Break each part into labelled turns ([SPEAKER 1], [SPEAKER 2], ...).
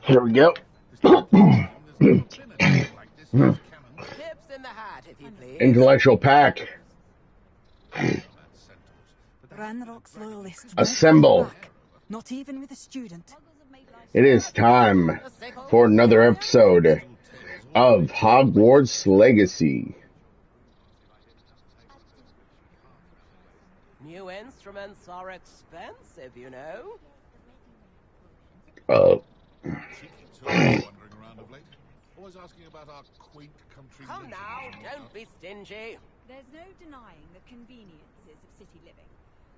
[SPEAKER 1] Here we go. Intellectual pack.
[SPEAKER 2] Ranrock's loyalists won't
[SPEAKER 1] Assemble.
[SPEAKER 2] hold back, not even with a student.
[SPEAKER 1] It is time for another episode of Hogwarts Legacy.
[SPEAKER 3] New instruments are expensive, you know.
[SPEAKER 4] Always asking about our quaint country.
[SPEAKER 3] Come now, don't be stingy.
[SPEAKER 5] There's no denying the conveniences of city living.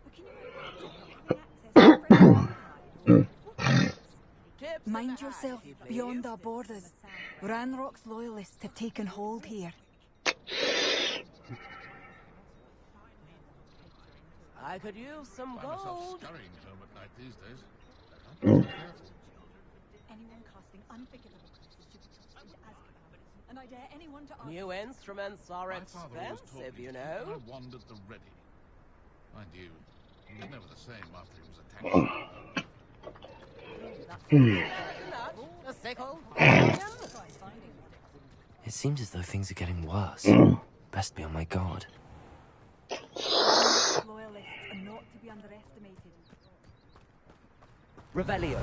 [SPEAKER 5] But can you imagine having access to
[SPEAKER 2] Mind yourself beyond our borders. Ranrock's loyalists have taken hold here.
[SPEAKER 3] I could use some gold.
[SPEAKER 4] Scurrying home at night these days.
[SPEAKER 5] anyone casting unforgivable curses should be tossed into Azkaban. And I dare anyone to ask.
[SPEAKER 3] New instruments are
[SPEAKER 4] My father always taught
[SPEAKER 3] expensive,
[SPEAKER 4] me
[SPEAKER 3] you
[SPEAKER 4] to,
[SPEAKER 3] know.
[SPEAKER 4] and I wandered the ready. Mind you, he was never the same after he was attacked.
[SPEAKER 3] A sickle.
[SPEAKER 6] It seems as though things are getting worse. Best be on my guard.
[SPEAKER 5] Loyalists are not to be underestimated.
[SPEAKER 3] Revelio.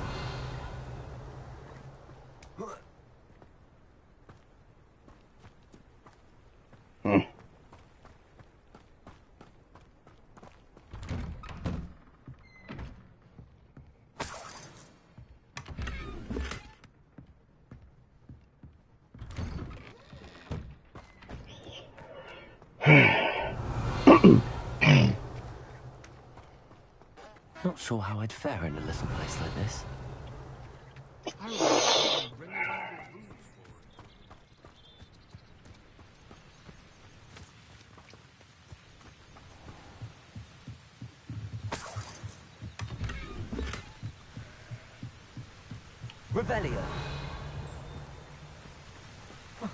[SPEAKER 6] Not sure how I'd fare in a little place like this.
[SPEAKER 3] Revelio.
[SPEAKER 1] What?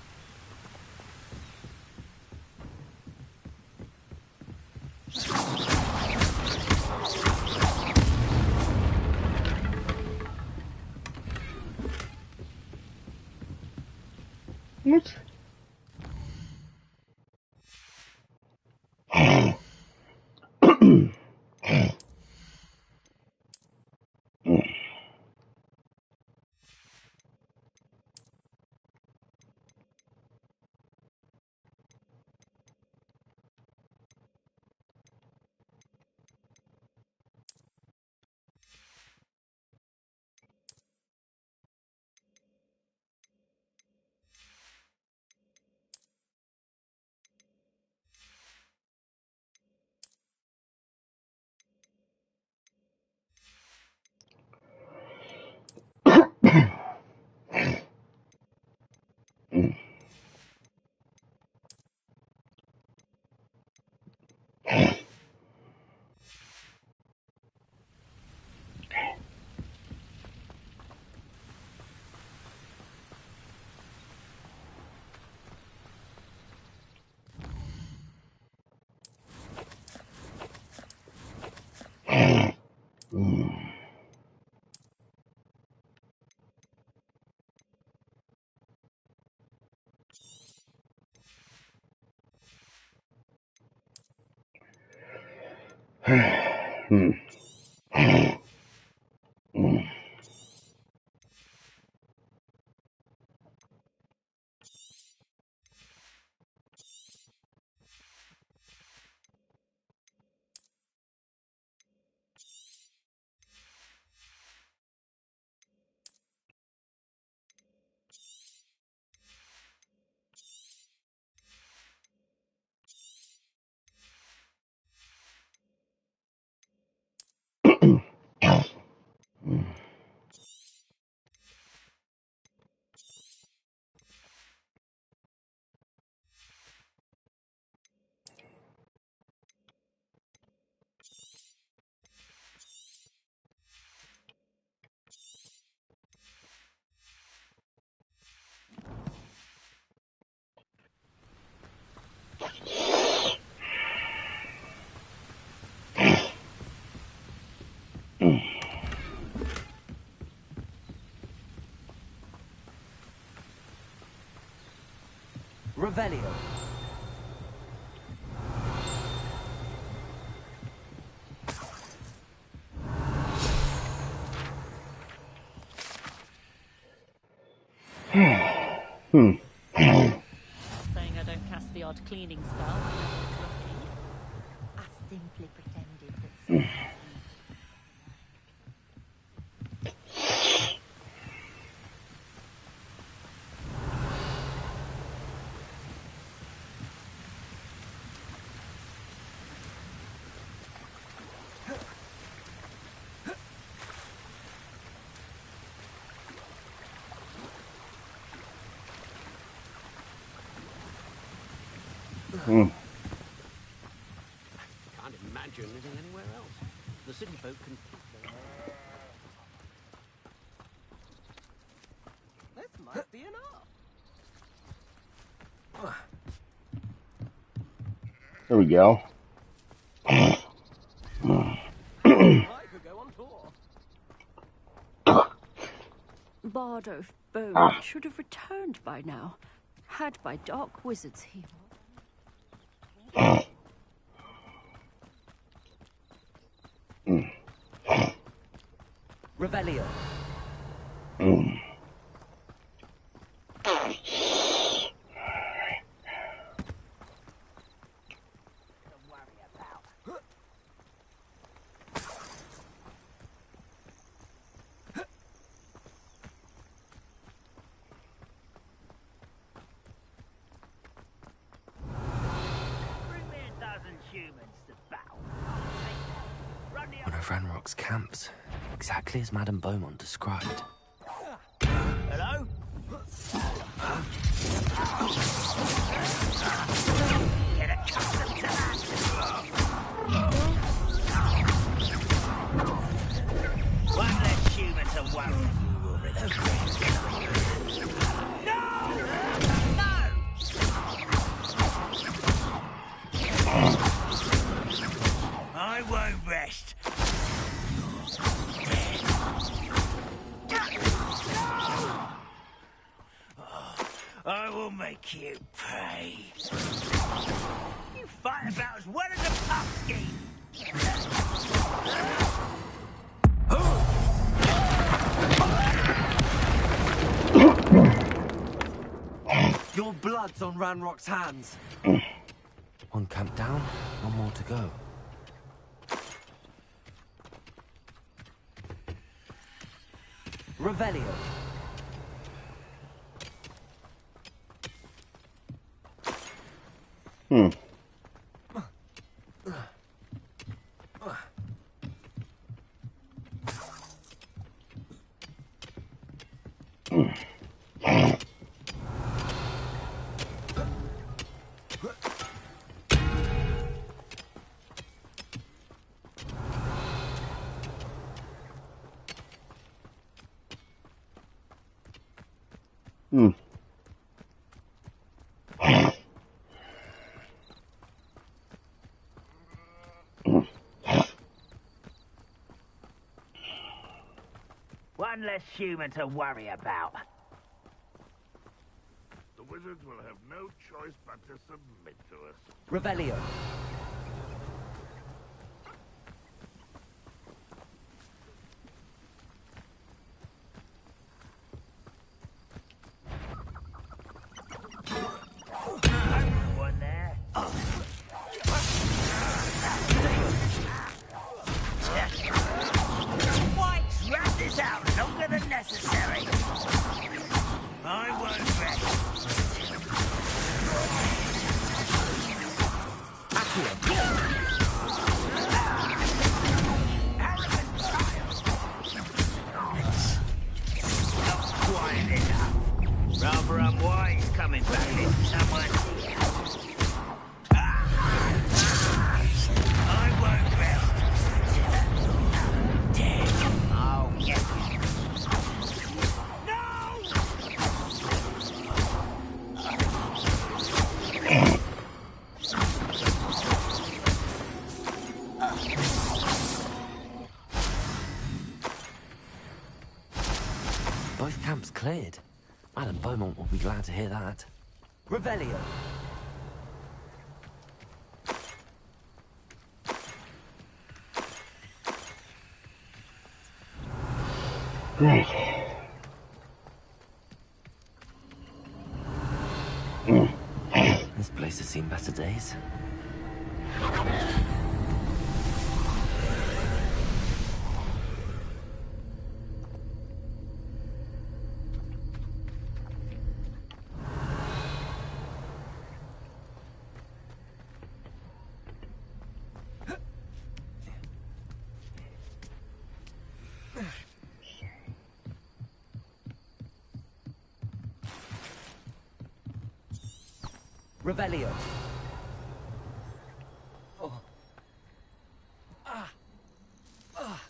[SPEAKER 6] Revelio.
[SPEAKER 7] Saying I don't cast the odd cleaning spell when everyone's looking. I simply pretended that
[SPEAKER 3] Can't imagine living anywhere else. The city folk can keep their... This might be enough.
[SPEAKER 1] There we go.
[SPEAKER 3] I could go on tour.
[SPEAKER 7] Bardo Bone should have returned by now. Had by dark wizards he
[SPEAKER 6] Revelio. One of Ranrock's camps, exactly as Madame Beaumont described.
[SPEAKER 3] Hello? Get accustomed to that. One less human to worry. I won't rest. I will make you pay. You fight about as well as a pumpkin.
[SPEAKER 6] Your blood's on Ranrock's hands. One camp down, one more to go. Revelio.
[SPEAKER 3] One less human to worry about.
[SPEAKER 8] The wizards will have no choice but to submit to us.
[SPEAKER 6] Revelio.
[SPEAKER 3] One there. Whites, wrap this out longer than necessary. I won't rest. Quiet it up. Rather unwise coming back into someone's ear. I won't rest. Dead. I'll get you.
[SPEAKER 6] Both camps cleared. Madame Beaumont will be glad to hear that. Revelio.
[SPEAKER 1] Great.
[SPEAKER 6] This place has seen better days. Revelio. Oh. Ah. Ah.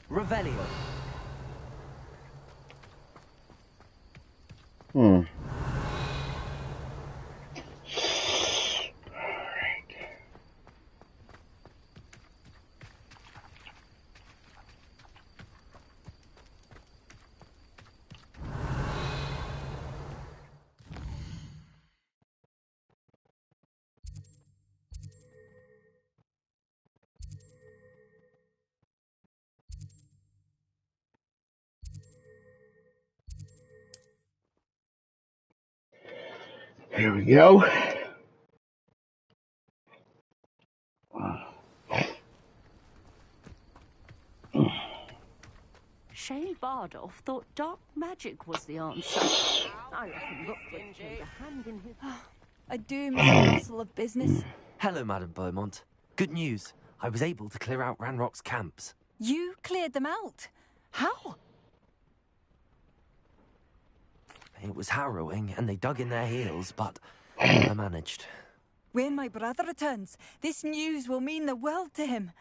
[SPEAKER 6] Revelio.
[SPEAKER 1] Here we go.
[SPEAKER 7] Shane Bardolph thought dark magic was the answer. I often looked with a hand in his...
[SPEAKER 2] I do miss the bustle of business.
[SPEAKER 6] Hello, Madam Beaumont. Good news. I was able to clear out Ranrock's camps.
[SPEAKER 2] You cleared them out? How?
[SPEAKER 6] It was harrowing, and they dug in their heels, but I managed.
[SPEAKER 2] When my brother returns, this news will mean the world to him.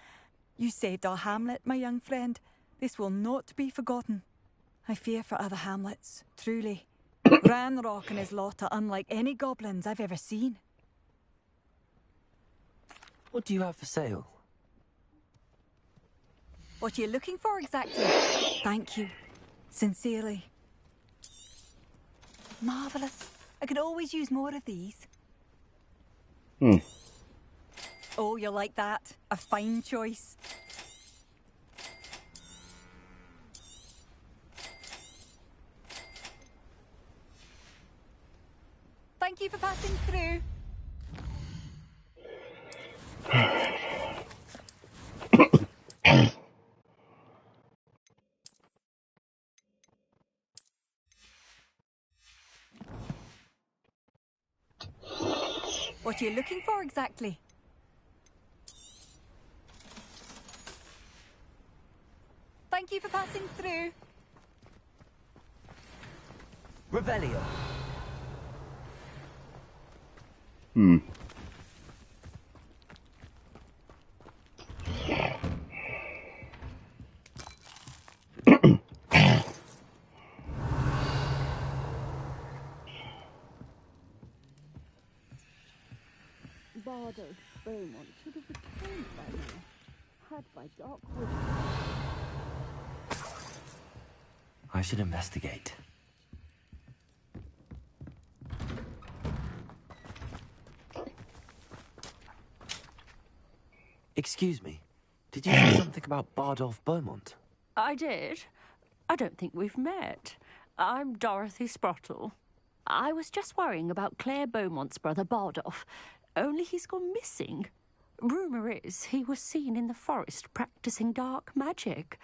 [SPEAKER 2] You saved our hamlet, my young friend. This will not be forgotten. I fear for other hamlets, truly. Ranrock and his lot are unlike any goblins I've ever seen.
[SPEAKER 6] What do you have for sale?
[SPEAKER 2] What are you looking for exactly? Thank you. Sincerely. Marvellous. I could always use more of these. Oh, you'll like that. A fine choice. Thank you for passing through. What are you looking for exactly? Thank you for passing through.
[SPEAKER 6] Revelio.
[SPEAKER 7] Bardo Beaumont should have returned by now. Had by dark wood.
[SPEAKER 6] I should investigate. Excuse me. Did you say something about Bardolph Beaumont?
[SPEAKER 7] I did. I don't think we've met. I'm Dorothy Sprottle. I was just worrying about Claire Beaumont's brother Bardolph. Only he's gone missing. Rumour is he was seen in the forest practicing dark magic.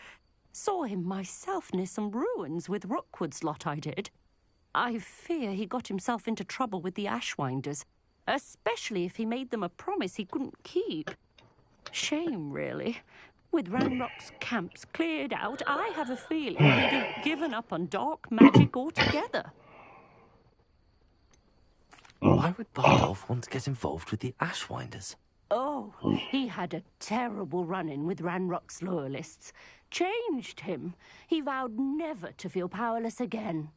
[SPEAKER 7] Saw him myself near some ruins with Rookwood's lot I did. I fear he got himself into trouble with the Ashwinders, especially if he made them a promise he couldn't keep. Shame, really. With Ranrock's camps cleared out, I have a feeling he'd have given up on dark magic altogether.
[SPEAKER 6] Why would Bardolph want to get involved with the Ashwinders?
[SPEAKER 7] Oh, he had a terrible run-in with Ranrock's loyalists. Changed him. He vowed never to feel powerless again.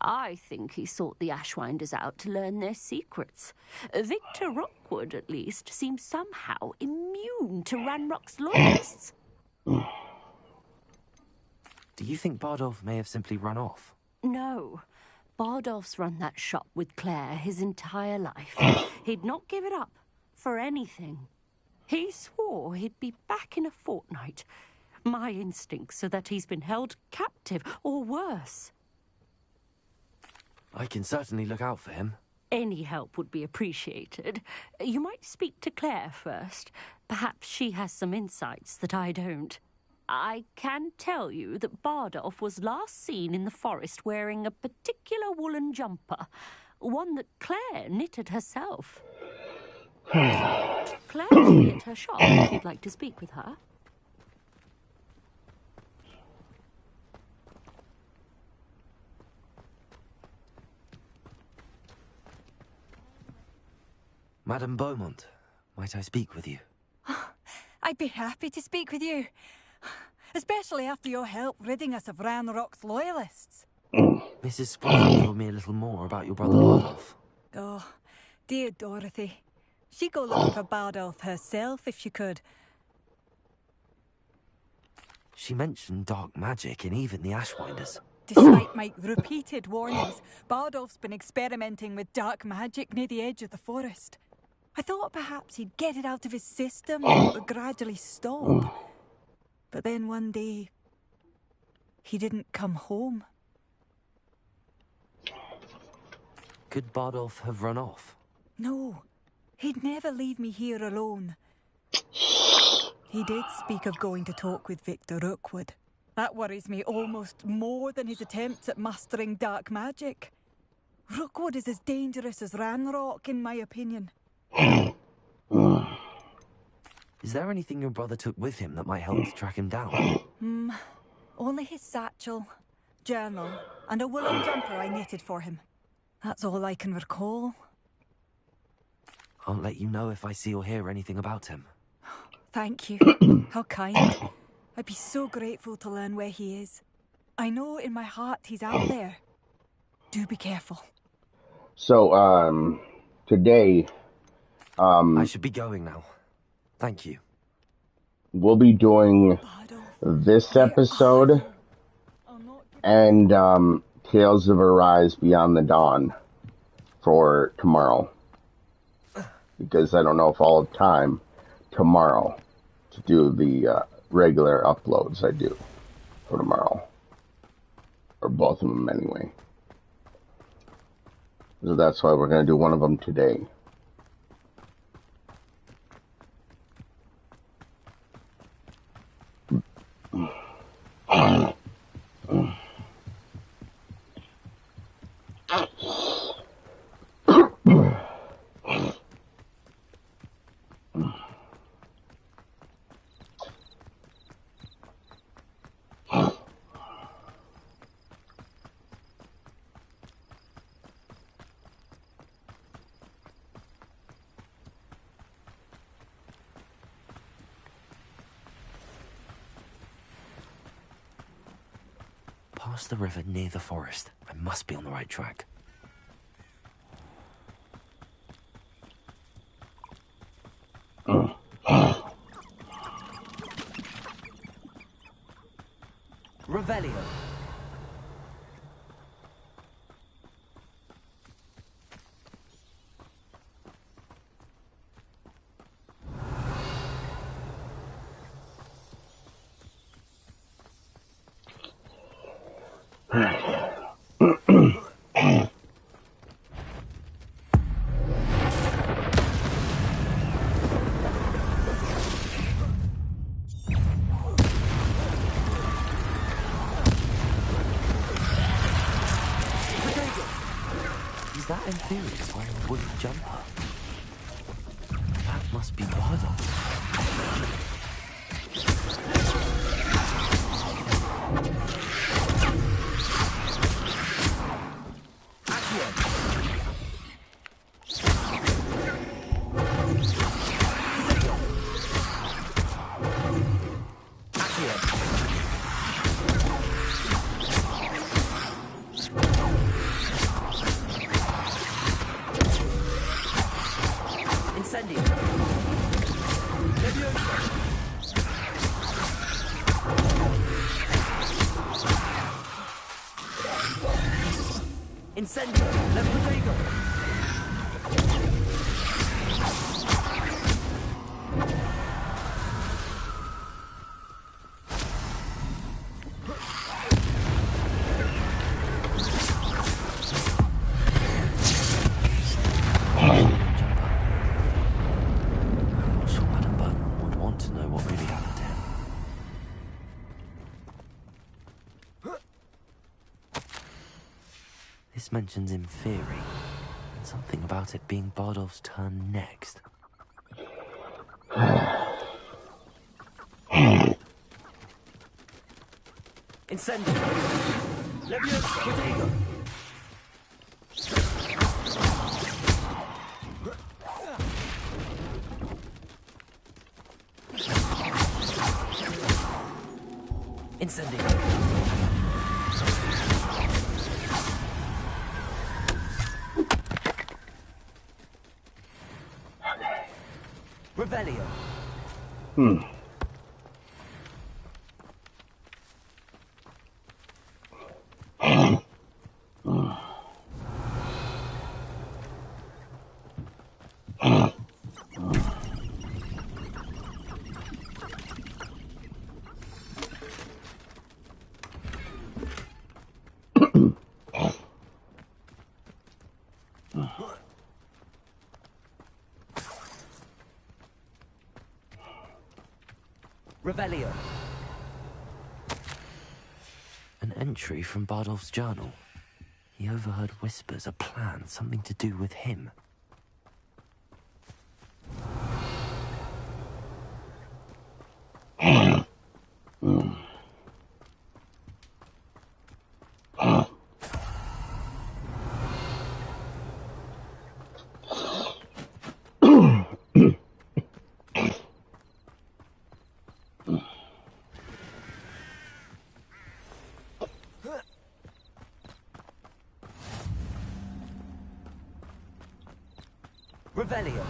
[SPEAKER 7] I think he sought the Ashwinders out to learn their secrets. Victor Rookwood, at least, seems somehow immune to Ranrock's loyalists.
[SPEAKER 6] Do you think Bardolph may have simply run off?
[SPEAKER 7] No. Bardolph's run that shop with Claire his entire life. He'd not give it up for anything. He swore he'd be back in a fortnight. My instincts are that he's been held captive, or worse.
[SPEAKER 6] I can certainly look out for him.
[SPEAKER 7] Any help would be appreciated. You might speak to Claire first. Perhaps she has some insights that I don't. I can tell you that Bardolph was last seen in the forest wearing a particular woolen jumper, one that Claire knitted herself. Claire will be at her shop if you'd like to speak with her.
[SPEAKER 6] Madame Beaumont, might I speak with you?
[SPEAKER 2] I'd be happy to speak with you. Especially after your help ridding us of Ranrock's loyalists.
[SPEAKER 6] Mrs. Sprottle told me a little more about your brother Bardolph.
[SPEAKER 2] Oh, dear Dorothy. She'd go looking for Bardolph herself if she could.
[SPEAKER 6] She mentioned dark magic and even the Ashwinders.
[SPEAKER 2] Despite my repeated warnings, Bardolph's been experimenting with dark magic near the edge of the forest. I thought perhaps he'd get it out of his system and it would gradually stop. But then one day, he didn't come home.
[SPEAKER 6] Could Bardolph have run off?
[SPEAKER 2] No, he'd never leave me here alone. He did speak of going to talk with Victor Rookwood. That worries me almost more than his attempts at mastering dark magic. Rookwood is as dangerous as Ranrock, in my opinion.
[SPEAKER 6] Is there anything your brother took with him that might help to track him down?
[SPEAKER 2] Only his satchel, journal, and a woolen jumper I knitted for him. That's all I can recall.
[SPEAKER 6] I'll let you know if I see or hear anything about him.
[SPEAKER 2] Thank you. How kind. I'd be so grateful to learn where he is. I know in my heart he's out there. Do be careful.
[SPEAKER 1] So, today,
[SPEAKER 6] I should be going now. Thank you.
[SPEAKER 1] we'll be doing this episode and, Tales of Arise Beyond the Dawn for tomorrow. Because I don't know if I'll have time tomorrow to do the, regular uploads I do for tomorrow. Or both of them anyway. So that's why we're going to do one of them today.
[SPEAKER 6] Past the river near the forest. I must be on the right track. Revelio. Is that Inferius wearing a wooden jumper? That must be Bardolph. Incendio! Leprotego! This mentions Inferi, and something about it being Bardolph's turn next. Incendio! Leviosa! Protego! Incendio! Revelio. Revelio. An entry from Bardolph's journal. He overheard whispers, a plan, something to do with him. Revelio.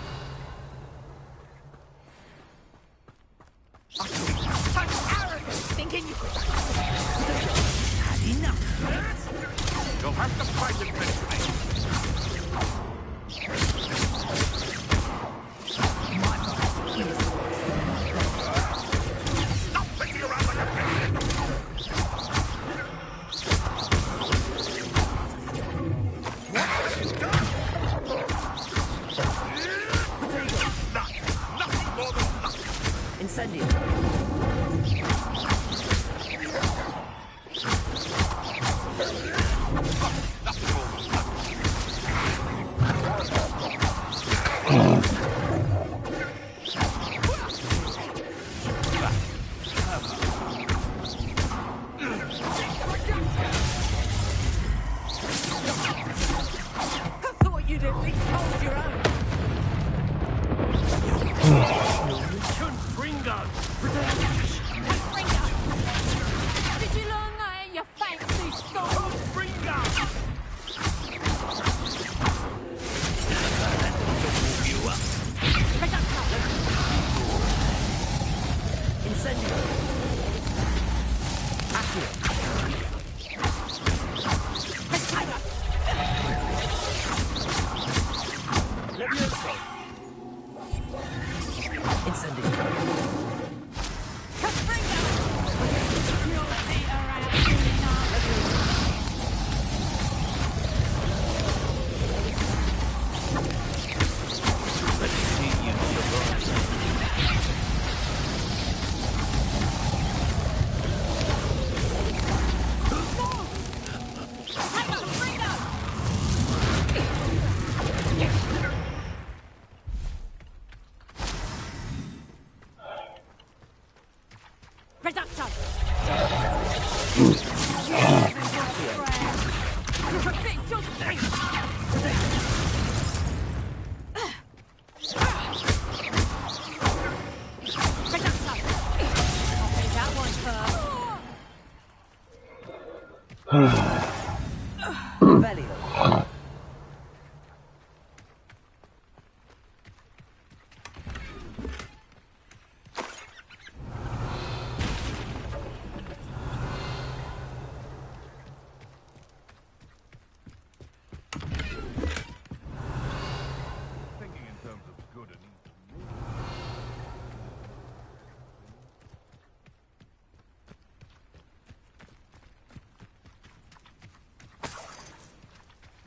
[SPEAKER 3] Thinking you could had enough. You'll have to fight eventually. Stop thinking around like a pig. What have you done? Nothing more than nothing.
[SPEAKER 6] Incendio.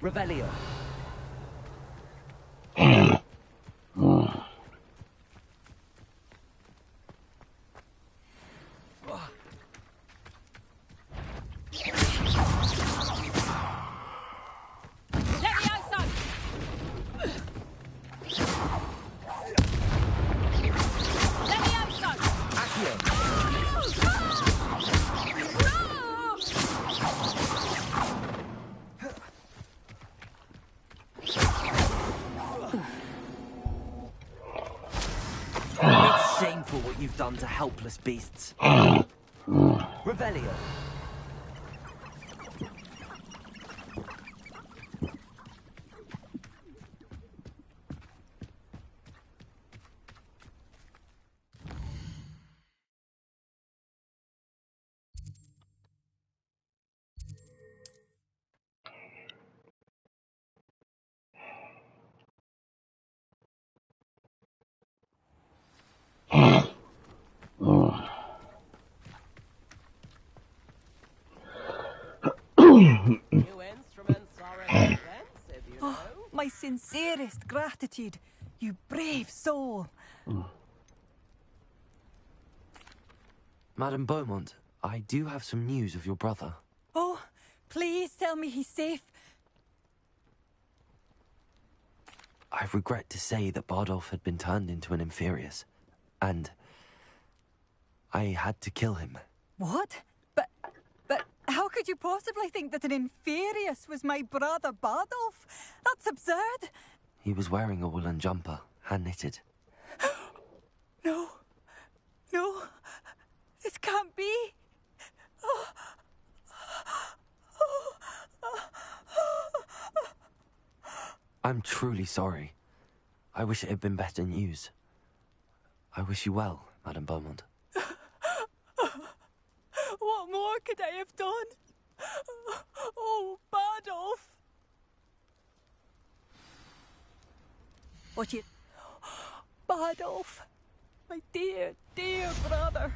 [SPEAKER 6] Revelio. It's shameful what you've done to helpless beasts. Revelio.
[SPEAKER 5] New instruments are expensive, you know.
[SPEAKER 2] My sincerest gratitude, you brave soul.
[SPEAKER 6] Madame Beaumont, I do have some news of your brother.
[SPEAKER 2] Oh, please tell me he's safe.
[SPEAKER 6] I regret to say that Bardolph had been turned into an Inferius, and I had to kill him.
[SPEAKER 2] What? But how could you possibly think that an Inferius was my brother Bardolph? That's absurd.
[SPEAKER 6] He was wearing a woolen jumper, hand-knitted.
[SPEAKER 2] No. No. This can't be.
[SPEAKER 6] I'm truly sorry. I wish it had been better news. I wish you well, Madame Beaumont.
[SPEAKER 2] What more could I have done? Oh, Bardolph. What you... Bardolph. My dear, dear brother.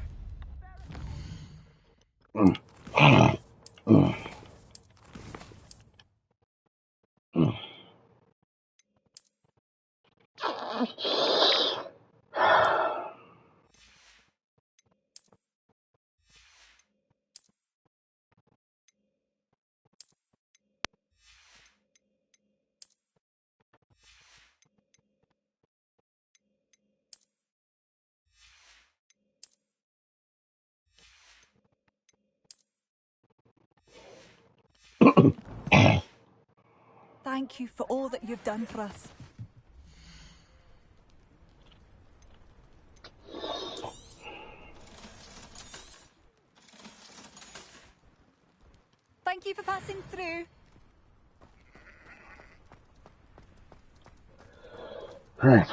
[SPEAKER 2] Thank you for all that you've done for us. Thank you for passing through.
[SPEAKER 1] Right.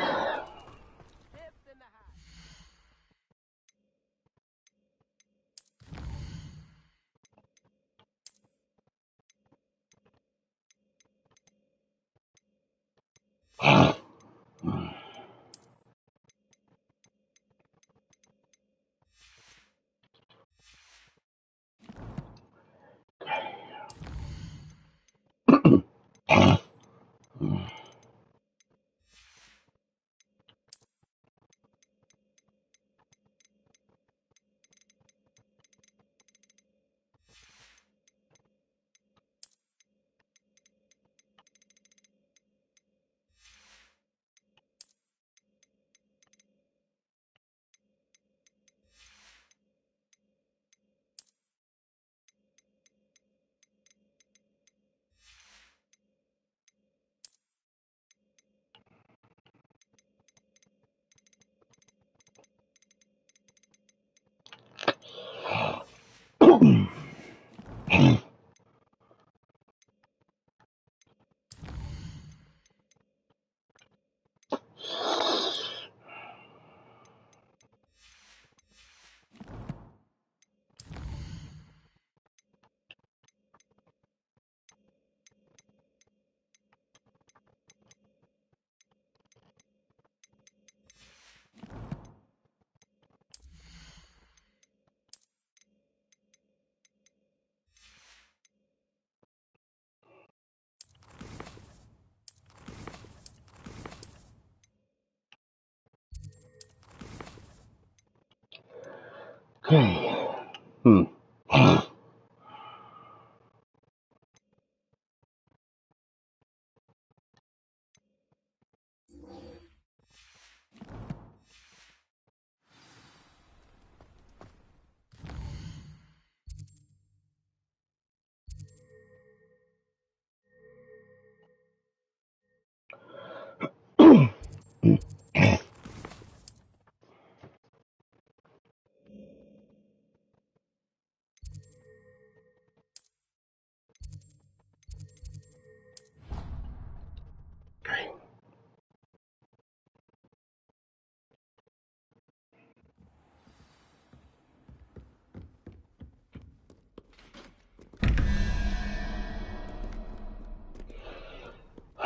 [SPEAKER 1] Okay. Hmm.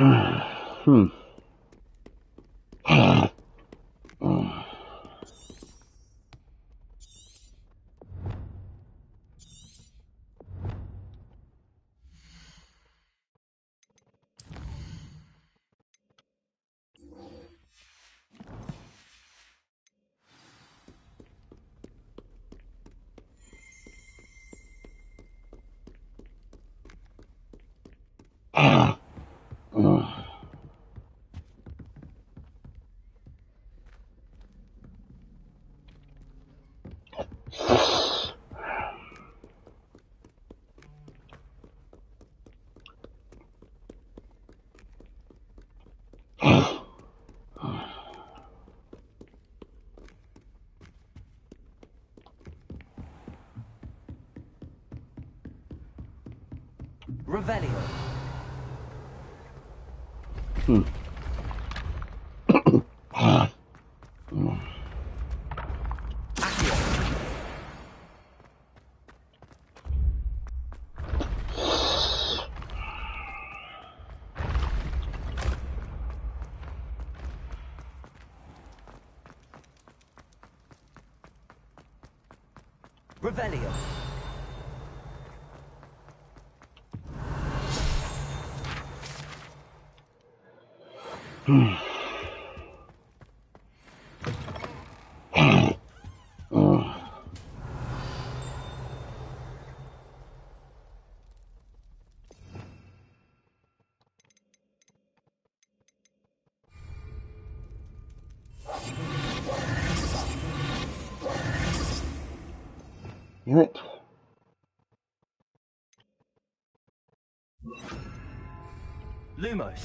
[SPEAKER 1] Hmm.
[SPEAKER 6] Revelio.
[SPEAKER 1] Hmm.
[SPEAKER 6] Revelio.
[SPEAKER 1] Damn it.
[SPEAKER 6] Lumos.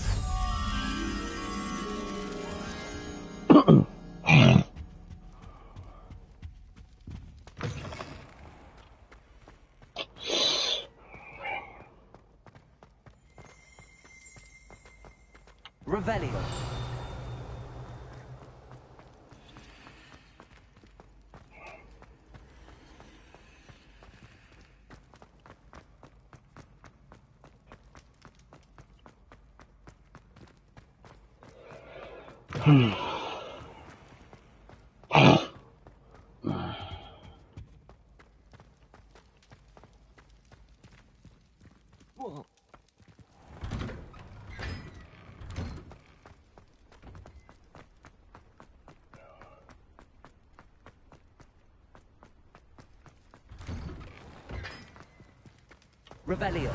[SPEAKER 6] Revelio. Revelio.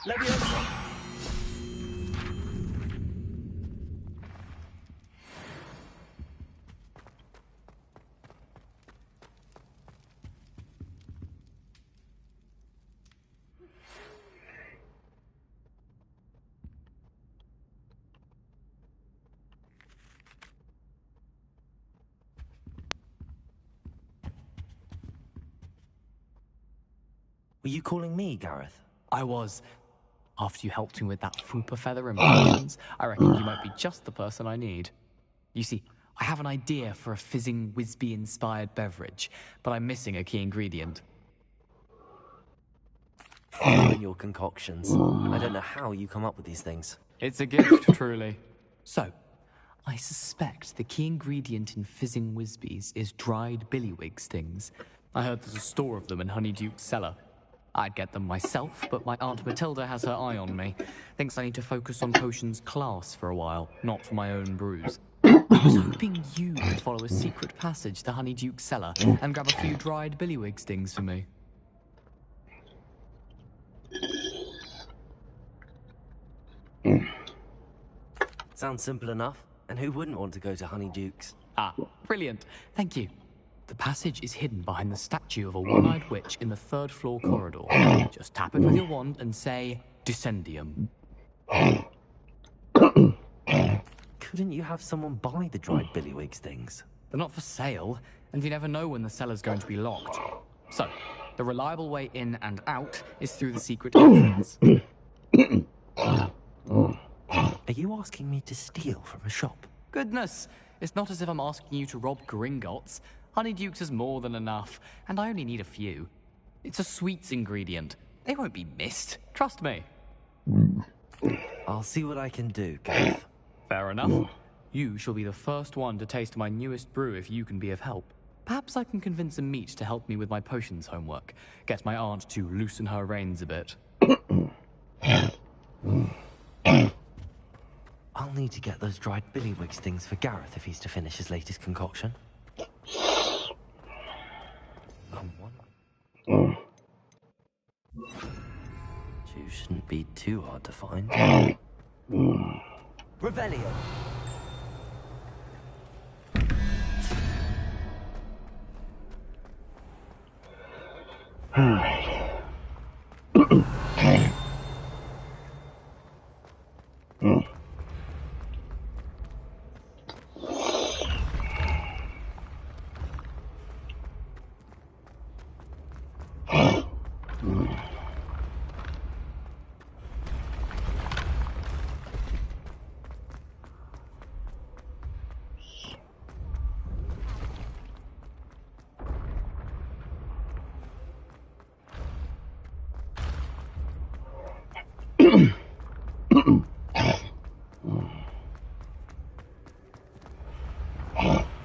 [SPEAKER 6] Leviosa. Were you calling me, Gareth?
[SPEAKER 9] I was. After you helped me with that Fupa feather and potions, I reckon you might be just the person I need. You see, I have an idea for a fizzing Whizbee-inspired beverage, but I'm missing a key ingredient.
[SPEAKER 6] You and your concoctions. I don't know how you come up with these things.
[SPEAKER 9] It's a gift, truly. So, I suspect the key ingredient in fizzing Whizbees is dried billywig stings. I heard there's a store of them in Honeyduke's cellar. I'd get them myself, but my Aunt Matilda has her eye on me. Thinks I need to focus on potions class for a while, not for my own brews. I was hoping you could follow a secret passage to Honeyduke's cellar and grab a few dried billywig stings for me.
[SPEAKER 6] Sounds simple enough. And who wouldn't want to go to Honeyduke's?
[SPEAKER 9] Ah, brilliant. Thank you. The passage is hidden behind the statue of a one-eyed witch in the third-floor corridor. Just tap it with your wand and say, Descendium.
[SPEAKER 6] Couldn't you have someone buy the dried billywig stings?
[SPEAKER 9] They're not for sale, and you never know when the cellar's going to be locked. So, the reliable way in and out is through the secret entrance.
[SPEAKER 6] Are you asking me to steal from a shop?
[SPEAKER 9] Goodness, it's not as if I'm asking you to rob Gringotts. Honeyduke's is more than enough, and I only need a few. It's a sweets ingredient. They won't be missed. Trust me.
[SPEAKER 6] I'll see what I can do, Gareth.
[SPEAKER 9] Fair enough. You shall be the first one to taste my newest brew if you can be of help. Perhaps I can convince a meat to help me with my potions homework. Get my aunt to loosen her reins a bit.
[SPEAKER 6] I'll need to get those dried billywig stings for Gareth if he's to finish his latest concoction. Two shouldn't be too hard to find. Revelio.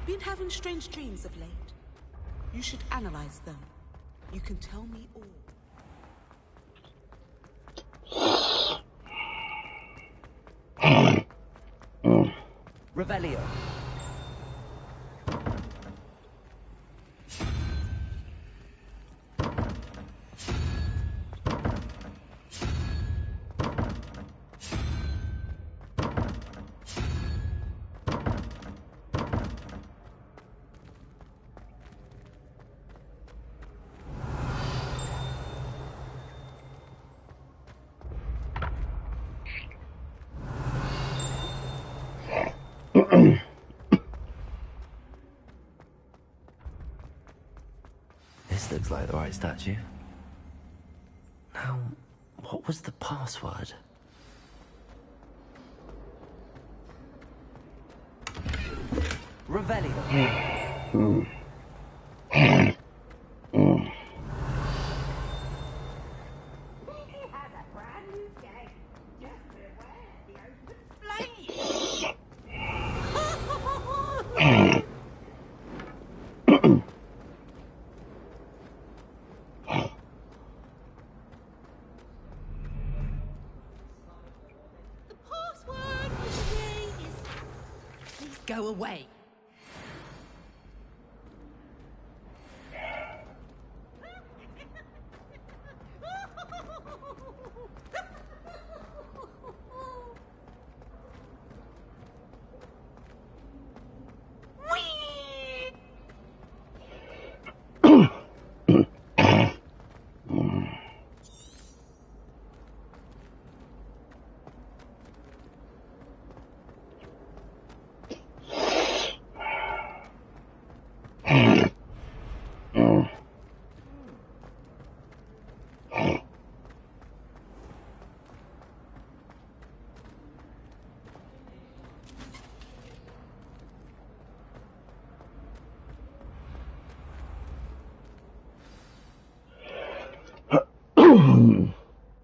[SPEAKER 10] Been having strange dreams of late. You should analyze them. You can tell me all.
[SPEAKER 6] Revelio. This looks like the right statue. Now, what was the password? Revelio.
[SPEAKER 10] Go away.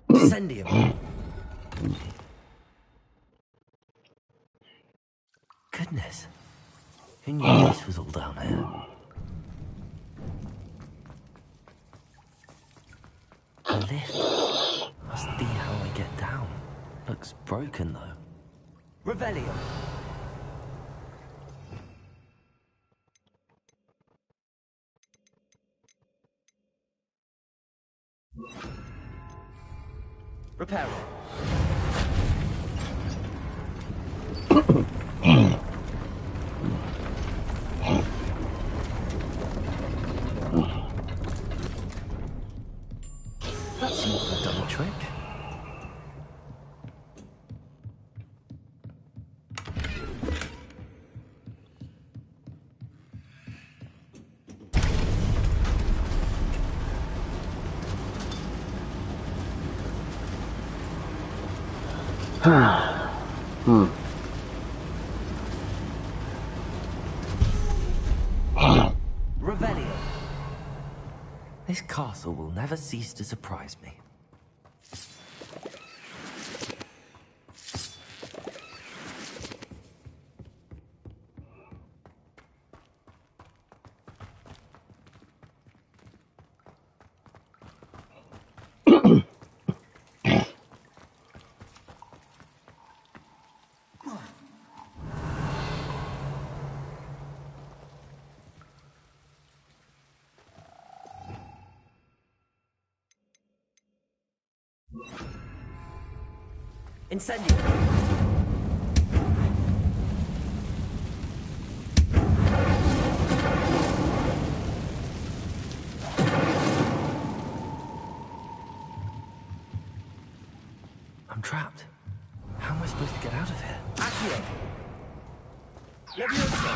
[SPEAKER 6] Descendium. Goodness. Who knew this was all down here? lift. Must be how I get down. Looks broken, though. Revelio. Repair it. That seems to have done the trick. Revelio. This castle will never cease to surprise me. Incendio. I'm trapped. How am I supposed to get out of here? Accio. Levioso.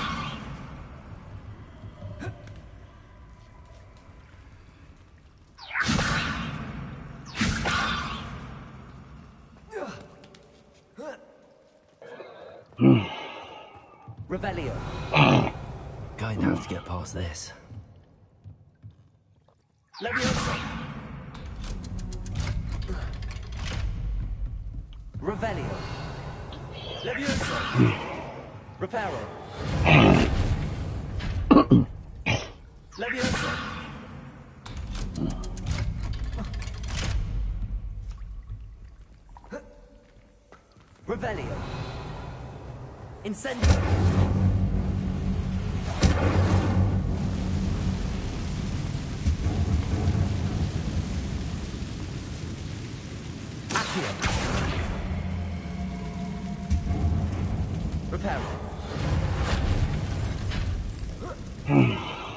[SPEAKER 6] Revelio. Going to have to get past this. Levioso. Revelio. Levioso. Reparo. Levioso. Revelio. Incendio. Accio. Repair.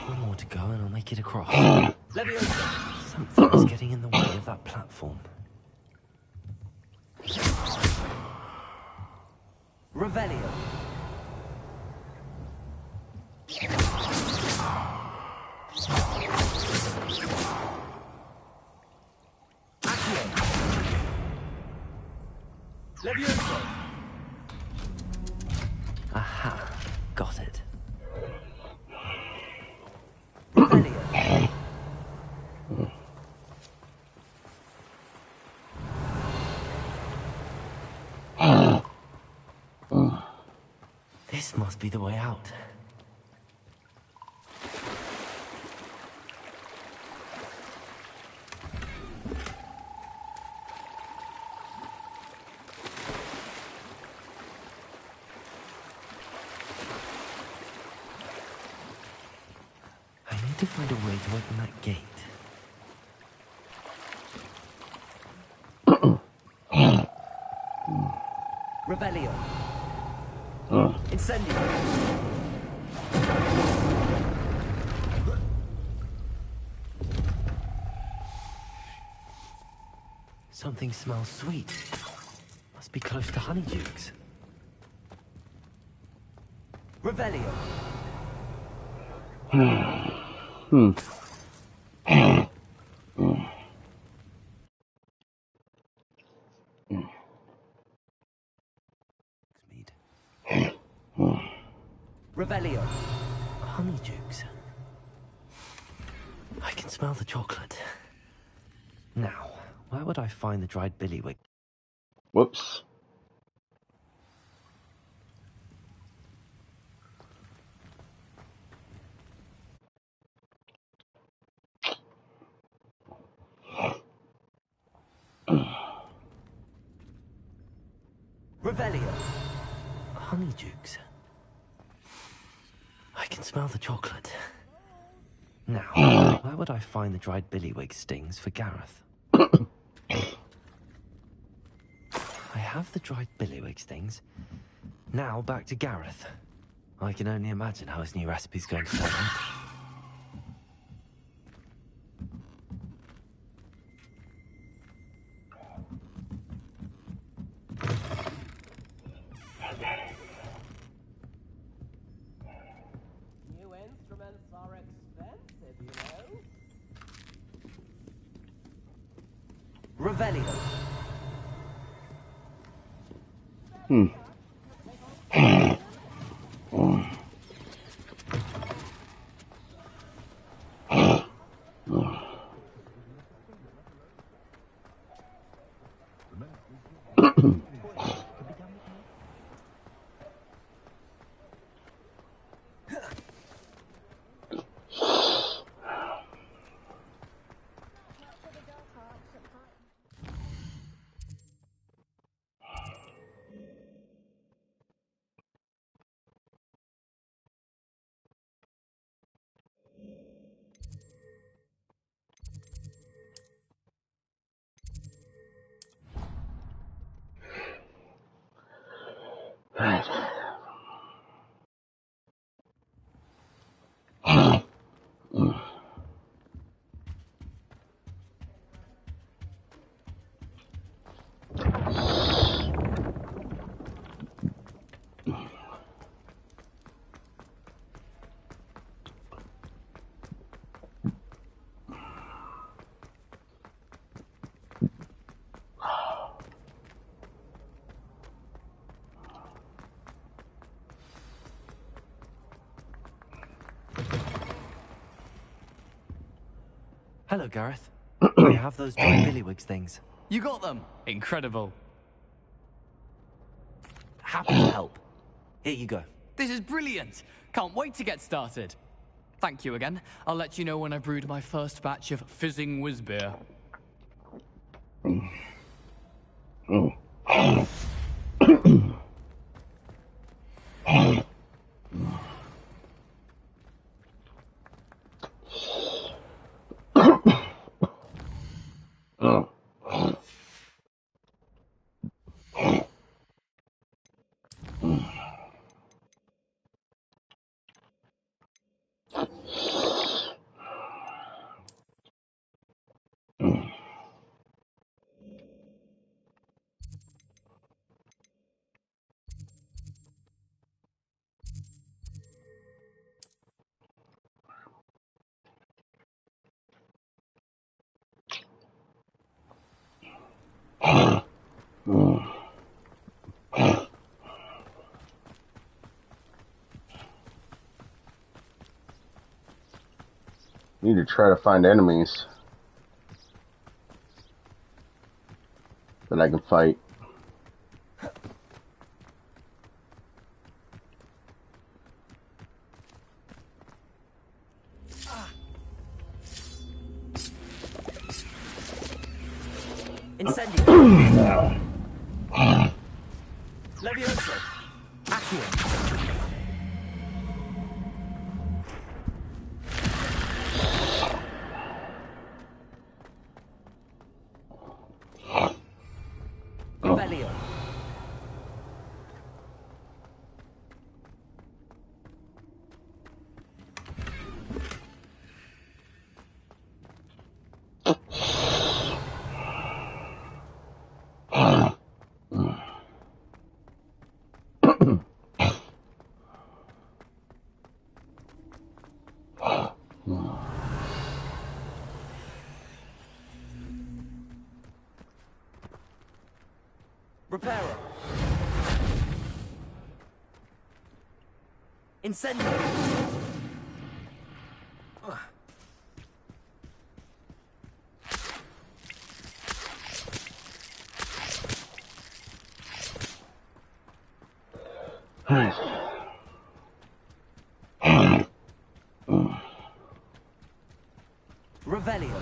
[SPEAKER 6] One more to go and I'll make it across. Leviosa. Something's getting in the way of that platform. Revelio. Accio. Levioso. Aha, got it. Revelio. This must be the way out. I need to find a way to open that gate. Revelio. Incendio. Something smells sweet. Must be close to honeydukes. Revelio. Revelio. Honeydukes. I can smell the chocolate. Now, where would I find the dried billywig?
[SPEAKER 1] Whoops.
[SPEAKER 6] Revelio. Honeydukes. I can smell the chocolate. Now, where would I find the dried billywig stings for Gareth? I have the dried billywig stings. Now back to Gareth. I can only imagine how his new recipe's going to turn out.
[SPEAKER 11] New instruments are expensive, you know.
[SPEAKER 6] Revelio.
[SPEAKER 1] Right.
[SPEAKER 6] Hello, Gareth. I have those dried billywig things.
[SPEAKER 9] You got them! Incredible.
[SPEAKER 6] Happy to help. Here you go.
[SPEAKER 9] This is brilliant! Can't wait to get started. Thank you again. I'll let you know when I've brewed my first batch of fizzing whiz beer.
[SPEAKER 1] Need to try to find enemies that I can fight.
[SPEAKER 6] Incendio. Levioso. Accio. Revelio. Reparo. Incendio. Revelio.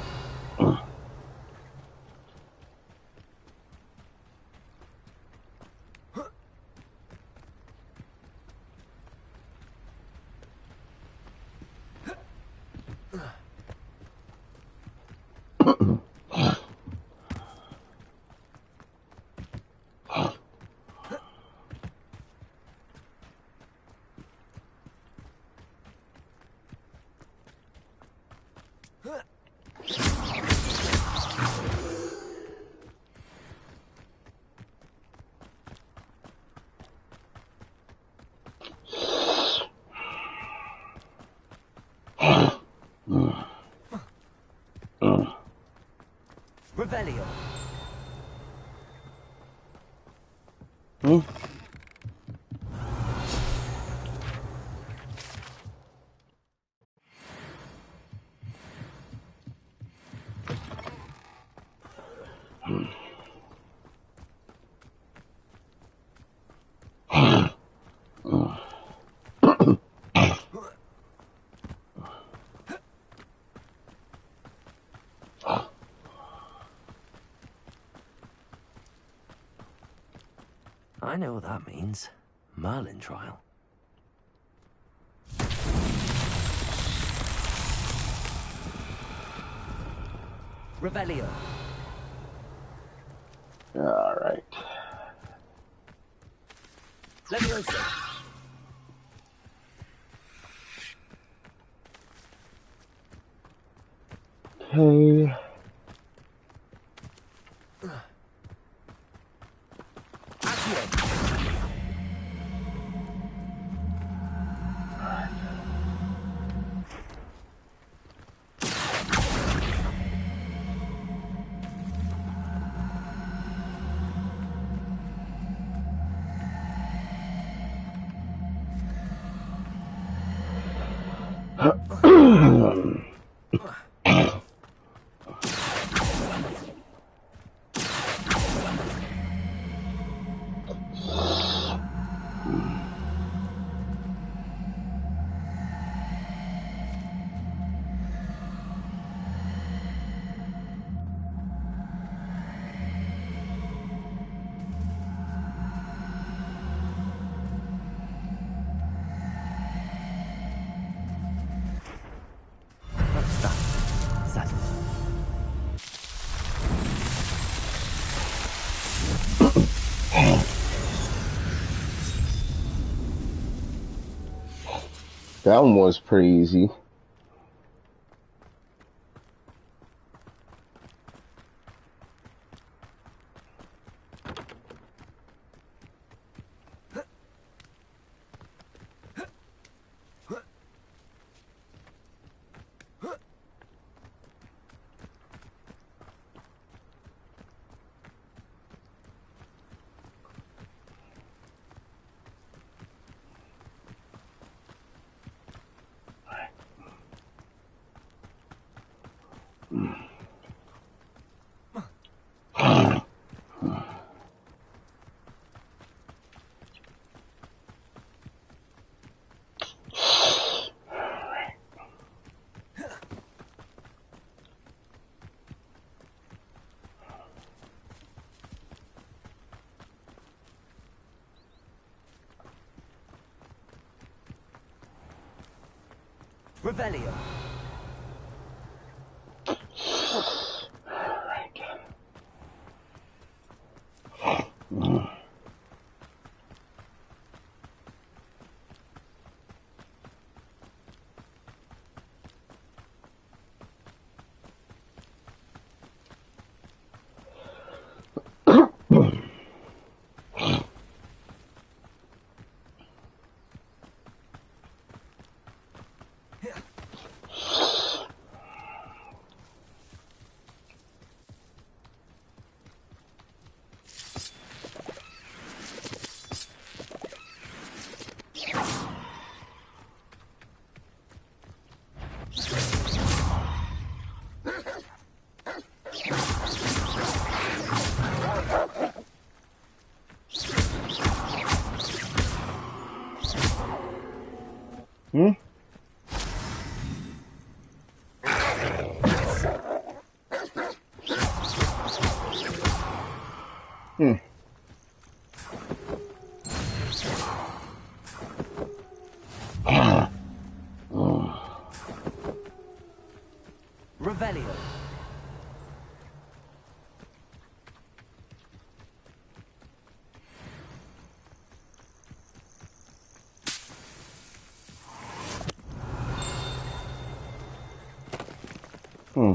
[SPEAKER 6] know what that means. Merlin trial.
[SPEAKER 12] Revelio.
[SPEAKER 1] All right.
[SPEAKER 12] Leviosa.
[SPEAKER 1] Okay. That one was pretty easy.
[SPEAKER 12] Revelio.
[SPEAKER 1] Hmm? Hmm.
[SPEAKER 12] Revelio.
[SPEAKER 1] Hmm.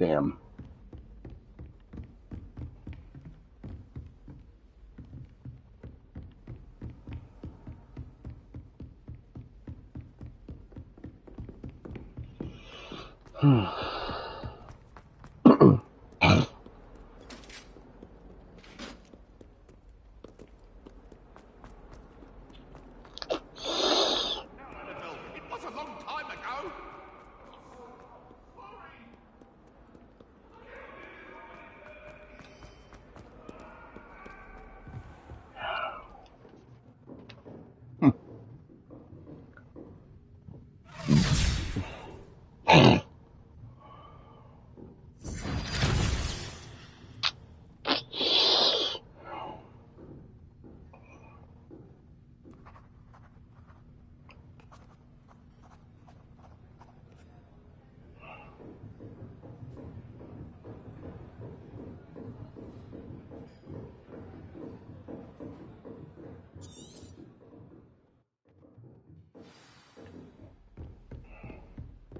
[SPEAKER 1] Damn.
[SPEAKER 4] It was a long time ago.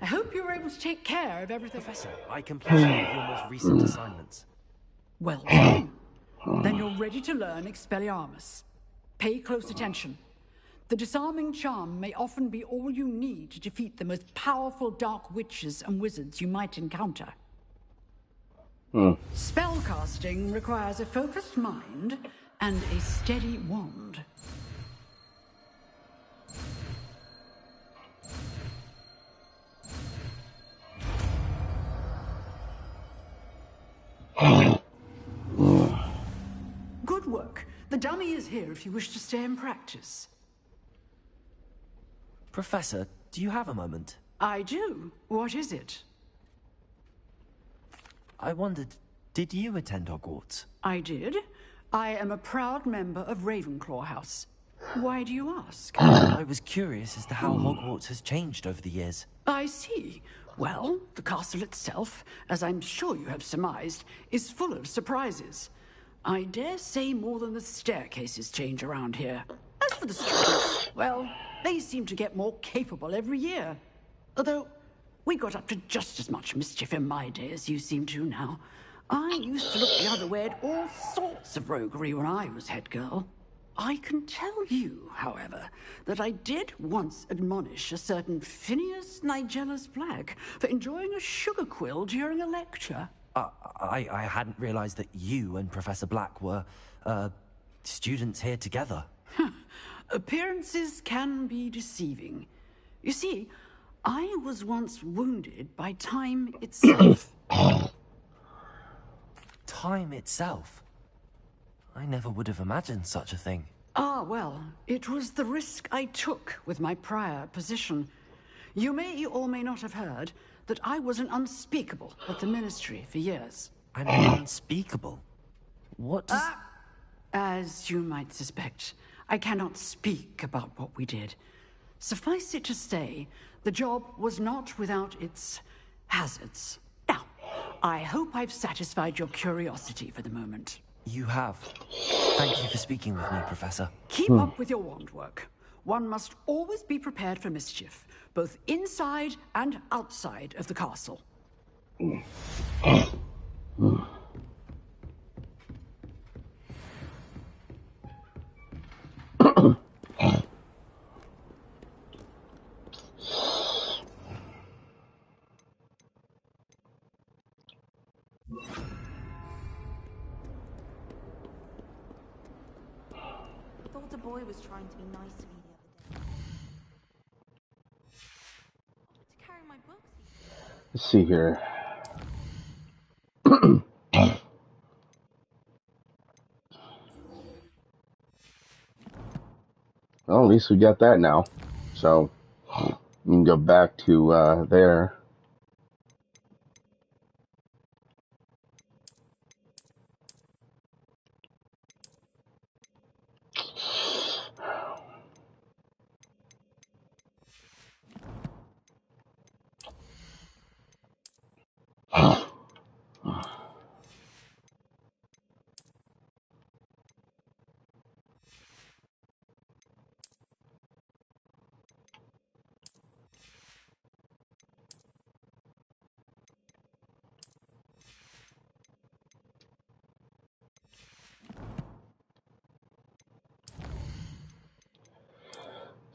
[SPEAKER 13] I hope you were able to take care of everything.
[SPEAKER 6] Professor, I completed one of your most recent assignments.
[SPEAKER 13] Well done. Then you're ready to learn Expelliarmus. Pay close attention. The disarming charm may often be all you need to defeat the most powerful dark witches and wizards you might encounter. Spellcasting requires a focused mind and a steady wand. Good work. The dummy is here if you wish to stay and practice.
[SPEAKER 6] Professor, do you have a moment?
[SPEAKER 13] I do. What is it?
[SPEAKER 6] I wondered, did you attend Hogwarts?
[SPEAKER 13] I did. I am a proud member of Ravenclaw House. Why do you ask?
[SPEAKER 6] I was curious as to how Hogwarts has changed over the years.
[SPEAKER 13] I see. Well, the castle itself, as I'm sure you have surmised, is full of surprises. I dare say more than the staircases change around here. As for the students, well, they seem to get more capable every year. Although, we got up to just as much mischief in my day as you seem to now. I used to look the other way at all sorts of roguery when I was head girl. I can tell you, however, that I did once admonish a certain Phineas Nigellus Black for enjoying a sugar quill during a lecture.
[SPEAKER 6] I hadn't realized that you and Professor Black were, students here together.
[SPEAKER 13] Appearances can be deceiving. You see, I was once wounded by time itself.
[SPEAKER 6] Time itself? I never would have imagined such a thing.
[SPEAKER 13] Ah, well, it was the risk I took with my prior position. You may or may not have heard that I was an unspeakable at the Ministry for years.
[SPEAKER 6] An unspeakable? What does...
[SPEAKER 13] As you might suspect, I cannot speak about what we did. Suffice it to say, the job was not without its hazards. Now, I hope I've satisfied your curiosity for the moment.
[SPEAKER 6] You have. Thank you for speaking with me, Professor.
[SPEAKER 13] Keep up with your wand work. One must always be prepared for mischief, both inside and outside of the castle.
[SPEAKER 5] Thought a boy was trying to be nice to me the other day. To carry my books.
[SPEAKER 1] Let's see here. Well, at least we got that now. So, we can go back to there.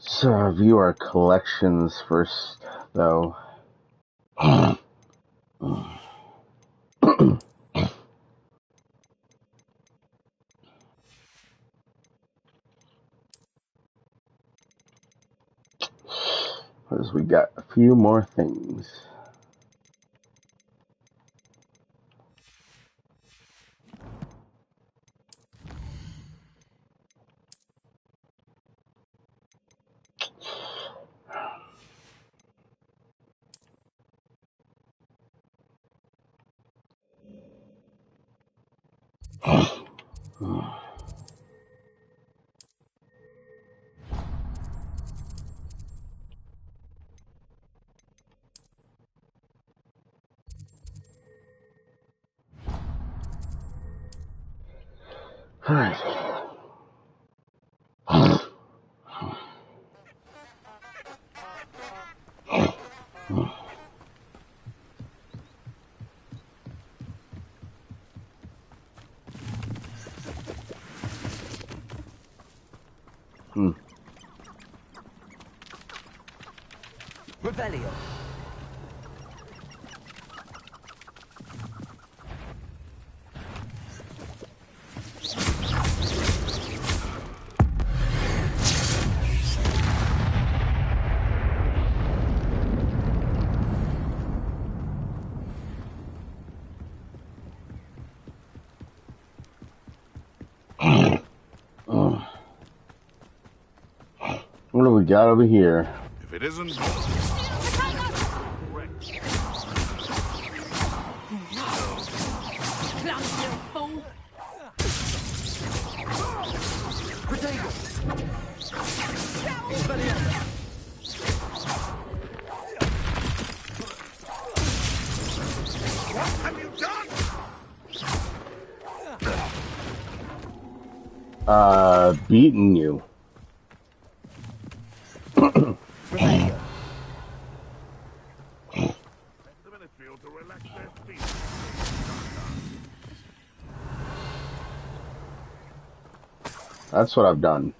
[SPEAKER 1] So, view our collections first, though. Because we got a few more things. All right.
[SPEAKER 12] Revelio.
[SPEAKER 1] What do we got over here?
[SPEAKER 8] If it isn't... What have you done?
[SPEAKER 1] Beaten you. That's what I've done.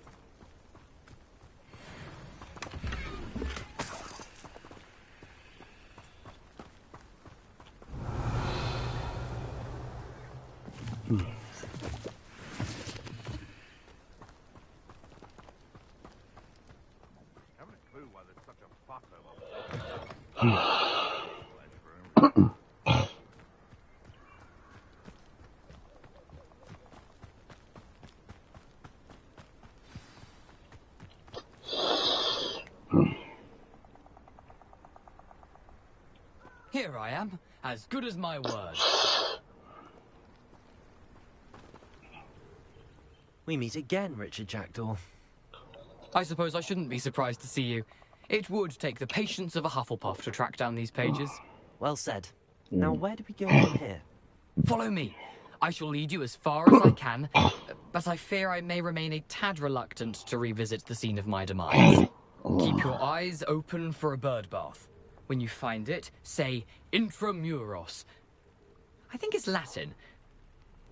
[SPEAKER 9] Here I am, as good as my word.
[SPEAKER 6] We meet again, Richard Jackdaw.
[SPEAKER 9] I suppose I shouldn't be surprised to see you. It would take the patience of a Hufflepuff to track down these pages.
[SPEAKER 6] Well said. Now, where do we go from here?
[SPEAKER 9] Follow me. I shall lead you as far as I can, but I fear I may remain a tad reluctant to revisit the scene of my demise. Keep your eyes open for a bird bath. When you find it, say intramuros. I think it's Latin.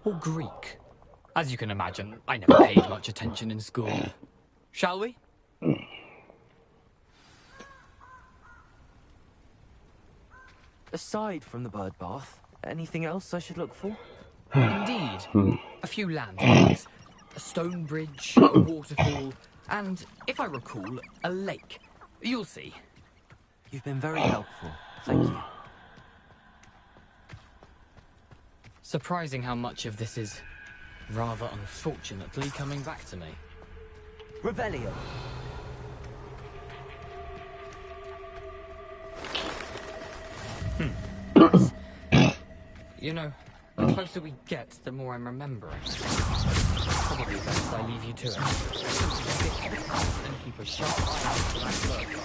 [SPEAKER 9] Or Greek. As you can imagine, I never paid much attention in school. Shall we?
[SPEAKER 6] Aside from the bird bath, anything else I should look for?
[SPEAKER 9] Indeed. A few landmarks. A stone bridge, a waterfall, and, if I recall, a lake. You'll see.
[SPEAKER 6] You've been very helpful. Thank you.
[SPEAKER 9] Surprising how much of this is, rather unfortunately, coming back to me.
[SPEAKER 12] Revelio.
[SPEAKER 9] You know, the closer we get, the more I'm remembering. Probably best I leave you to it. And keep a sharp eye out for that bird.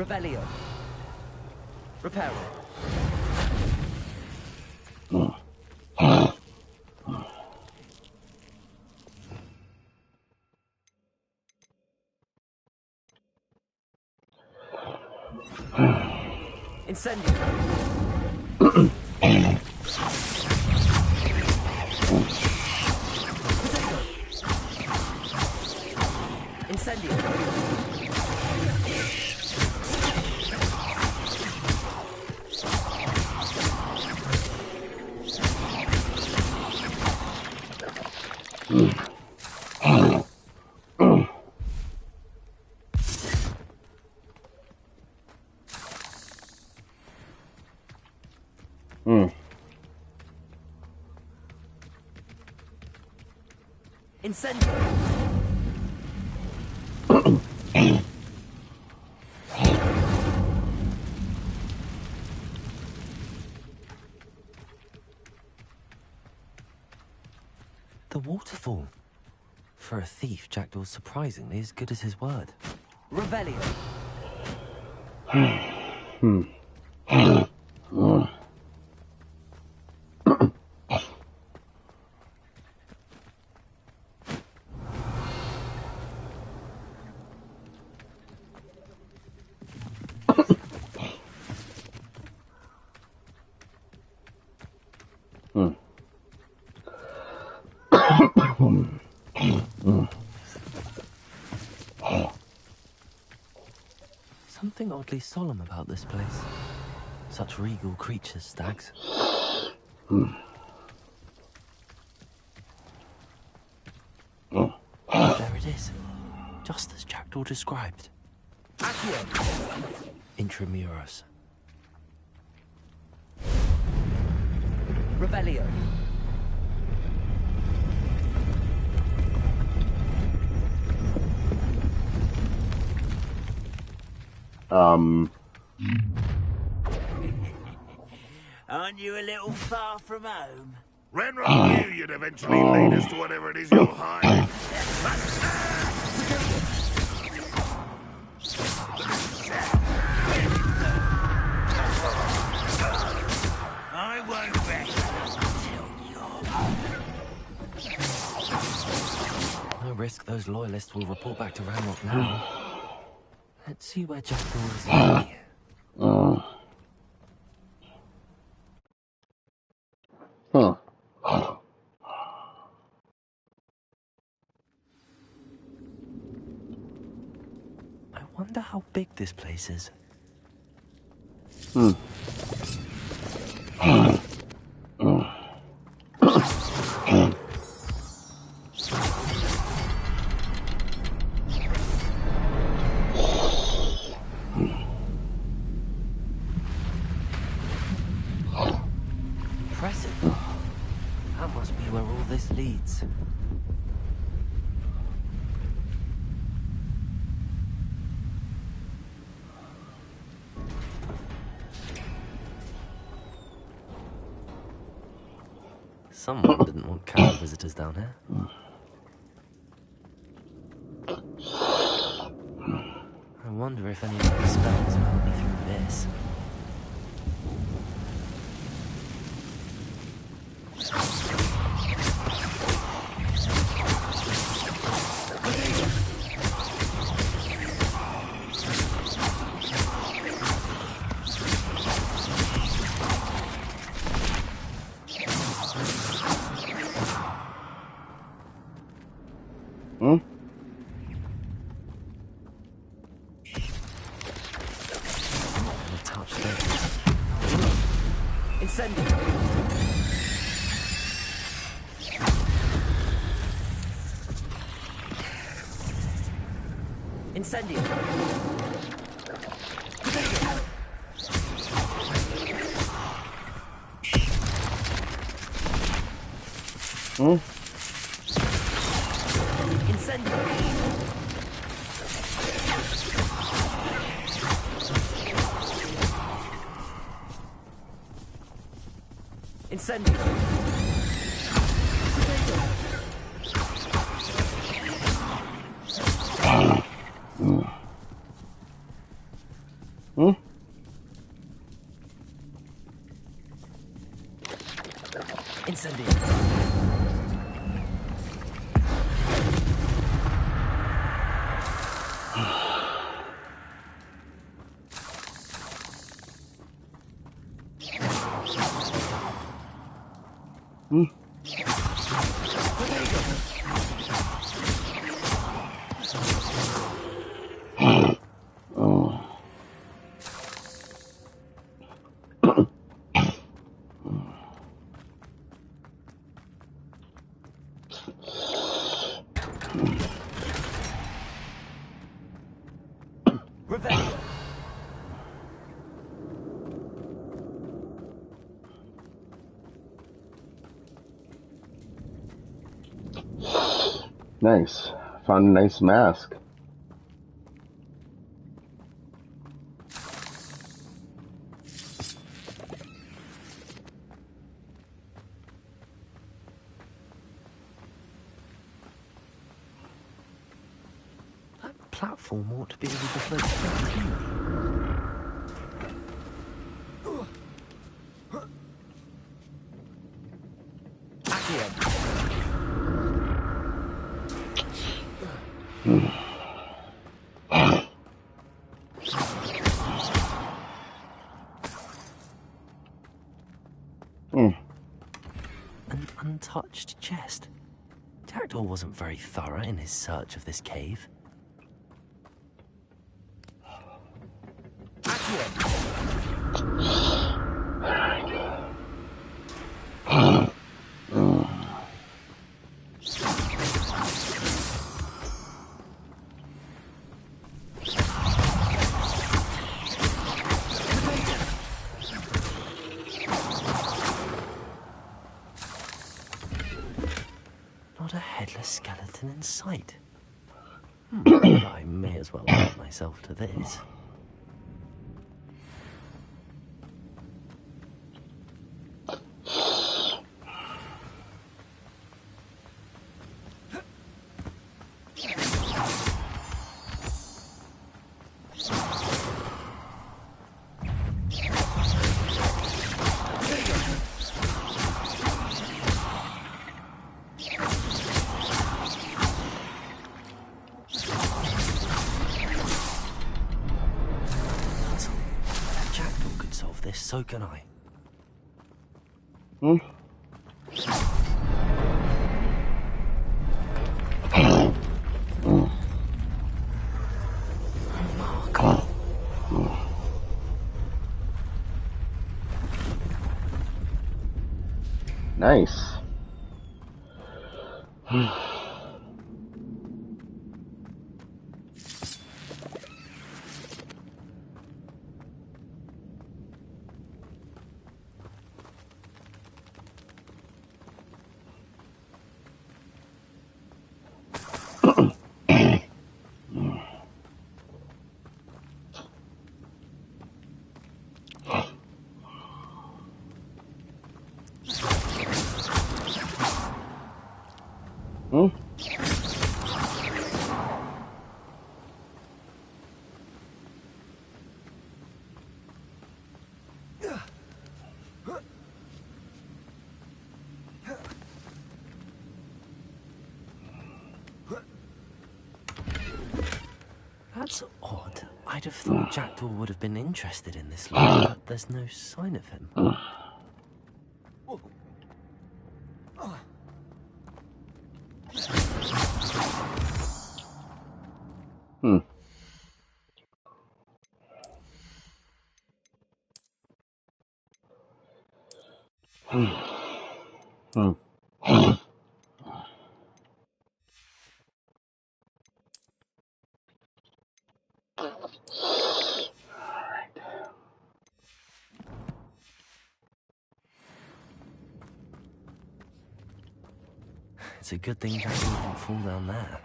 [SPEAKER 12] Revelio. Reparo. Incendio. Incendio. Incendio.
[SPEAKER 6] The waterfall. For a thief, Jackdaw's surprisingly as good as his word.
[SPEAKER 12] Revelio.
[SPEAKER 6] Something oddly solemn about this place. Such regal creatures, stags. There it is. Just as Jackdaw described.
[SPEAKER 12] Accio.
[SPEAKER 6] Intramuros.
[SPEAKER 12] Revelio.
[SPEAKER 3] Aren't you a little far from home?
[SPEAKER 8] Renrock knew you'd eventually lead us to whatever it is you're hiding.
[SPEAKER 3] I won't rest until
[SPEAKER 6] No risk those loyalists will report back to Ranrock now. Let's see where Jackdaw is leading. I wonder how big this place is. Impressive. That must be where all this leads. Someone didn't want casual visitors down here. I wonder if any of the spells will help me through this.
[SPEAKER 12] Incendio. Incendio. Incendio.
[SPEAKER 1] Hmm?
[SPEAKER 12] Incendio.
[SPEAKER 1] Hmm? Oh.
[SPEAKER 12] Revelio.
[SPEAKER 1] Nice. Found a nice mask.
[SPEAKER 6] That platform ought to be able to float through. An untouched chest. Jackdaw wasn't very thorough in his search of this cave. Not a headless skeleton in sight. I may as well help myself to this. So can I.
[SPEAKER 1] Hmm? Nice. Hmm?
[SPEAKER 6] That's odd. I'd have thought Jackdaw would have been interested in this loot, but there's no sign of him.
[SPEAKER 1] Hmm.
[SPEAKER 6] It's a good thing Jackdaw didn't fall down there.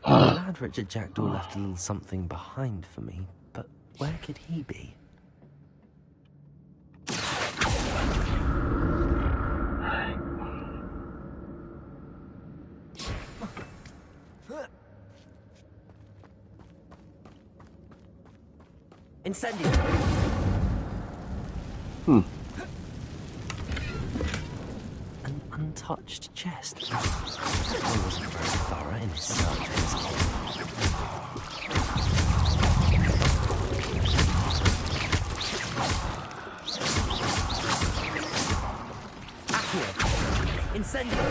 [SPEAKER 6] Glad glad Richard Jackdaw left a little something behind for me, but where could he be?
[SPEAKER 12] Incendio!
[SPEAKER 6] An untouched chest. He wasn't very thorough in his searches.
[SPEAKER 12] Accio! Incendio!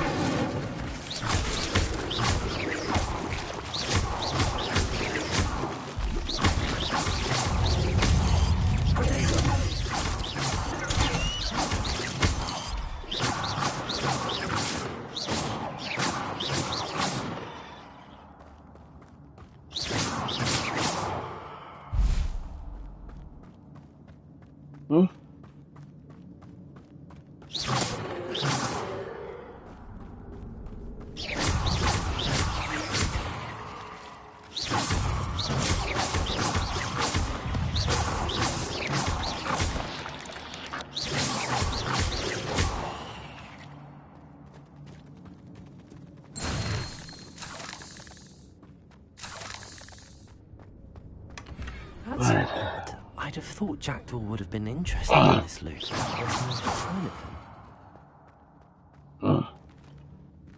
[SPEAKER 6] That's odd. I'd have thought Jackdaw would have been interested in this loot. There's no sign of him.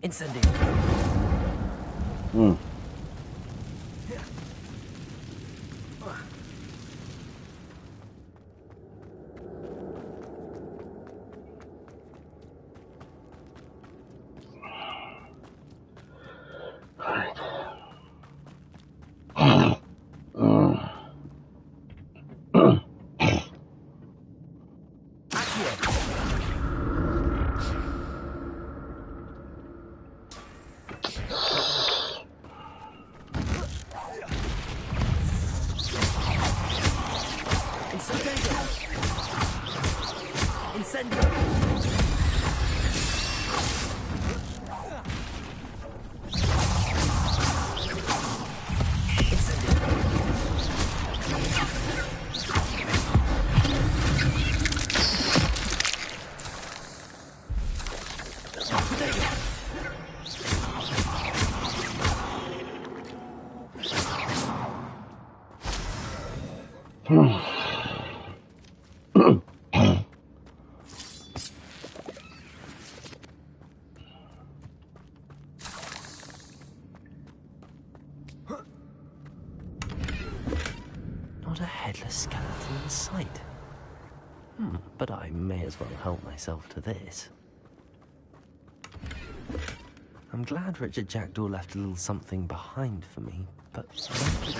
[SPEAKER 12] Incendio!
[SPEAKER 6] Not a headless skeleton in sight. But I may as well help myself to this. I'm glad Richard Jackdaw left a little something behind for me, but where could he be?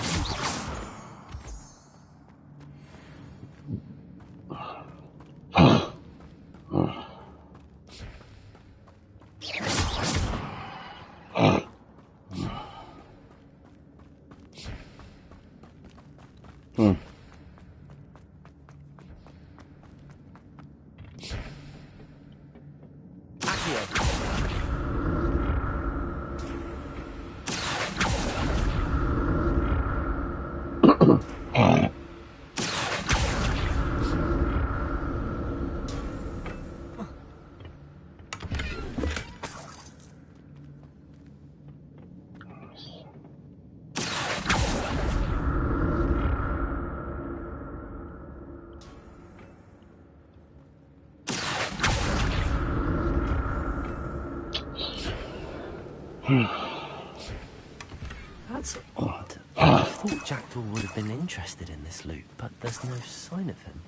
[SPEAKER 6] That's odd. I thought Jackdaw would have been interested in this loot, but there's no sign of him.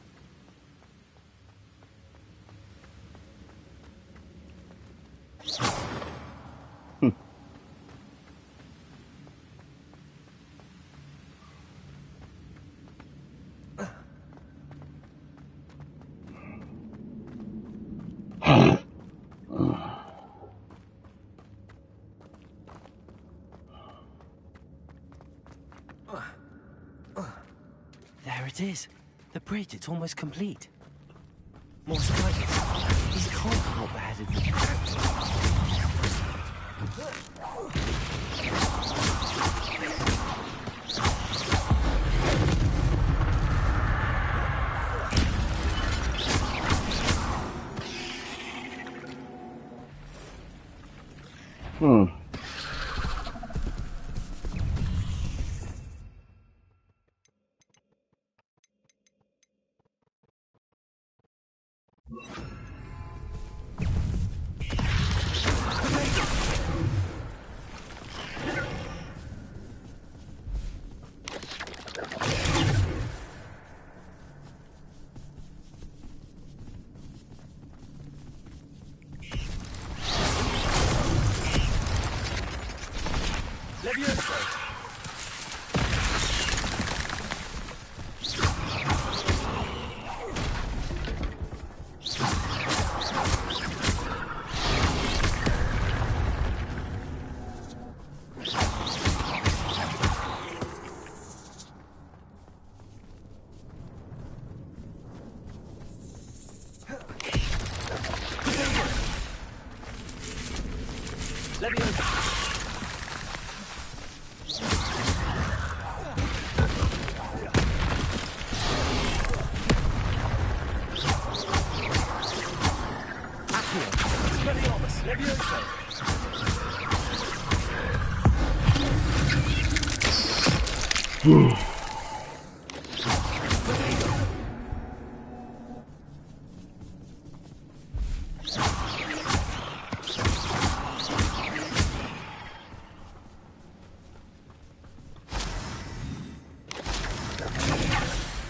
[SPEAKER 6] There it is. The bridge, it's almost complete. More spiders. These can't be what we're headed for.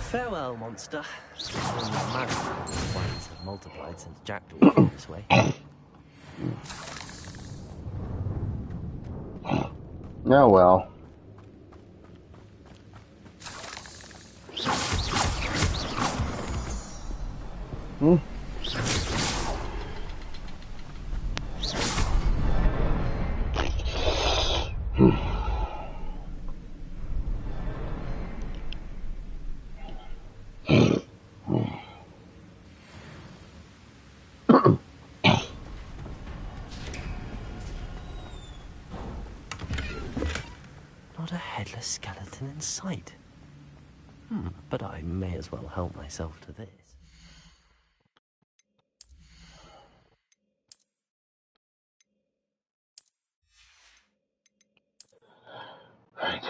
[SPEAKER 12] Farewell, monster. Ones have multiplied since Jackdaw came this way.
[SPEAKER 1] Oh well.
[SPEAKER 12] Not a headless skeleton in sight. But I may as well help myself to this.
[SPEAKER 1] Right.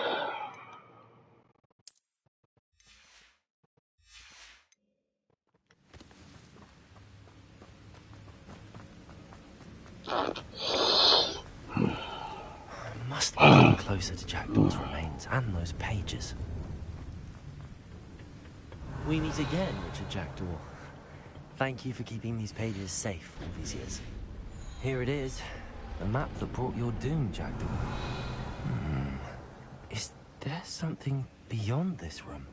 [SPEAKER 12] Must be getting closer to Jackdaw's remains and those pages. We meet again, Richard Jackdaw. Thank you for keeping these pages safe all these years. Here it is, the map that brought your doom, Jackdaw. Is there something beyond this room?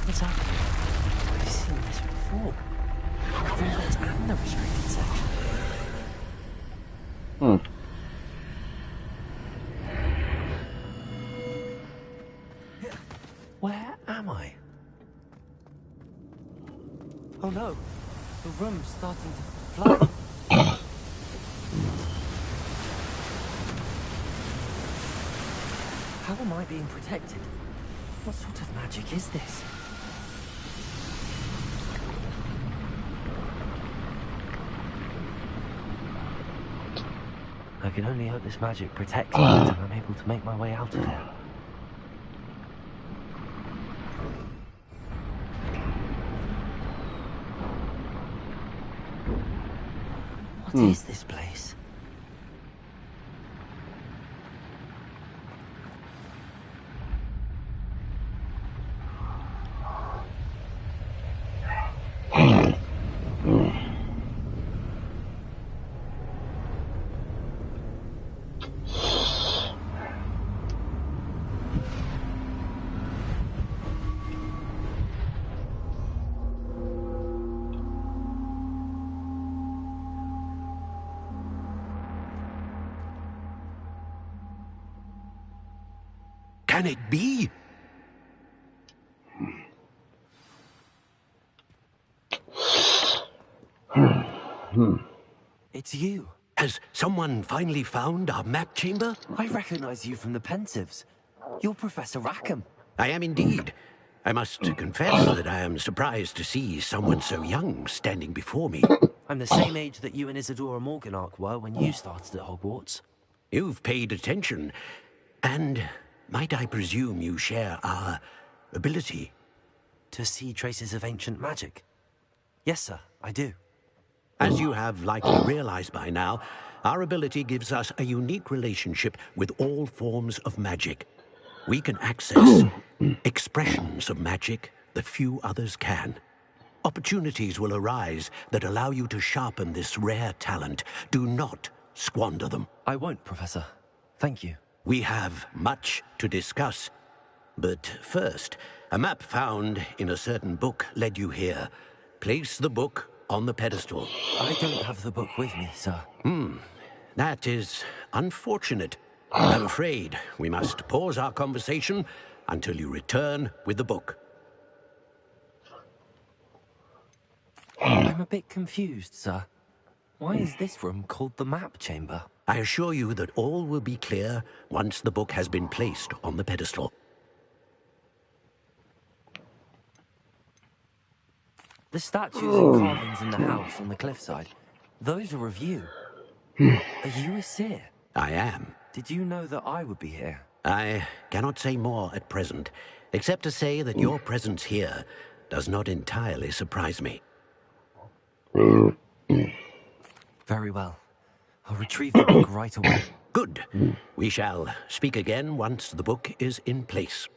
[SPEAKER 12] What's happening? I've seen this before. Hogwarts and the restricted section. Where am I? Oh no, the room's starting to flood. How am I being protected? What sort of magic is this? I can only hope this magic protects me until I'm able to make my way out of here. What is this place?
[SPEAKER 14] can it be?
[SPEAKER 6] It's you.
[SPEAKER 14] Has someone finally found our map chamber?
[SPEAKER 6] I recognize you from the Pensives. You're Professor Rackham.
[SPEAKER 14] I am indeed. I must confess that I am surprised to see someone so young standing before me.
[SPEAKER 6] I'm the same age that you and Isadora Morganark were when you started at Hogwarts.
[SPEAKER 14] You've paid attention. And might I presume you share our ability?
[SPEAKER 6] To see traces of ancient magic? Yes, sir, I do.
[SPEAKER 14] As you have likely realized by now, our ability gives us a unique relationship with all forms of magic. We can access expressions of magic that few others can. Opportunities will arise that allow you to sharpen this rare talent. Do not squander them.
[SPEAKER 6] I won't, Professor. Thank you.
[SPEAKER 14] We have much to discuss. But first, a map found in a certain book led you here. Place the book on the pedestal.
[SPEAKER 6] I don't have the book with me, sir.
[SPEAKER 14] That is unfortunate. I'm afraid we must pause our conversation until you return with the book.
[SPEAKER 6] I'm a bit confused, sir. Why is this room called the map chamber?
[SPEAKER 14] I assure you that all will be clear once the book has been placed on the pedestal.
[SPEAKER 6] The statues and carvings in the house on the cliffside, those are of you. Are you a seer?
[SPEAKER 14] I am.
[SPEAKER 6] Did you know that I would be here?
[SPEAKER 14] I cannot say more at present, except to say that your presence here does not entirely surprise me.
[SPEAKER 6] Very well. I'll retrieve the book right away.
[SPEAKER 14] Good. We shall speak again once the book is in place.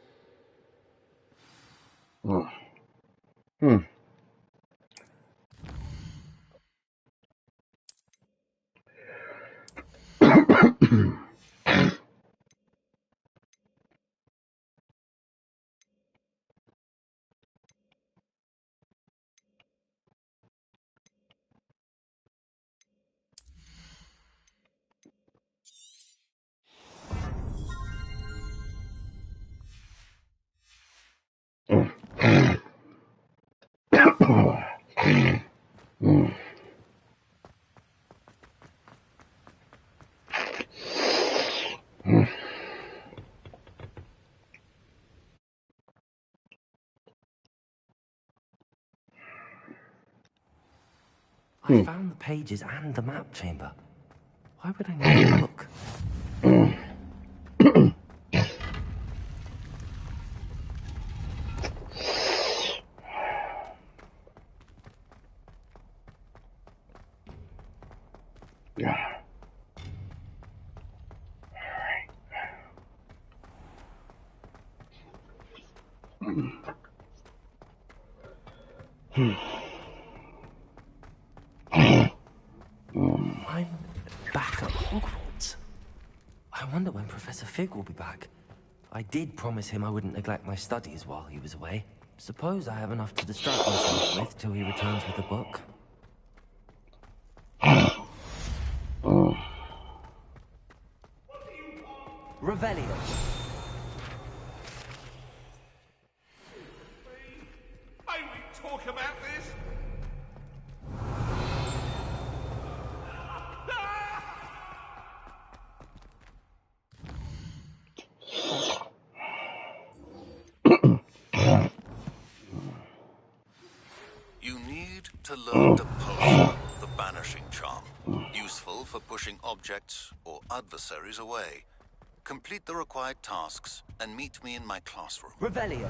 [SPEAKER 6] I found the pages and the map chamber. Why would I need a book? I'm back at Hogwarts. I wonder when Professor Fig will be back. I did promise him I wouldn't neglect my studies while he was away. Suppose I have enough to distract myself with till he returns with the book. Revelio.
[SPEAKER 8] May we talk about this?
[SPEAKER 4] You need to learn Depulsion, the banishing charm. Useful for pushing objects or adversaries away. Complete the required tasks and meet me in my classroom.
[SPEAKER 6] Revelio.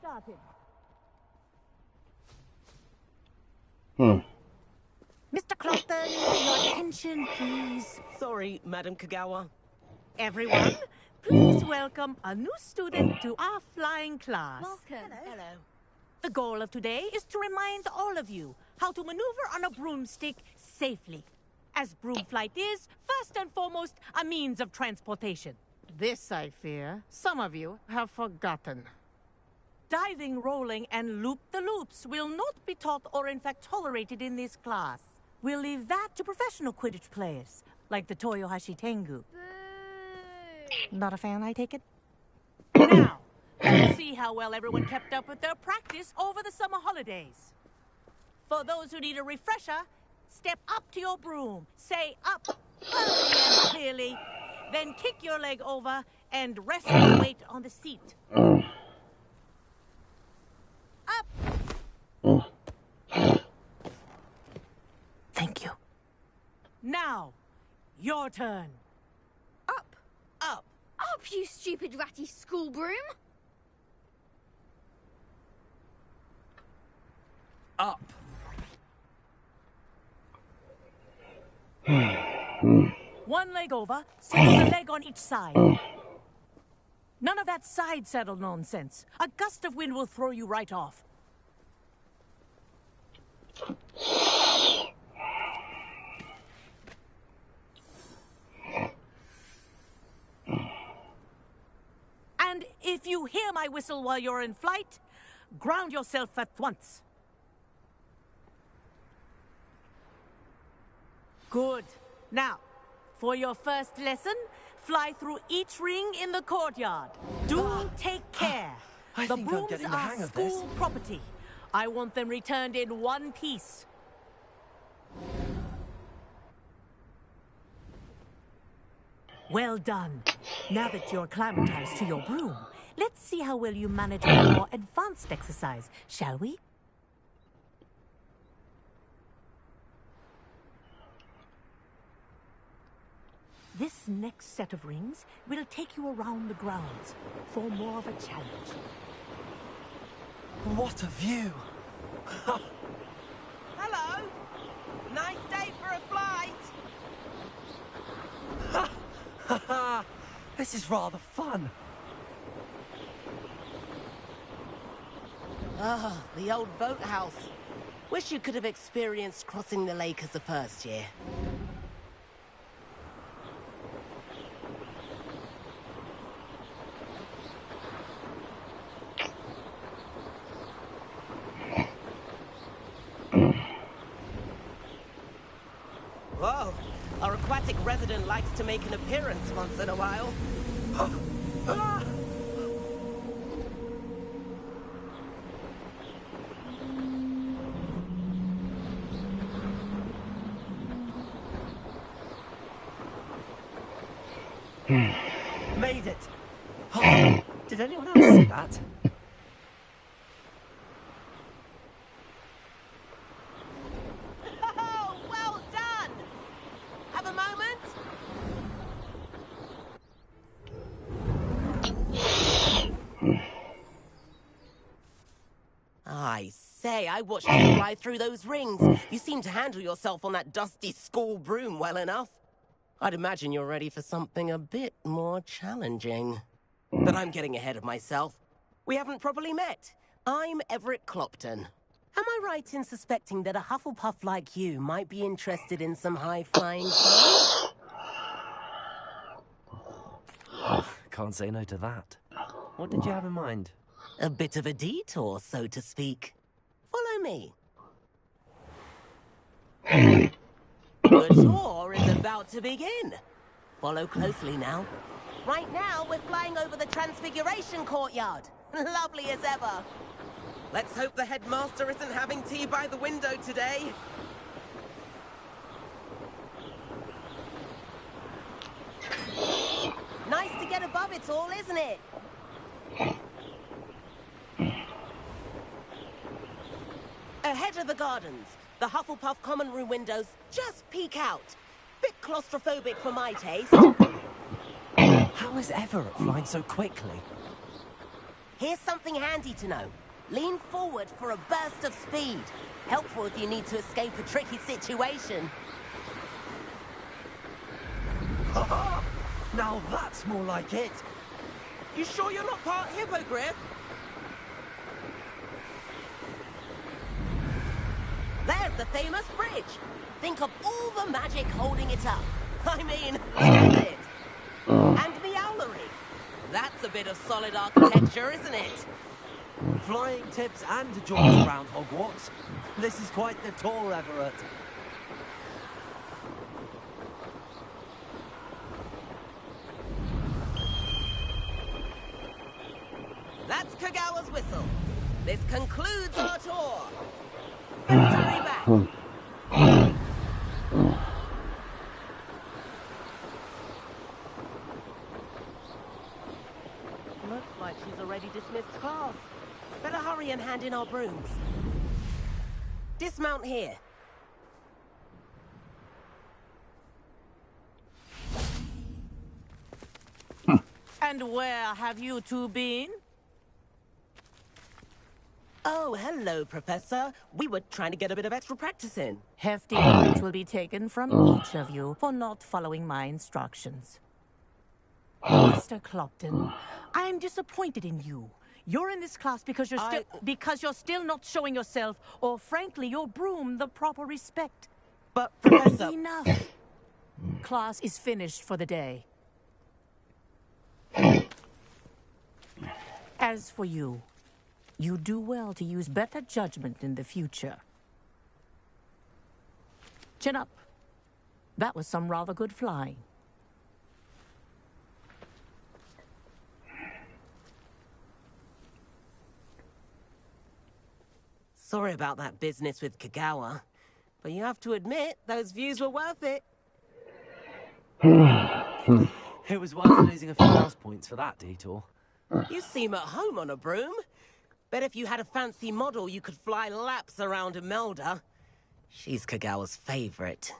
[SPEAKER 5] started.
[SPEAKER 15] Mr. Clopton, your attention, please.
[SPEAKER 11] Sorry, Madam Kagawa.
[SPEAKER 15] Everyone, please welcome a new student to our flying class.
[SPEAKER 5] Welcome.
[SPEAKER 15] Hello. The goal of today is to remind all of you how to maneuver on a broomstick safely. As broom flight is, first and foremost, a means of transportation. This, I fear, some of you have forgotten. Diving, rolling, and loop-the-loops will not be taught or in fact tolerated in this class. We'll leave that to professional Quidditch players, like the Toyohashi Tengu. Not a fan, I take it? Now, let's see how well everyone kept up with their practice over the summer holidays. For those who need a refresher, step up to your broom, say up, firmly and clearly, then kick your leg over and rest your weight on the seat. Up! Thank you. Now, your turn.
[SPEAKER 5] Up.
[SPEAKER 15] Up.
[SPEAKER 5] Up, you stupid ratty school broom.
[SPEAKER 11] Up.
[SPEAKER 15] One leg over, so there's a leg on each side. None of that side saddle nonsense. A gust of wind will throw you right off. And if you hear my whistle while you're in flight, ground yourself at once. Good. Now, for your first lesson, fly through each ring in the courtyard. Do take care.
[SPEAKER 11] I
[SPEAKER 15] The
[SPEAKER 11] think I'm
[SPEAKER 15] brooms
[SPEAKER 11] getting the
[SPEAKER 15] are
[SPEAKER 11] hang of this.
[SPEAKER 15] school property. I want them returned in one piece. Well done. Now that you're acclimatized to your broom, let's see how well you manage a more advanced exercise, shall we? This next set of rings will take you around the grounds for more of a challenge.
[SPEAKER 11] What a view!
[SPEAKER 15] Hello! Nice day for a flight!
[SPEAKER 11] This is rather fun.
[SPEAKER 16] Ah, the old boathouse. Wish you could have experienced crossing the lake as a first year. Whoa, our aquatic resident likes to make an appearance once in a while.
[SPEAKER 11] Made it! Oh, did anyone else see that?
[SPEAKER 16] Oh, well done! Have a moment? I say, I watched you fly through those rings. You seem to handle yourself on that dusty school broom well enough. I'd imagine you're ready for something a bit more challenging. But I'm getting ahead of myself. We haven't properly met. I'm Everett Clopton. Am I right in suspecting that a Hufflepuff like you might be interested in some high-flying fun?
[SPEAKER 12] Can't say no to that. What did you have in mind?
[SPEAKER 16] A bit of a detour, so to speak. Follow me. The tour is about to begin. Follow closely now. Right now, we're flying over the Transfiguration Courtyard. Lovely as ever. Let's hope the headmaster isn't having tea by the window today. Nice to get above it all, isn't it? Ahead of the gardens, the Hufflepuff common room windows just peek out. Bit claustrophobic for my taste.
[SPEAKER 12] How is Everett flying so quickly?
[SPEAKER 16] Here's something handy to know. Lean forward for a burst of speed. Helpful if you need to escape a tricky situation.
[SPEAKER 11] Now that's more like it.
[SPEAKER 16] You sure you're not part hippogriff? There's the famous bridge. Think of all the magic holding it up. I mean, look at it. And the owlery. That's a bit of solid architecture, isn't it?
[SPEAKER 12] Flying tips and a jaunt around Hogwarts. This is quite the tour, Everett.
[SPEAKER 16] That's Kagawa's whistle. This concludes our tour. Let's hurry back. Looks like she's already dismissed class. Better hurry and hand in our brooms. Dismount here.
[SPEAKER 15] And where have you two been?
[SPEAKER 16] Oh, hello, Professor. We were trying to get a bit of extra practice in.
[SPEAKER 15] Hefty points will be taken from each of you for not following my instructions. Mr. Clopton, I'm disappointed in you. You're in this class because you're still not showing yourself, or frankly, your broom the proper respect.
[SPEAKER 16] But, Professor...
[SPEAKER 15] Enough. Class is finished for the day. As for you, you do well to use better judgment in the future. Chin up. That was some rather good flying.
[SPEAKER 16] Sorry about that business with Kagawa, but you have to admit, those views were worth it.
[SPEAKER 12] It was worth losing a few house points for that detour.
[SPEAKER 16] You seem at home on a broom. Bet if you had a fancy model, you could fly laps around Imelda. She's Kagawa's favorite.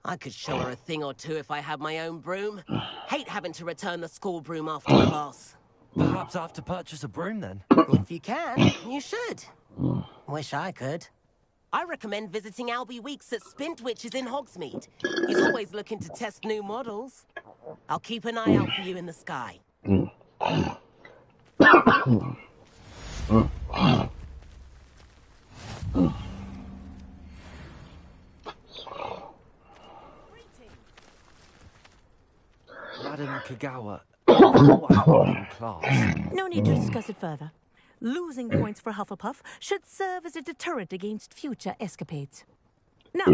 [SPEAKER 16] I could show her a thing or two if I had my own broom. Hate having to return the school broom after class.
[SPEAKER 12] Perhaps I have to purchase a broom then.
[SPEAKER 16] If you can, you should. Wish I could. I recommend visiting Albie Weeks at Spintwitches in Hogsmeade. He's always looking to test new models. I'll keep an eye out for you in the sky.
[SPEAKER 12] Madam Kagawa, what happened in class?
[SPEAKER 15] No need to discuss it further. Losing points for Hufflepuff should serve as a deterrent against future escapades. Now,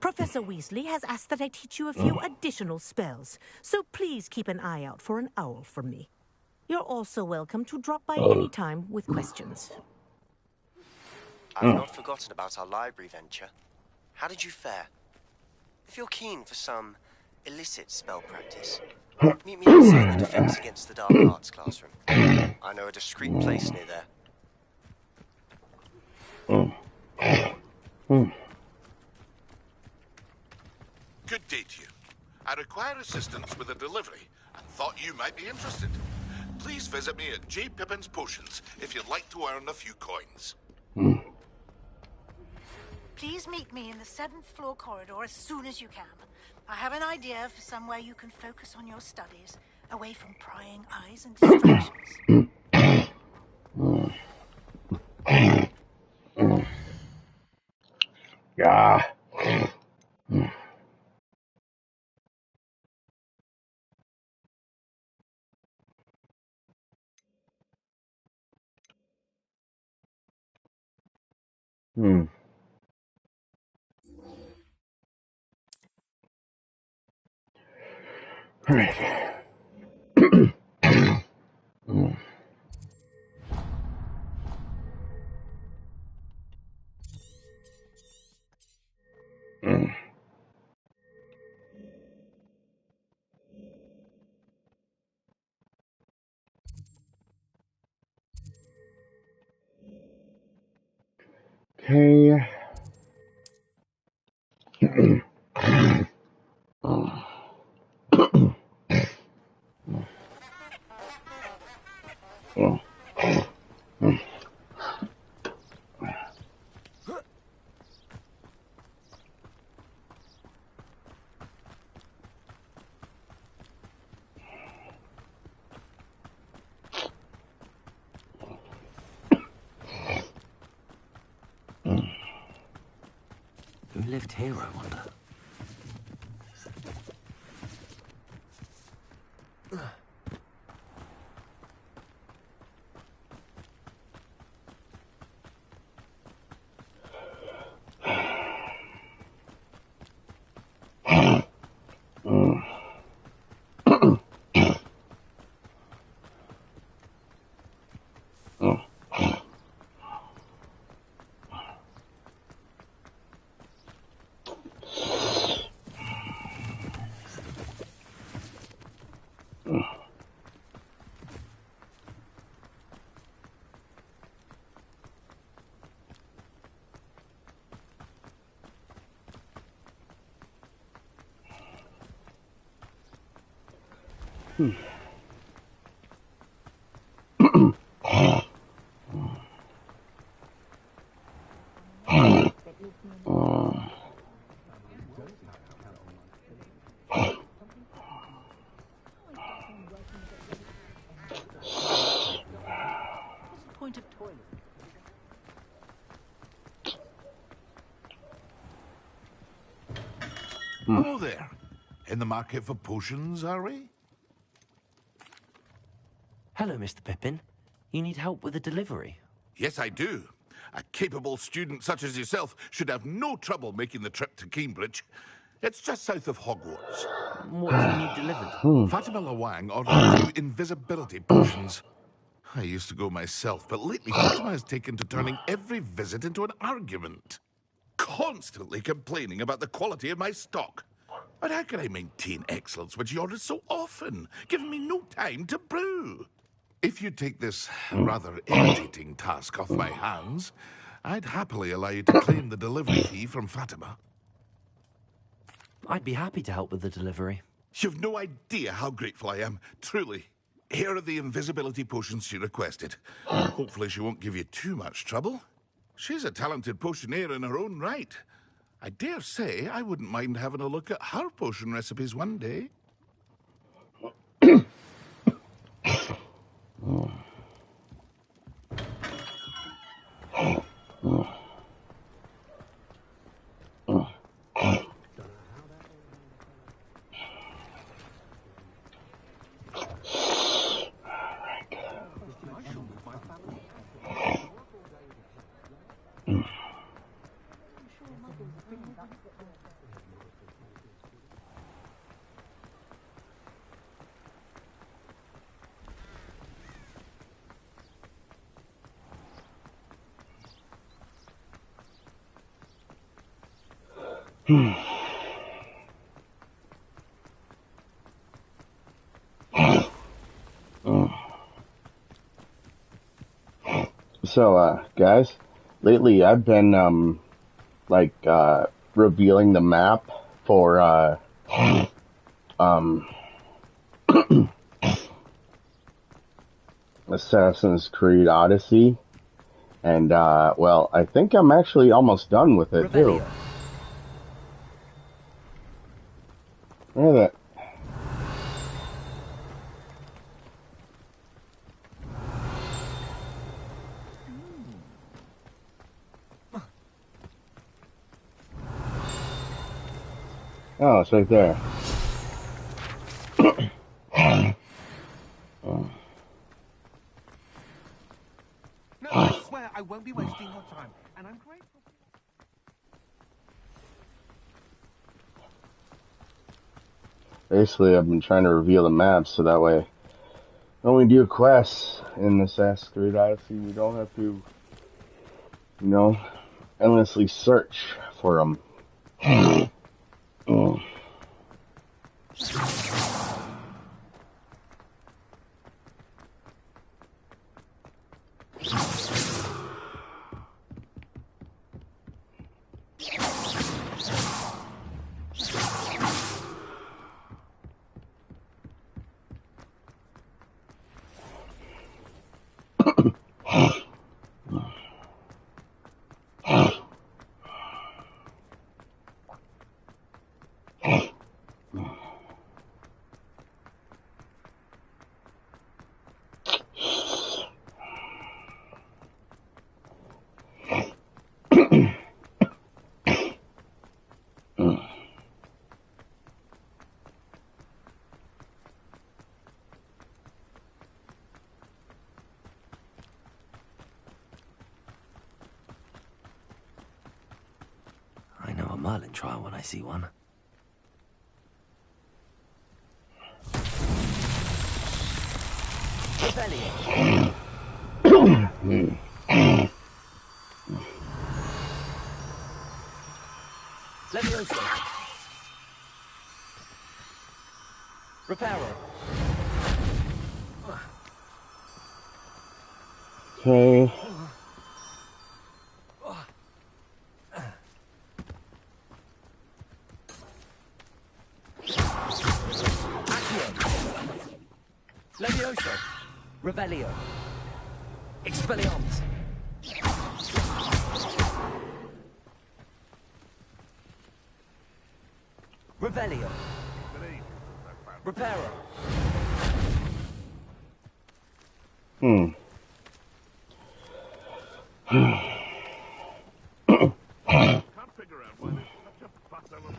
[SPEAKER 15] Professor Weasley has asked that I teach you a few additional spells, so please keep an eye out for an owl from me. You're also welcome to drop by any time with questions.
[SPEAKER 17] I've not forgotten about our library venture. How did you fare? If you're keen for some illicit spell practice, meet me outside the Defense Against the Dark Arts classroom. I know a discreet place near there.
[SPEAKER 8] Good day to you. I require assistance with a delivery and thought you might be interested. Please visit me at J. Pippin's Potions if you'd like to earn a few coins.
[SPEAKER 18] Please meet me in the 7th floor corridor as soon as you can. I have an idea for somewhere you can focus on your studies, away from prying eyes and distractions.
[SPEAKER 1] Yeah. All right. Okay.
[SPEAKER 12] lived here, I wonder?
[SPEAKER 10] What's the point of toilet?
[SPEAKER 8] Hello there. In the market for potions, are we?
[SPEAKER 12] Hello, Mr. Pippin. You need help with a delivery?
[SPEAKER 8] Yes, I do. A capable student such as yourself should have no trouble making the trip to Cambridge. It's just south of Hogwarts.
[SPEAKER 12] What do you need delivered?
[SPEAKER 8] Fatima Lawang ordered a few invisibility potions. I used to go myself, but lately Fatima has taken to turning every visit into an argument. Constantly complaining about the quality of my stock. But how can I maintain excellence when she orders so often, giving me no time to brew? If you take this rather irritating task off my hands, I'd happily allow you to claim the delivery fee from Fatima.
[SPEAKER 12] I'd be happy to help with the delivery.
[SPEAKER 8] You've no idea how grateful I am, truly. Here are the invisibility potions she requested. Hopefully she won't give you too much trouble. She's a talented potioneer in her own right. I dare say I wouldn't mind having a look at her potion recipes one day.
[SPEAKER 1] So, guys, lately I've been, revealing the map for, Assassin's Creed Odyssey. And, well, I think I'm actually almost done with it, too. Look at that. Oh, it's right there.
[SPEAKER 19] No, I swear I won't be wasting your time, and I'm grateful.
[SPEAKER 1] Basically, I've been trying to reveal the maps so that way when we do quests in Assassin's Creed Odyssey, we don't have to, endlessly search for them.
[SPEAKER 12] Merlin trial when I see one. Rebellion. Levioso. Reparo.
[SPEAKER 1] Okay.
[SPEAKER 12] Levioso. Revelio. Expelliarmus. Revelio. Reparo.
[SPEAKER 8] Can't figure out why there's such a fuss over.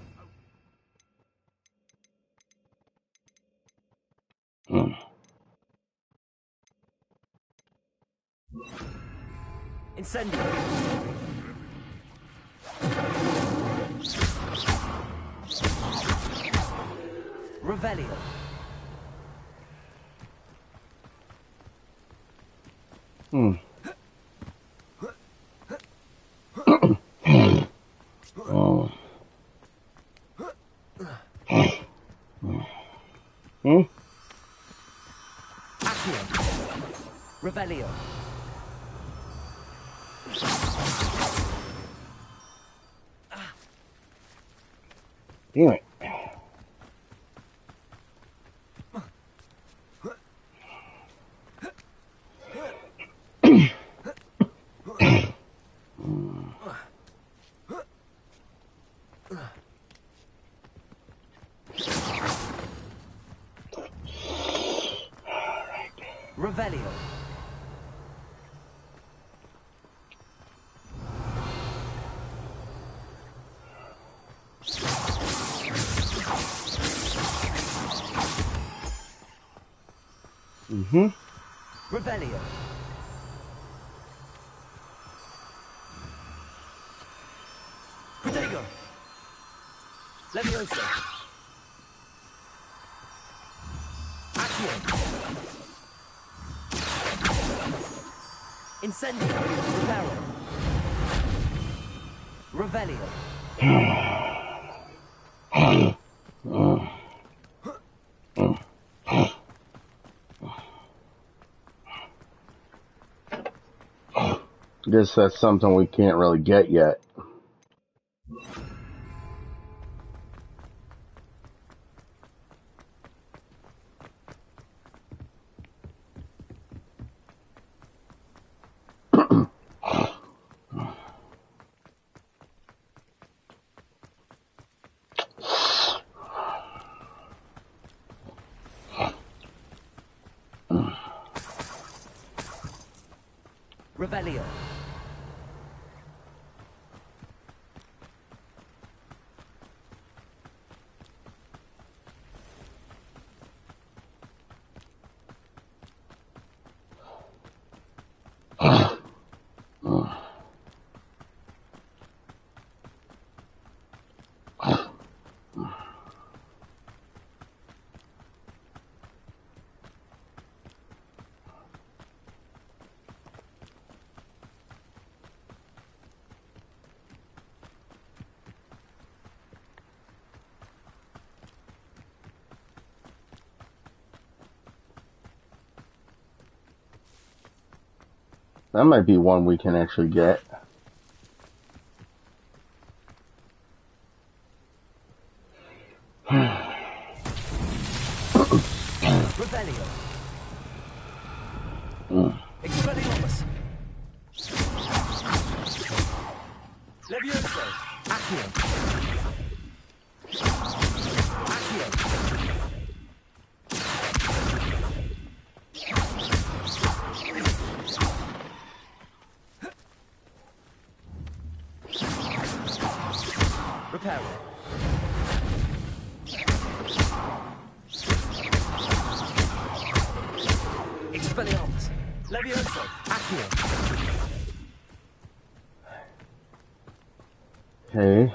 [SPEAKER 12] Incendio. Revelio.
[SPEAKER 1] Oh.
[SPEAKER 12] Accio. Revelio.
[SPEAKER 1] Damn it.
[SPEAKER 12] Revelio. Revelio. Protego. Levioso. Accio. Incendio. Reparo. Revelio.
[SPEAKER 1] Guess that's something we can't really get yet.
[SPEAKER 12] Revelio.
[SPEAKER 1] That might be one we can actually get.
[SPEAKER 12] Revelio. Expelliarmus. Levioso. Accio. Accio. Reparo. Expelliarmus. Levioso. Accio.
[SPEAKER 1] Okay.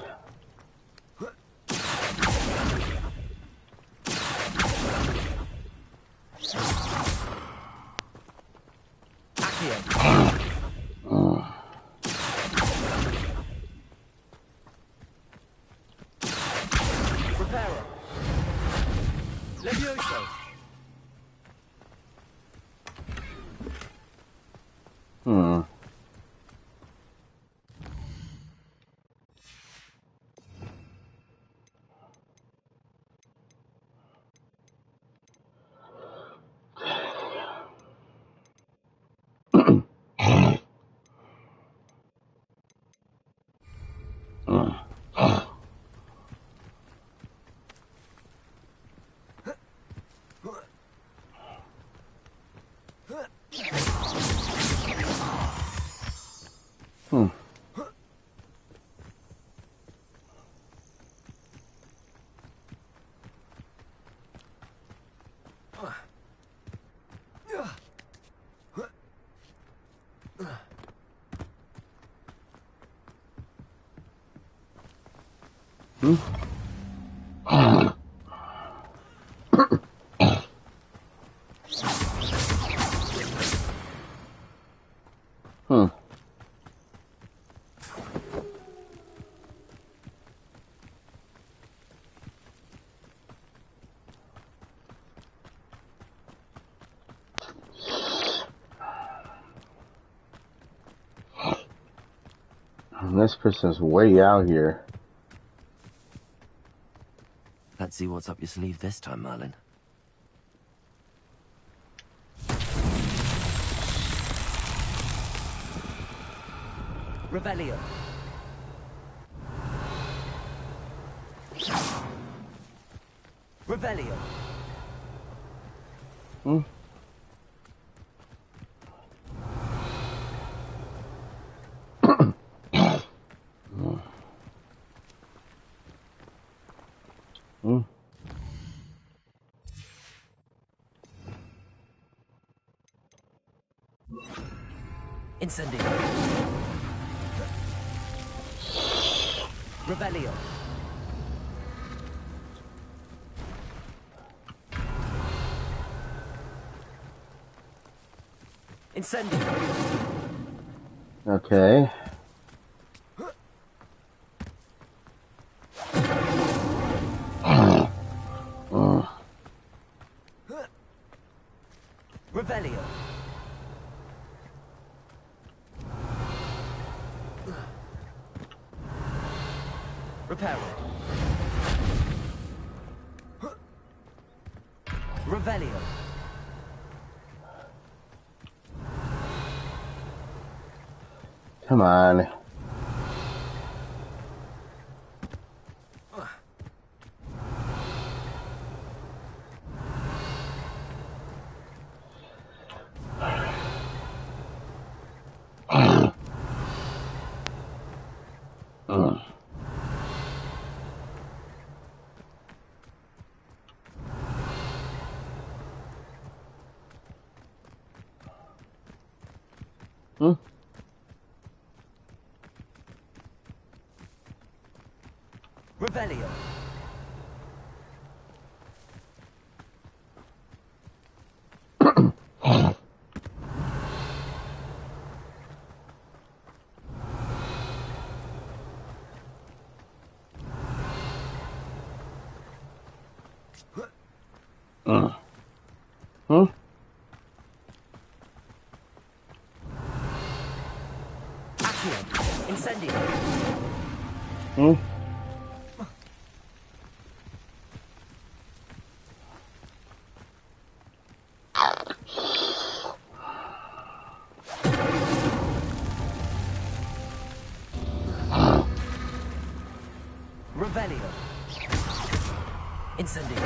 [SPEAKER 1] This person's way out here.
[SPEAKER 12] Let's see what's up your sleeve this time, Merlin.
[SPEAKER 11] Revelio. Revelio. Incendio. Revelio. Incendio.
[SPEAKER 1] Okay.
[SPEAKER 11] Revelio. Reparo. Revelio.
[SPEAKER 1] Come on.
[SPEAKER 11] Revelio. Accio. Incendio. Revelio. Incendio.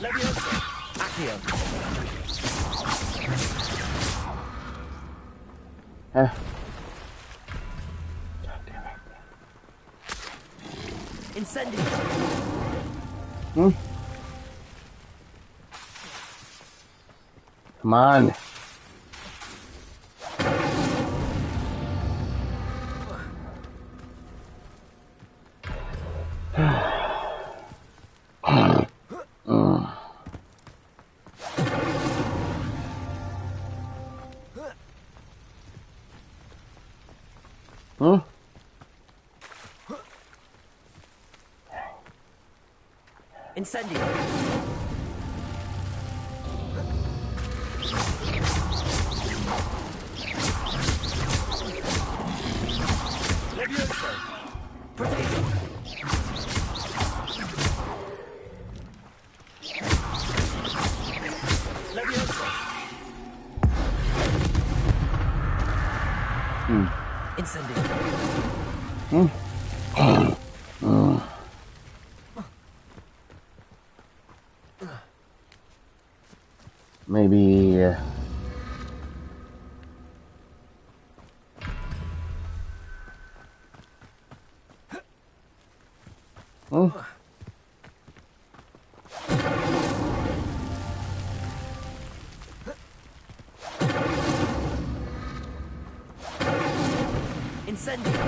[SPEAKER 11] Levioso. Accio. Incendio.
[SPEAKER 1] Come on.
[SPEAKER 11] Incendio. Levioso. Protection. Levioso.
[SPEAKER 12] Incendiary.
[SPEAKER 1] Maybe.
[SPEAKER 12] Incendiary.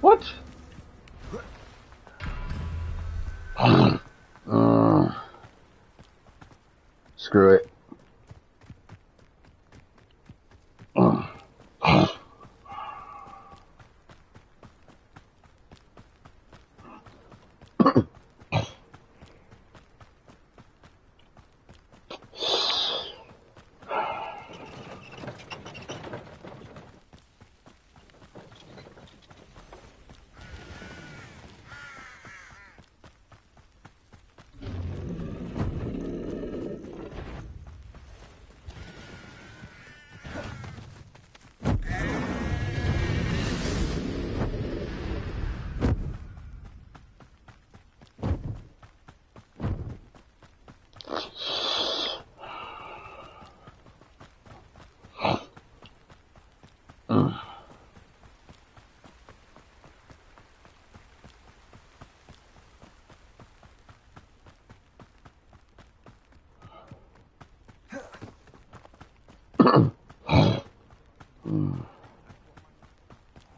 [SPEAKER 1] What? Screw it.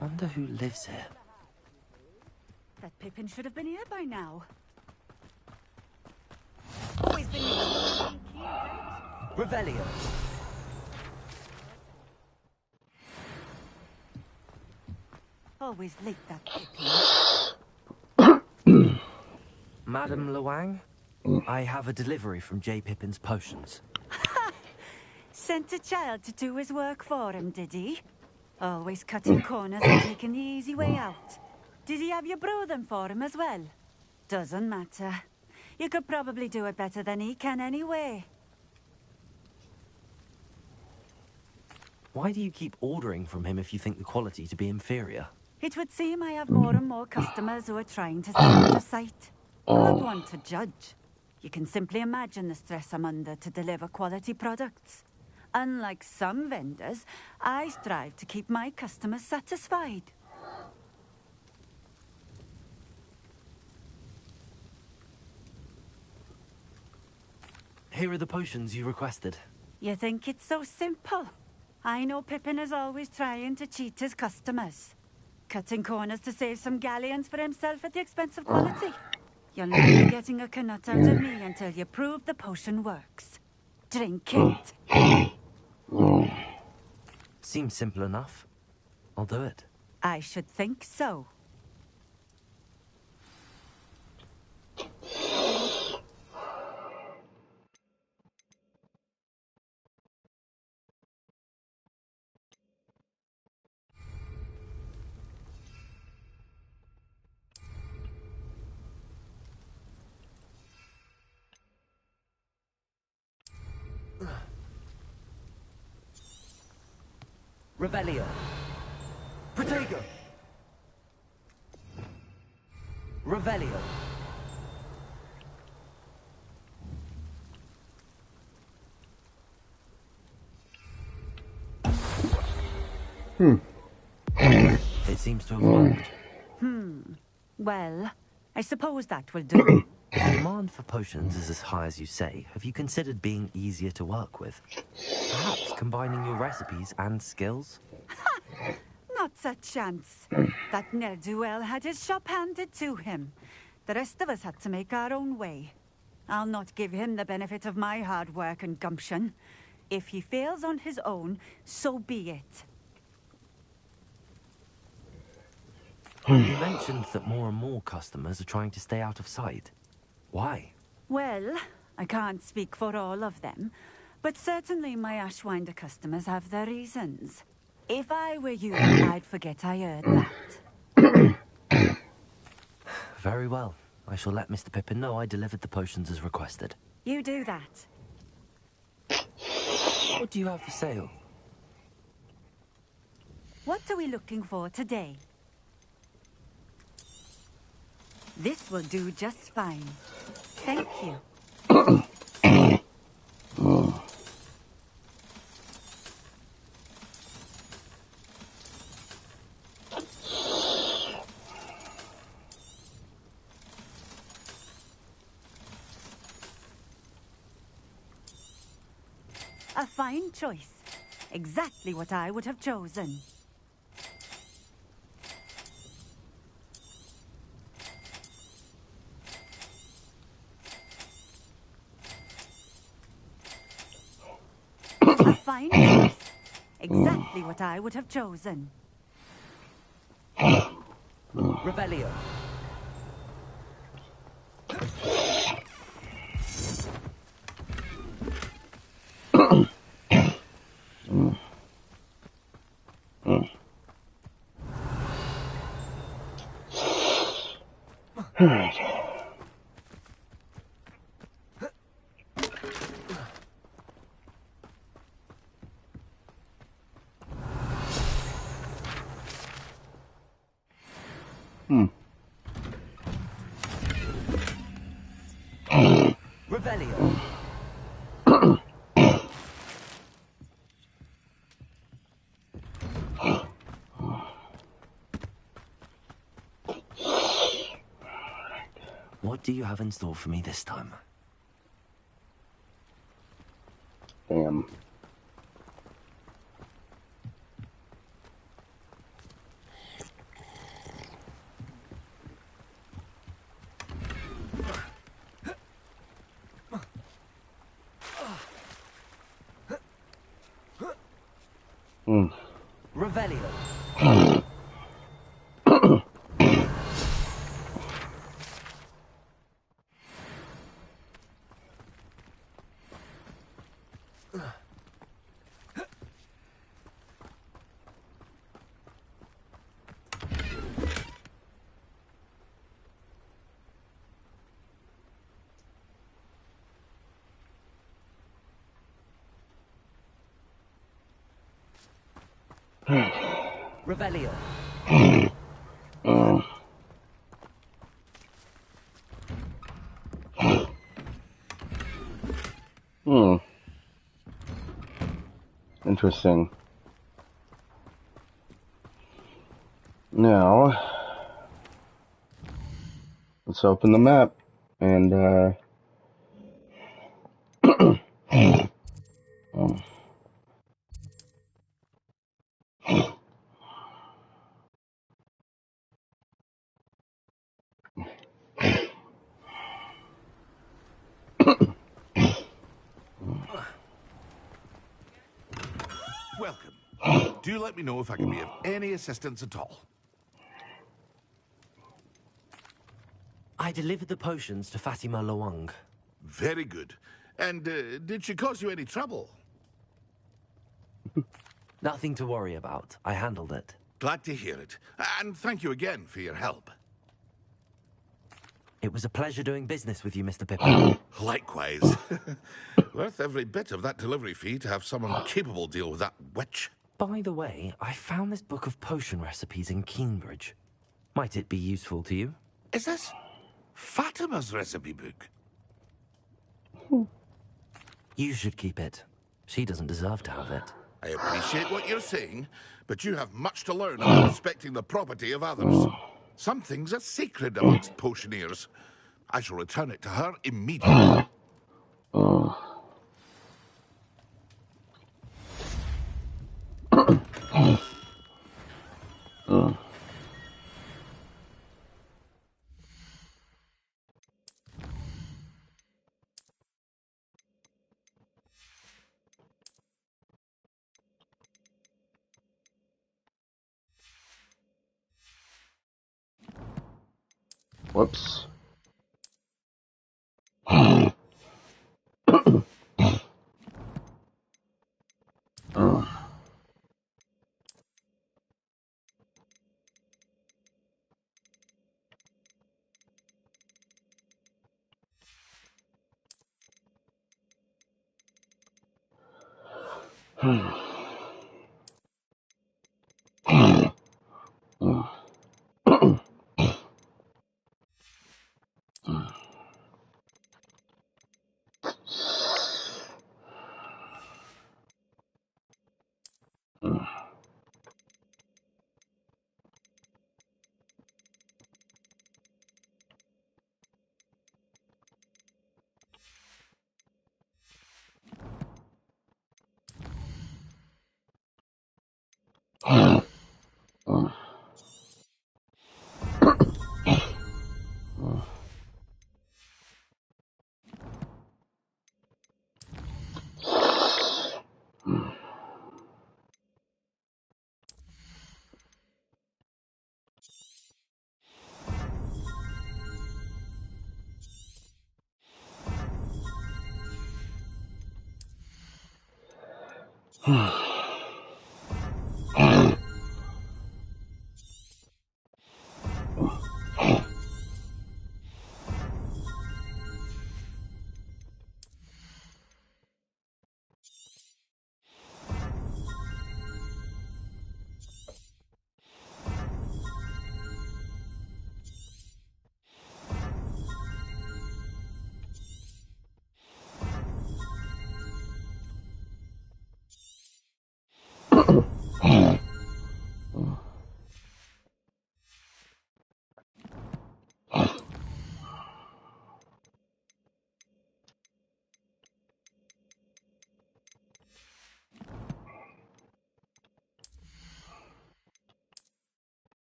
[SPEAKER 12] Wonder who lives here.
[SPEAKER 2] That Pippin should have been here by now.
[SPEAKER 15] Always been
[SPEAKER 12] Revelio.
[SPEAKER 2] Always late, that Pippin.
[SPEAKER 12] Madam Luang, I have a delivery from J. Pippin's potions.
[SPEAKER 2] Sent a child to do his work for him, did he? Always cutting corners and taking the easy way out. Did he have you brew them for him as well? Doesn't matter. You could probably do it better than he can anyway.
[SPEAKER 12] Why do you keep ordering from him if you think the quality to be inferior?
[SPEAKER 2] It would seem I have more and more customers who are trying to stay out of sight. I'm not one to judge. You can simply imagine the stress I'm under to deliver quality products. Unlike some vendors, I strive to keep my customers satisfied.
[SPEAKER 12] Here are the potions you requested.
[SPEAKER 2] You think it's so simple? I know Pippin is always trying to cheat his customers. Cutting corners to save some galleons for himself at the expense of quality. You'll not be getting a canut out of me until you prove the potion works. Drink it.
[SPEAKER 12] Seems simple enough. I'll do it.
[SPEAKER 2] I should think so.
[SPEAKER 12] Revelio. Protego. Revelio. It seems to have worked.
[SPEAKER 2] Well, I suppose that will do.
[SPEAKER 12] If the demand for potions is as high as you say, have you considered being easier to work with? Perhaps combining your recipes and skills?
[SPEAKER 2] Not a chance. That ne'er-do-well had his shop handed to him. The rest of us had to make our own way. I'll not give him the benefit of my hard work and gumption. If he fails on his own, so be it.
[SPEAKER 12] You mentioned that more and more customers are trying to stay out of sight. Why?
[SPEAKER 2] Well, I can't speak for all of them, but certainly my Ashwinder customers have their reasons. If I were you, I'd forget I heard that.
[SPEAKER 12] Very well. I shall let Mr. Pippin know I delivered the potions as requested.
[SPEAKER 2] You do that.
[SPEAKER 12] What do you have for sale?
[SPEAKER 2] What are we looking for today? This will do just fine. Thank you. A fine choice. Exactly what I would have chosen. A fine choice. Exactly what I would have chosen.
[SPEAKER 12] Revelio. Revelio. What do you have in store for me this time?
[SPEAKER 1] Damn.
[SPEAKER 12] Revelio. Revelio.
[SPEAKER 1] Interesting. Now, let's open the map and
[SPEAKER 8] Welcome. Do let me know if I can be of any assistance at all.
[SPEAKER 12] I delivered the potions to Fatima Lawang.
[SPEAKER 8] Very good. And did she cause you any trouble?
[SPEAKER 12] Nothing to worry about. I handled it.
[SPEAKER 8] Glad to hear it. And thank you again for your help.
[SPEAKER 12] It was a pleasure doing business with you, Mr. Pippin.
[SPEAKER 8] Likewise. Worth every bit of that delivery fee to have someone capable deal with that witch.
[SPEAKER 12] By the way, I found this book of potion recipes in Cambridge. Might it be useful to you?
[SPEAKER 8] Is this Fatima's recipe book?
[SPEAKER 12] You should keep it. She doesn't deserve to have it.
[SPEAKER 8] I appreciate what you're saying, but you have much to learn about respecting the property of others. Some things are sacred amongst potioneers. I shall return it to her immediately.
[SPEAKER 1] whoops.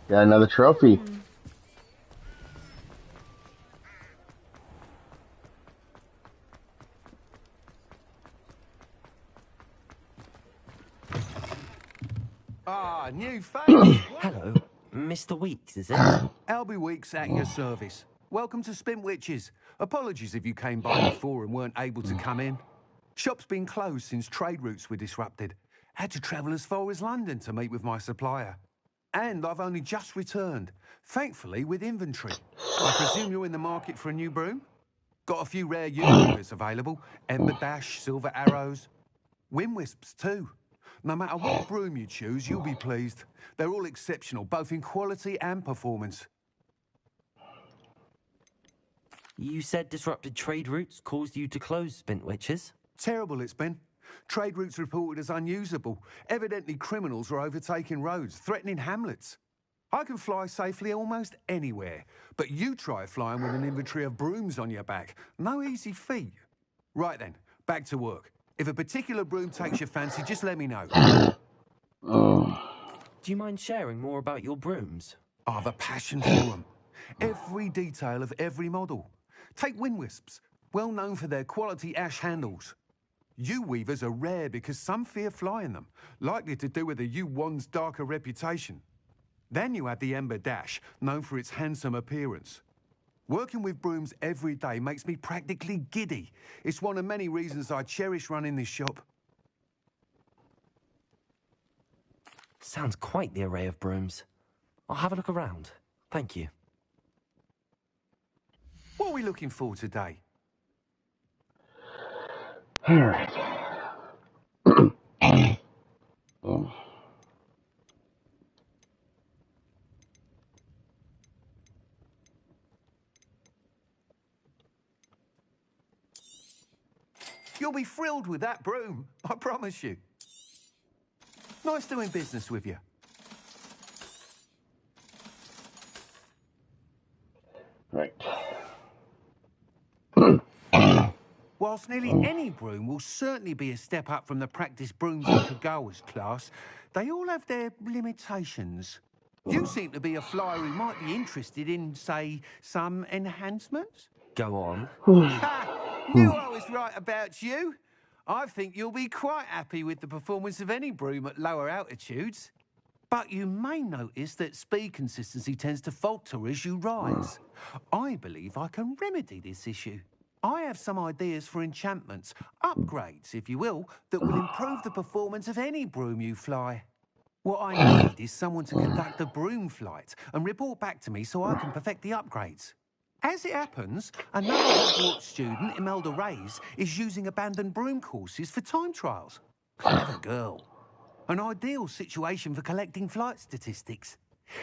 [SPEAKER 1] Got another trophy.
[SPEAKER 19] Ah, new face.
[SPEAKER 12] Hello, Mr. Weeks, is it?
[SPEAKER 19] Albie Weeks at your service. Welcome to Spintwitches. Apologies if you came by before and weren't able to come in. Shop's been closed since trade routes were disrupted. Had to travel as far as London to meet with my supplier. And I've only just returned, thankfully with inventory. I presume you're in the market for a new broom? Got a few rare unicorns available. Ember Dash, Silver Arrows, Wind Wisps too. No matter what broom you choose, you'll be pleased. They're all exceptional, both in quality and performance.
[SPEAKER 12] You said disrupted trade routes caused you to close Spintwitches?
[SPEAKER 19] Terrible it's been. Trade routes reported as unusable. Evidently criminals are overtaking roads, threatening hamlets. I can fly safely almost anywhere, but you try flying with an inventory of brooms on your back. No easy feat. Right then, back to work. If a particular broom takes your fancy, just let me know.
[SPEAKER 12] Do you mind sharing more about your brooms?
[SPEAKER 19] I have a passion for them. Every detail of every model. Take Wind Wisps, well known for their quality ash handles. U-weavers are rare because some fear flying them, likely to do with the U-wand's darker reputation. Then you have the Ember Dash, known for its handsome appearance. Working with brooms every day makes me practically giddy. It's one of many reasons I cherish running this shop.
[SPEAKER 12] Sounds quite the array of brooms. I'll have a look around. Thank you.
[SPEAKER 19] What are we looking for today?
[SPEAKER 1] All right.
[SPEAKER 19] You'll be thrilled with that broom, I promise you. Nice doing business with you.
[SPEAKER 1] Right.
[SPEAKER 19] Whilst nearly any broom will certainly be a step up from the practice brooms in Kagawa's class, they all have their limitations. You seem to be a flyer who might be interested in, say, some enhancements?
[SPEAKER 6] Go on.
[SPEAKER 19] Ha! Knew I was right about you. I think you'll be quite happy with the performance of any broom at lower altitudes. But you may notice that speed consistency tends to falter as you rise. I believe I can remedy this issue. I have some ideas for enchantments, upgrades, if you will, that will improve the performance of any broom you fly. What I need is someone to conduct a broom flight and report back to me so I can perfect the upgrades. As it happens, another Hogwarts student, Imelda Reyes, is using abandoned broom courses for time trials. Clever girl. An ideal situation for collecting flight statistics.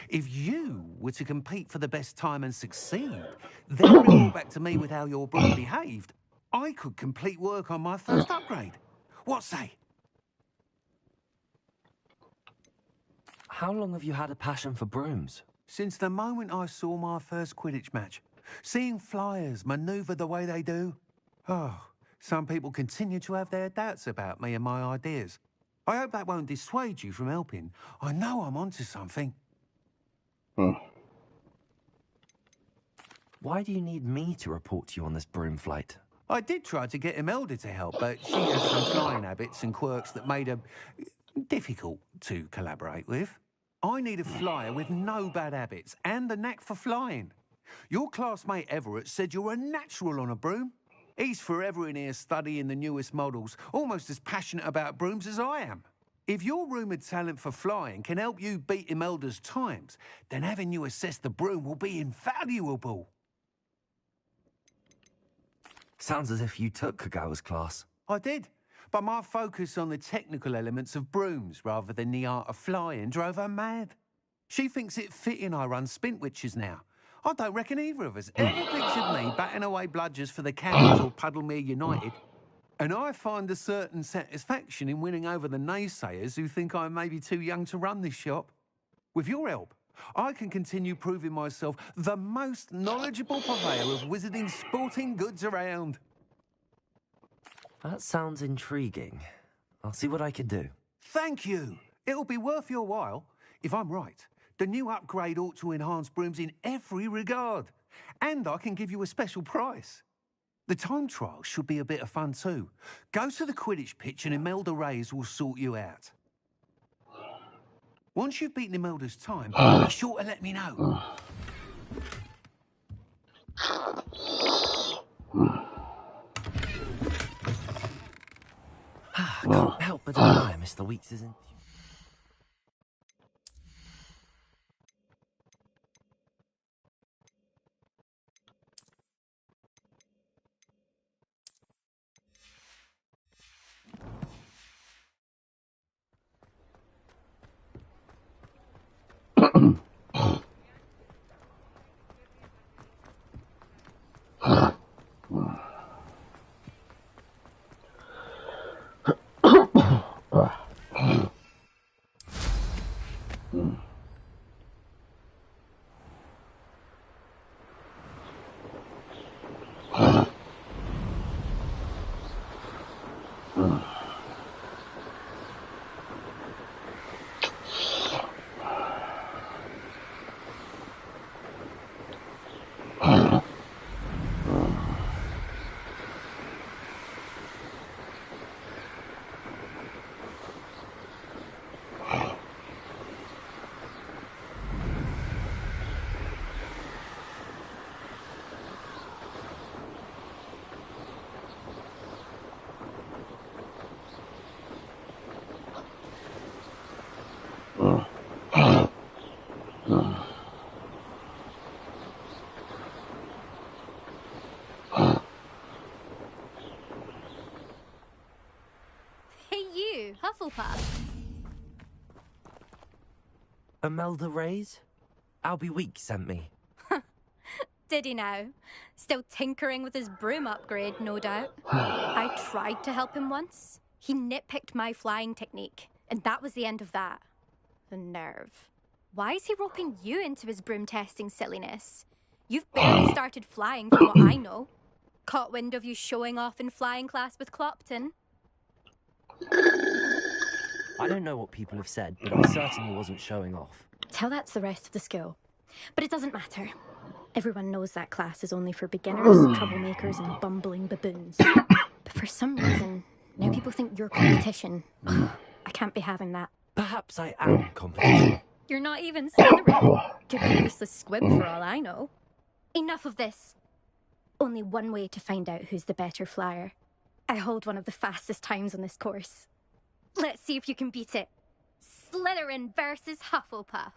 [SPEAKER 19] If you were to compete for the best time and succeed, then report back to me with how your broom behaved, I could complete work on my first upgrade. What say?
[SPEAKER 6] How long have you had a passion for brooms?
[SPEAKER 19] Since the moment I saw my first Quidditch match. Seeing flyers manoeuvre the way they do. Oh, some people continue to have their doubts about me and my ideas. I hope that won't dissuade you from helping. I know I'm onto something.
[SPEAKER 6] Why do you need me to report to you on this broom flight?
[SPEAKER 19] I did try to get Imelda to help, but she has some flying habits and quirks that made her difficult to collaborate with. I need a flyer with no bad habits and the knack for flying. Your classmate Everett said you're a natural on a broom. He's forever in here studying the newest models, almost as passionate about brooms as I am. If your rumoured talent for flying can help you beat Imelda's times, then having you assess the broom will be invaluable.
[SPEAKER 6] Sounds as if you took Kagawa's class.
[SPEAKER 19] I did, but my focus on the technical elements of brooms rather than the art of flying drove her mad. She thinks it fitting I run Spintwitches now. I don't reckon either of us ever pictured me batting away bludgers for the Cannons or Puddlemere United. And I find a certain satisfaction in winning over the naysayers who think I may be too young to run this shop. With your help, I can continue proving myself the most knowledgeable purveyor of wizarding sporting goods around.
[SPEAKER 6] That sounds intriguing. I'll see what I can do.
[SPEAKER 19] Thank you. It'll be worth your while. If I'm right, the new upgrade ought to enhance brooms in every regard. And I can give you a special price. The time trial should be a bit of fun too. Go to the Quidditch pitch and Imelda Reyes will sort you out. Once you've beaten Imelda's time, be sure to let me know.
[SPEAKER 6] Can't help but admire Mr. Weeks'
[SPEAKER 20] Hufflepuff.
[SPEAKER 6] Imelda Reyes? Albie Weeks sent me.
[SPEAKER 20] Did he now? Still tinkering with his broom upgrade, no doubt. I tried to help him once. He nitpicked my flying technique, and that was the end of that. The nerve. Why is he roping you into his broom testing silliness? You've barely started flying from what I know. Caught wind of you showing off in flying class with Clopton.
[SPEAKER 12] I don't know what people have said, but I certainly wasn't showing off.
[SPEAKER 20] Tell that to the rest of the school. But it doesn't matter. Everyone knows that class is only for beginners, troublemakers, and bumbling baboons. But for some reason, now people think you're competition. I can't be having that.
[SPEAKER 12] Perhaps I am competition.
[SPEAKER 20] You're not even Slytherin. Could be a useless squib for all I know. Enough of this. Only one way to find out who's the better flyer. I hold one of the fastest times on this course. Let's see if you can beat it. Slytherin versus Hufflepuff.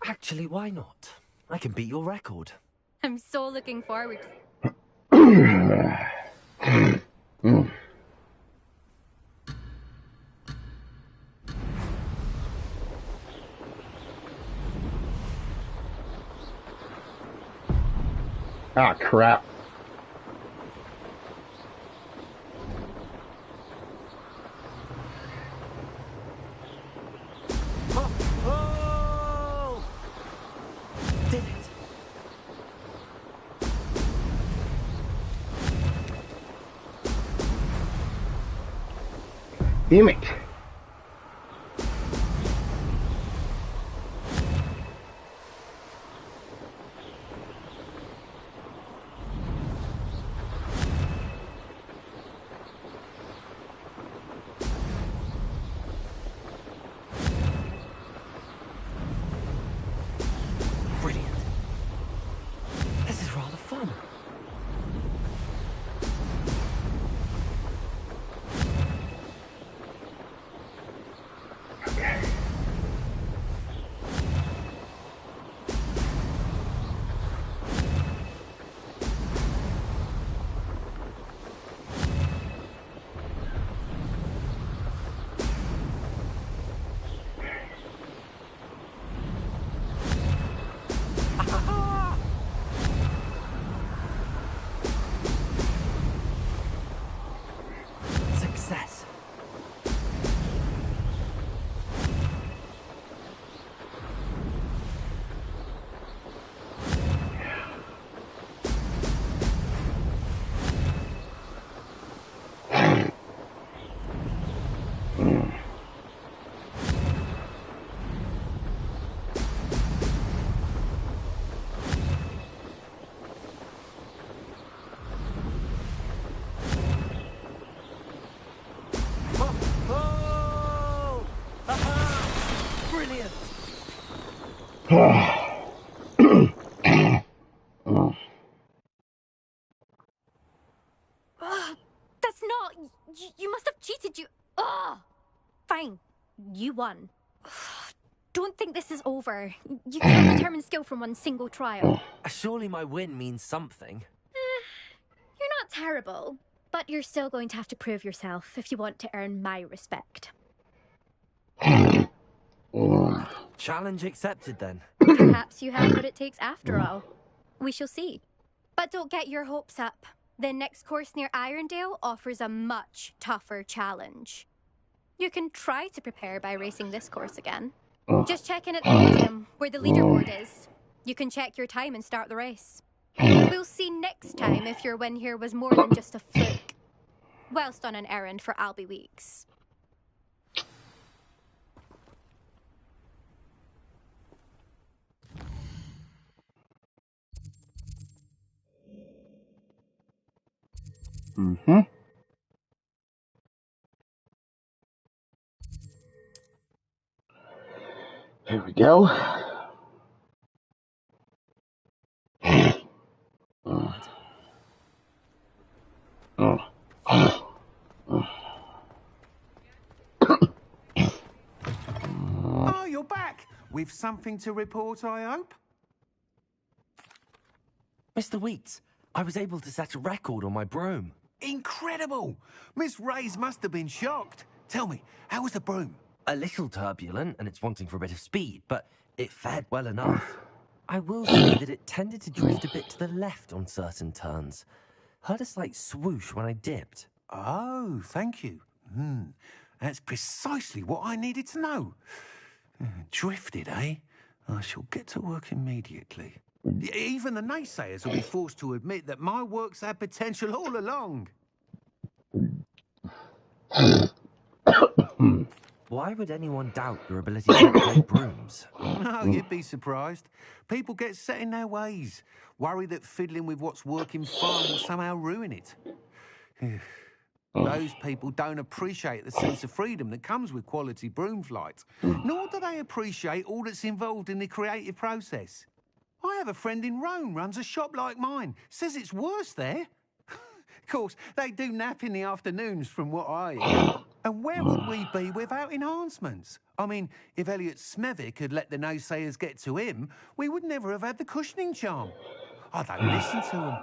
[SPEAKER 12] Actually, why not? I can beat your record.
[SPEAKER 20] I'm so looking forward to...
[SPEAKER 1] Ah, crap.
[SPEAKER 12] Oh! Did it?
[SPEAKER 1] Damn it.
[SPEAKER 12] Brilliant. This is rather fun. Success. Oh! Aha! Brilliant!
[SPEAKER 20] That's not... You must have cheated, you... Fine. You won. Don't think this is over. You can't determine skill from one single trial.
[SPEAKER 12] Surely my win means something.
[SPEAKER 20] You're not terrible, but you're still going to have to prove yourself if you want to earn my respect.
[SPEAKER 12] Challenge accepted then.
[SPEAKER 20] Perhaps you have what it takes after all. We shall see. But don't get your hopes up. The next course near Irondale offers a much tougher challenge. You can try to prepare by racing this course again. Just check in at the podium, where the leaderboard is. You can check your time and start the race. We'll see next time if your win here was more than just a fluke. Whilst on an errand for Albie Weeks.
[SPEAKER 1] Here we go.
[SPEAKER 19] Oh, you're back! With something to report, I hope?
[SPEAKER 12] Mr. Wheats, I was able to set a record on my broom.
[SPEAKER 19] Incredible! Miss Reyes must have been shocked. Tell me, how was the broom?
[SPEAKER 12] A little turbulent, and it's wanting for a bit of speed, but it fared well enough. I will say that it tended to drift a bit to the left on certain turns. Heard a slight swoosh when I dipped.
[SPEAKER 19] Oh, thank you. That's precisely what I needed to know. Drifted, eh? I shall get to work immediately. Even the naysayers will be forced to admit that my work's had potential all along.
[SPEAKER 12] Why would anyone doubt your ability to operate brooms?
[SPEAKER 19] No, you'd be surprised. People get set in their ways, worry that fiddling with what's working fine will somehow ruin it. Those people don't appreciate the sense of freedom that comes with quality broom flight, nor do they appreciate all that's involved in the creative process. I have a friend in Rome runs a shop like mine, says it's worse there. Of course, they do nap in the afternoons from what I hear. And where would we be without enhancements? I mean, if Elliot Smethwick had let the naysayers get to him, we would never have had the cushioning charm. I don't listen to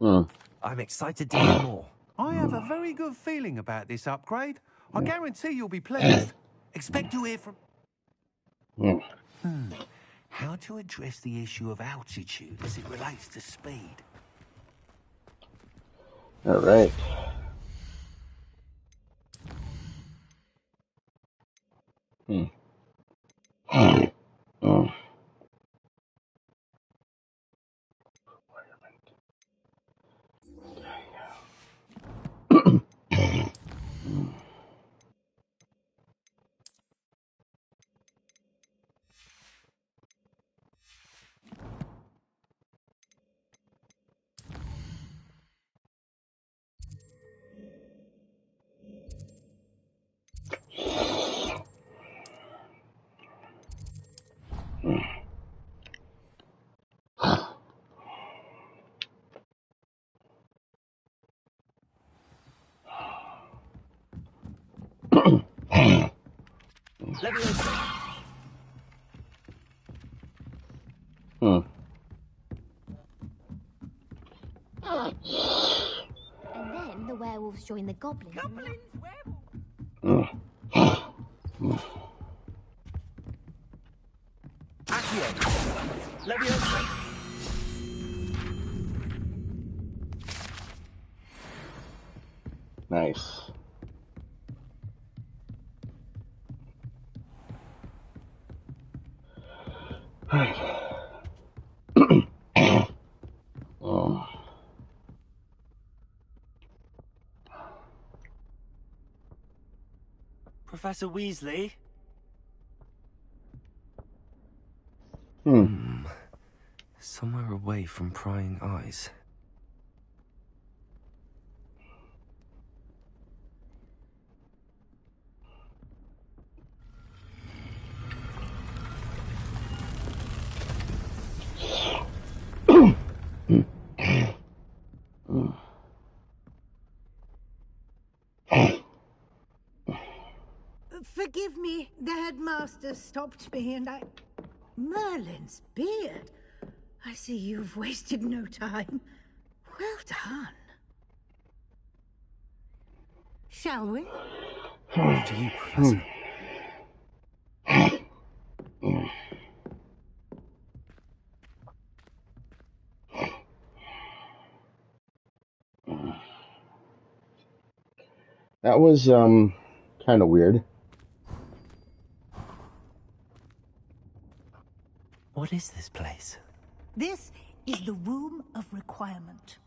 [SPEAKER 19] them.
[SPEAKER 12] I'm excited to hear more.
[SPEAKER 19] I have a very good feeling about this upgrade. I guarantee you'll be pleased. Expect to hear from... How to address the issue of altitude as it relates to speed.
[SPEAKER 1] All right.
[SPEAKER 20] And then the werewolves join the goblins.
[SPEAKER 1] Nice.
[SPEAKER 17] Professor Weasley?
[SPEAKER 12] Somewhere away from prying eyes.
[SPEAKER 18] Forgive me, the headmaster stopped me and I... Merlin's beard. I see you've wasted no time. Well done. Shall we?
[SPEAKER 12] After you, Professor.
[SPEAKER 1] That was kind of weird.
[SPEAKER 12] What is this place?
[SPEAKER 18] This is the Room of Requirement.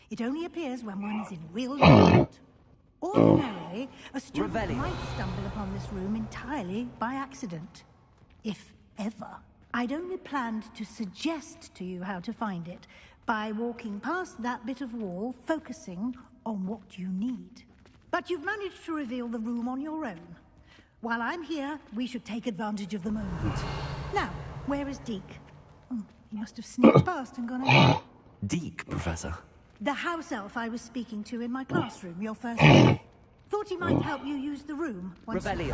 [SPEAKER 18] It only appears when one is in real need. Ordinarily, a student might stumble upon this room entirely by accident. If ever. I'd only planned to suggest to you how to find it by walking past that bit of wall, focusing on what you need. But you've managed to reveal the room on your own. While I'm here, we should take advantage of the moment. Now, where is Deke? He must have sneaked past and gone ahead.
[SPEAKER 12] Deke, Professor.
[SPEAKER 18] The house elf I was speaking to in my classroom your first day. Thought he might help you use the room once you found it.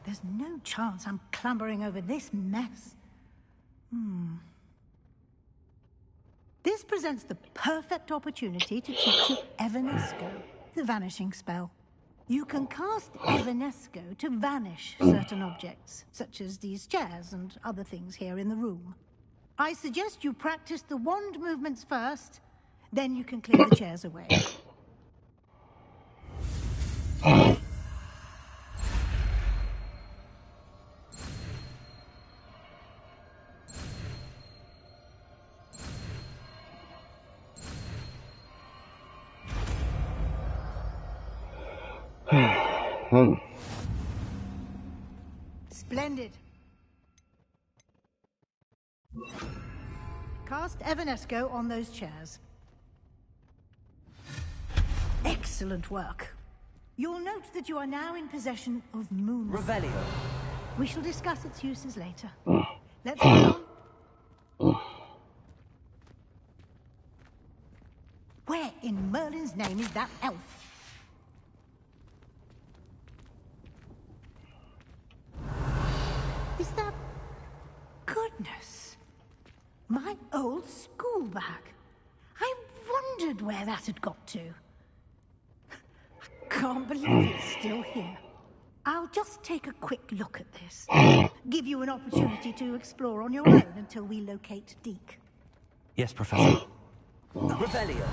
[SPEAKER 18] There's no chance I'm clambering over this mess. This presents the perfect opportunity to teach you Evanesco, the vanishing spell. You can cast Evanesco to vanish certain objects, such as these chairs and other things here in the room. I suggest you practice the wand movements first, then you can clear the chairs away. Splendid. Cast Evanesco on those chairs. Excellent work. You'll note that you are now in possession of moon.
[SPEAKER 12] Revelio.
[SPEAKER 18] We shall discuss its uses later. Let's go on. Where in Merlin's name is that elf? Is that... Goodness. My old school bag. I wondered where that had got to. Can't believe it's still here. I'll just take a quick look at this. Give you an opportunity to explore on your own until we locate Deke.
[SPEAKER 12] Yes, Professor. Revelio.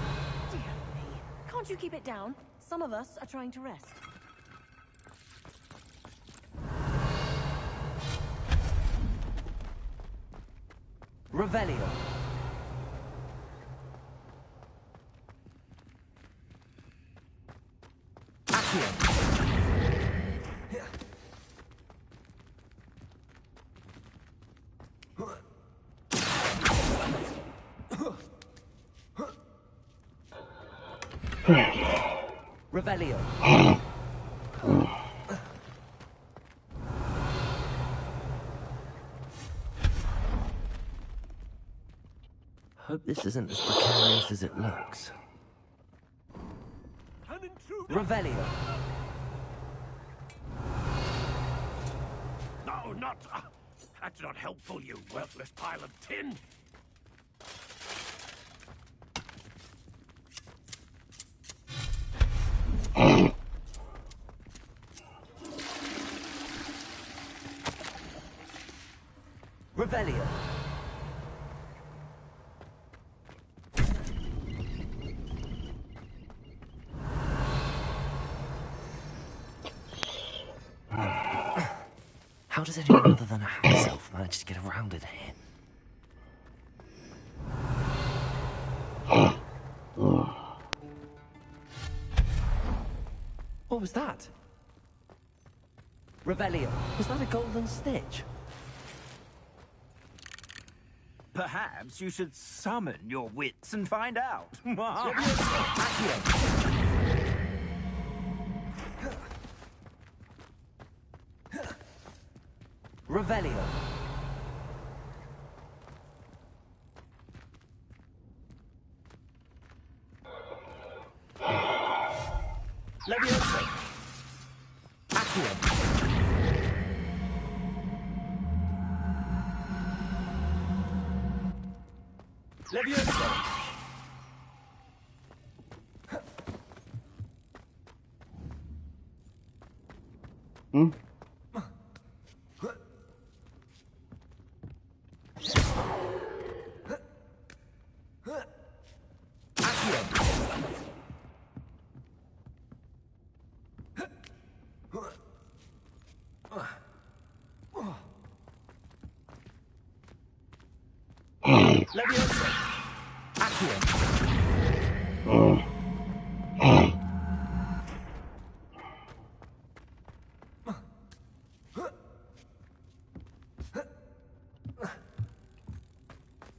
[SPEAKER 15] Dear me. Can't you keep it down? Some of us are trying to rest.
[SPEAKER 12] Revelio. Accio. Revelio. Hope this isn't as precarious as it looks. Revelio.
[SPEAKER 8] No, not... that's not helpful, you worthless pile of tin.
[SPEAKER 12] Revelio. How does anyone other than a house elf manage to get around it here? What was that? Revelio. Was that a golden stitch?
[SPEAKER 3] Perhaps you should summon your wits and find out.
[SPEAKER 12] Revelio.
[SPEAKER 3] Leviosa.
[SPEAKER 12] Accio.
[SPEAKER 3] Leviosa.
[SPEAKER 1] Hmm?
[SPEAKER 3] Leviosa.
[SPEAKER 12] Accio.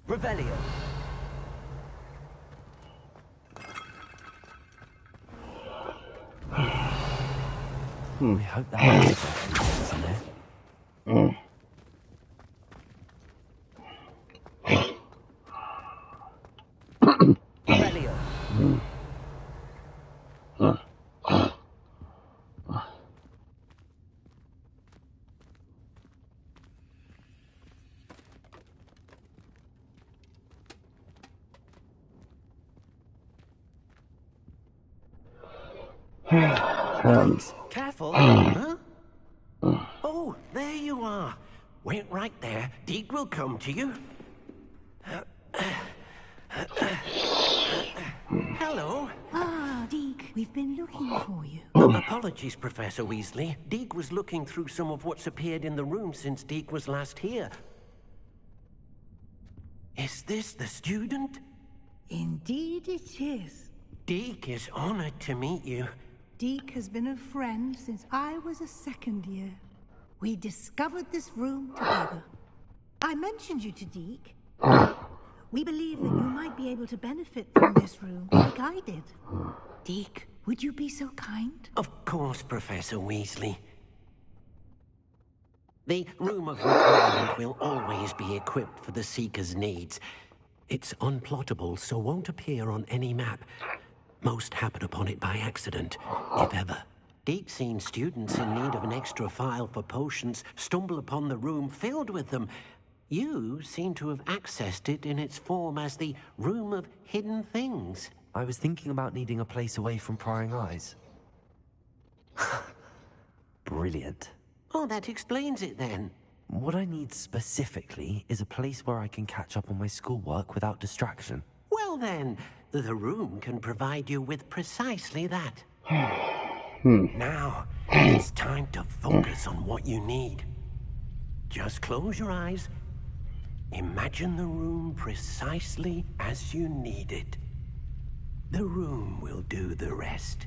[SPEAKER 12] Revelio. We hope that isn't it? Revelio.
[SPEAKER 14] Careful. Huh? Oh, there you are. Wait right there. Deke will come to you. Hello.
[SPEAKER 18] Ah, Deke, we've been looking for you.
[SPEAKER 14] Apologies, Professor Weasley. Deke was looking through some of what's appeared in the room since Deke was last here. Is this the student?
[SPEAKER 18] Indeed it is.
[SPEAKER 14] Deke is honored to meet you.
[SPEAKER 18] Deke has been a friend since I was a second year. We discovered this room together. I mentioned you to Deke. We believe that you might be able to benefit from this room like I did. Deke, would you be so kind?
[SPEAKER 14] Of course, Professor Weasley. The Room of Requirement will always be equipped for the Seeker's needs. It's unplottable, so won't appear on any map. Most happen upon it by accident, if ever. Deke's seen students in need of an extra file for potions stumble upon the room filled with them. You seem to have accessed it in its form as the Room of Hidden Things.
[SPEAKER 12] I was thinking about needing a place away from prying eyes. Brilliant.
[SPEAKER 14] Oh, that explains it then.
[SPEAKER 12] What I need specifically is a place where I can catch up on my schoolwork without distraction.
[SPEAKER 14] Well then, the room can provide you with precisely that. Now, it's time to focus on what you need. Just close your eyes. Imagine the room precisely as you need it. The room will do the rest.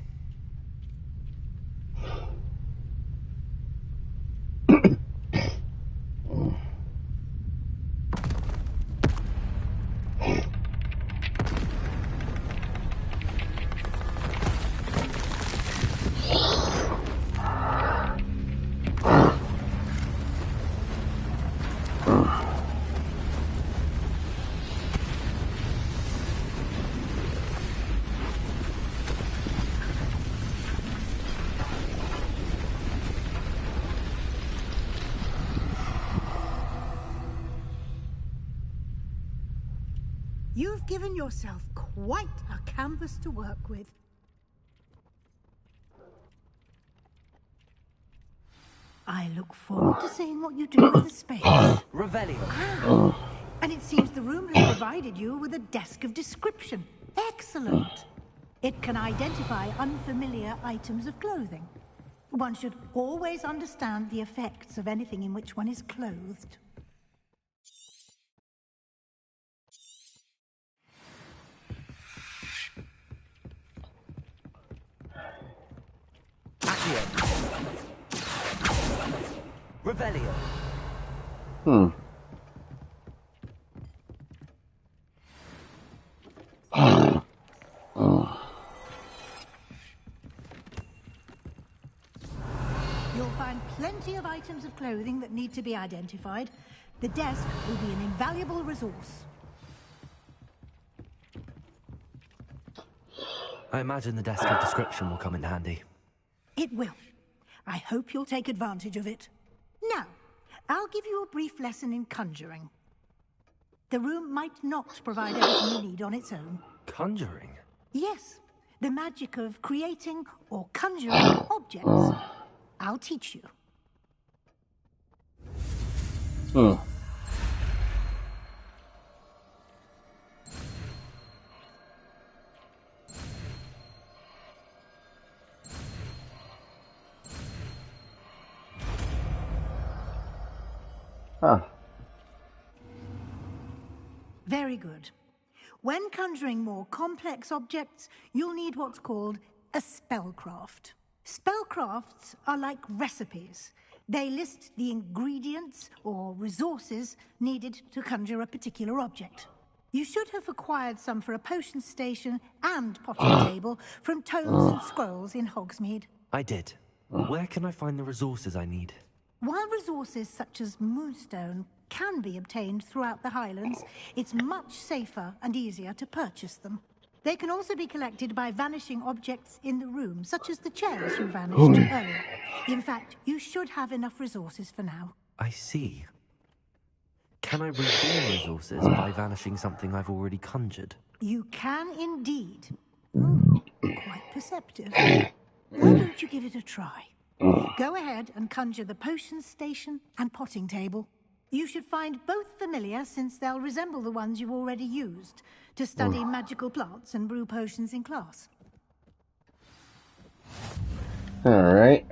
[SPEAKER 18] You've given yourself quite a canvas to work with. I look forward to seeing what you do with the space.
[SPEAKER 12] Revelio.
[SPEAKER 18] And it seems the room has provided you with a desk of description. Excellent. It can identify unfamiliar items of clothing. One should always understand the effects of anything in which one is clothed.
[SPEAKER 12] Revelio.
[SPEAKER 18] You'll find plenty of items of clothing that need to be identified. The desk will be an invaluable resource.
[SPEAKER 12] I imagine the desk of description will come in handy.
[SPEAKER 18] It will. I hope you'll take advantage of it. Now, I'll give you a brief lesson in conjuring. The room might not provide everything you need on its own.
[SPEAKER 12] Conjuring?
[SPEAKER 18] Yes, the magic of creating or conjuring objects. I'll teach you. Very good. When conjuring more complex objects, you'll need what's called a spellcraft. Spellcrafts are like recipes. They list the ingredients or resources needed to conjure a particular object. You should have acquired some for a potion station and potting table from tomes and scrolls in Hogsmeade.
[SPEAKER 12] I did. Where can I find the resources I need?
[SPEAKER 18] While resources such as moonstone can be obtained throughout the Highlands, it's much safer and easier to purchase them. They can also be collected by vanishing objects in the room, such as the chairs you vanished earlier. In fact, you should have enough resources for now.
[SPEAKER 12] I see. Can I regain resources by vanishing something I've already conjured?
[SPEAKER 18] You can indeed. Quite perceptive. Why don't you give it a try? Go ahead and conjure the potion station and potting table. You should find both familiar, since they'll resemble the ones you've already used to study magical plants and brew potions in class.
[SPEAKER 1] All right.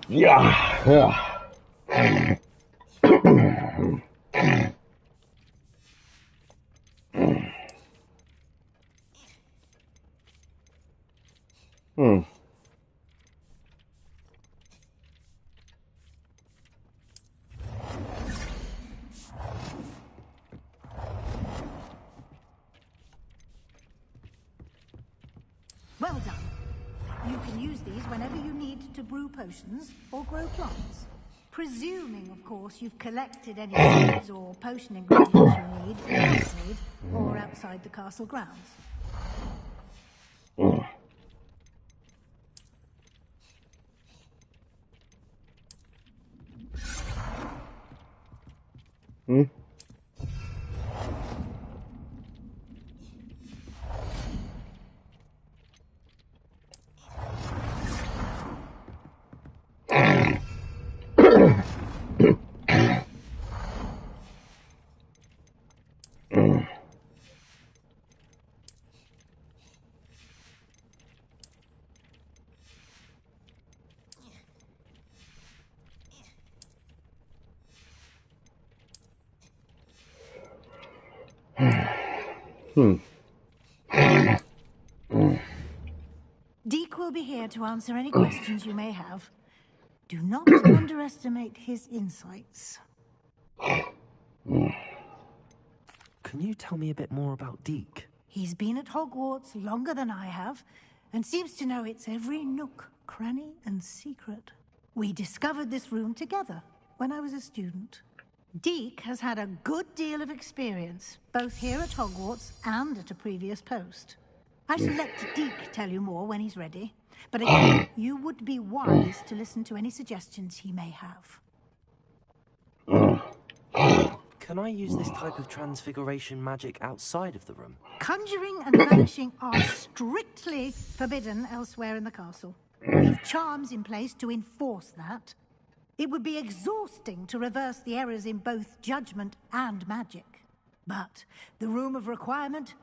[SPEAKER 1] Yeah.
[SPEAKER 18] Well done. You can use these whenever you need to brew potions or grow plants. Presuming, of course, you've collected any seeds or potion ingredients you need in Hogsmeade or outside the castle grounds. Deke will be here to answer any questions you may have. Do not underestimate his insights.
[SPEAKER 12] Can you tell me a bit more about Deke?
[SPEAKER 18] He's been at Hogwarts longer than I have, and seems to know its every nook, cranny, and secret. We discovered this room together when I was a student. Deke has had a good deal of experience, both here at Hogwarts and at a previous post. I shall let Deke tell you more when he's ready, but again, you would be wise to listen to any suggestions he may have.
[SPEAKER 12] Can I use this type of transfiguration magic outside of the room?
[SPEAKER 18] Conjuring and vanishing are strictly forbidden elsewhere in the castle. We've charms in place to enforce that. It would be exhausting to reverse the errors in both judgment and magic. But the Room of Requirement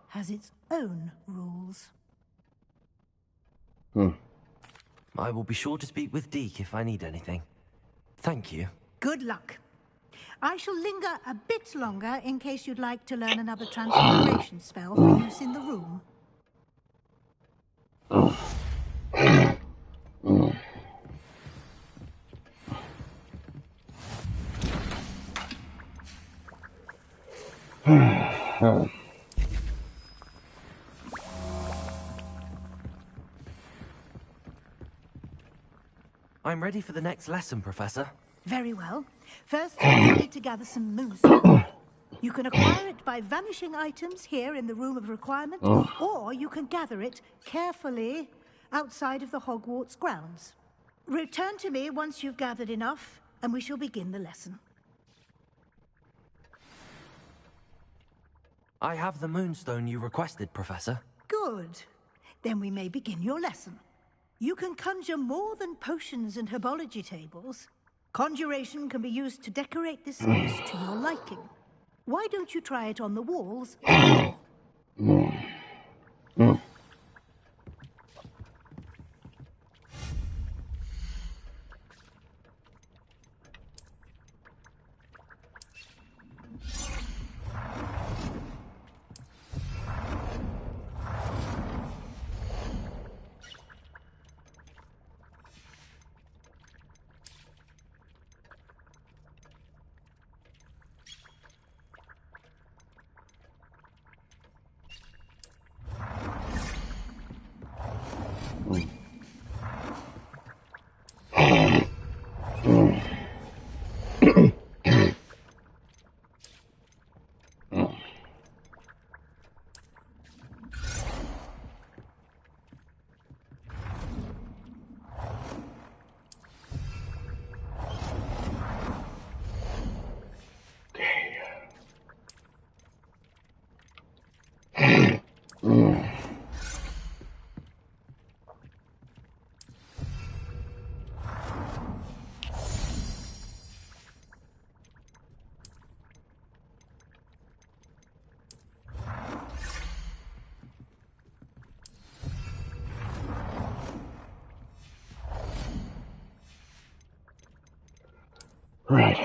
[SPEAKER 18] has its own rules.
[SPEAKER 12] I will be sure to speak with Deke if I need anything. Thank you.
[SPEAKER 18] Good luck. I shall linger a bit longer in case you'd like to learn another transfiguration spell for use in the room.
[SPEAKER 12] I'm ready for the next lesson, Professor.
[SPEAKER 18] Very well. First, you need to gather some moonstone. You can acquire it by vanishing items here in the Room of Requirement, or you can gather it carefully outside of the Hogwarts grounds. Return to me once you've gathered enough, and we shall begin the lesson.
[SPEAKER 12] I have the moonstone you requested, Professor.
[SPEAKER 18] Good. Then we may begin your lesson. You can conjure more than potions and herbology tables. Conjuration can be used to decorate this space to your liking. Why don't you try it on the walls?
[SPEAKER 1] Right.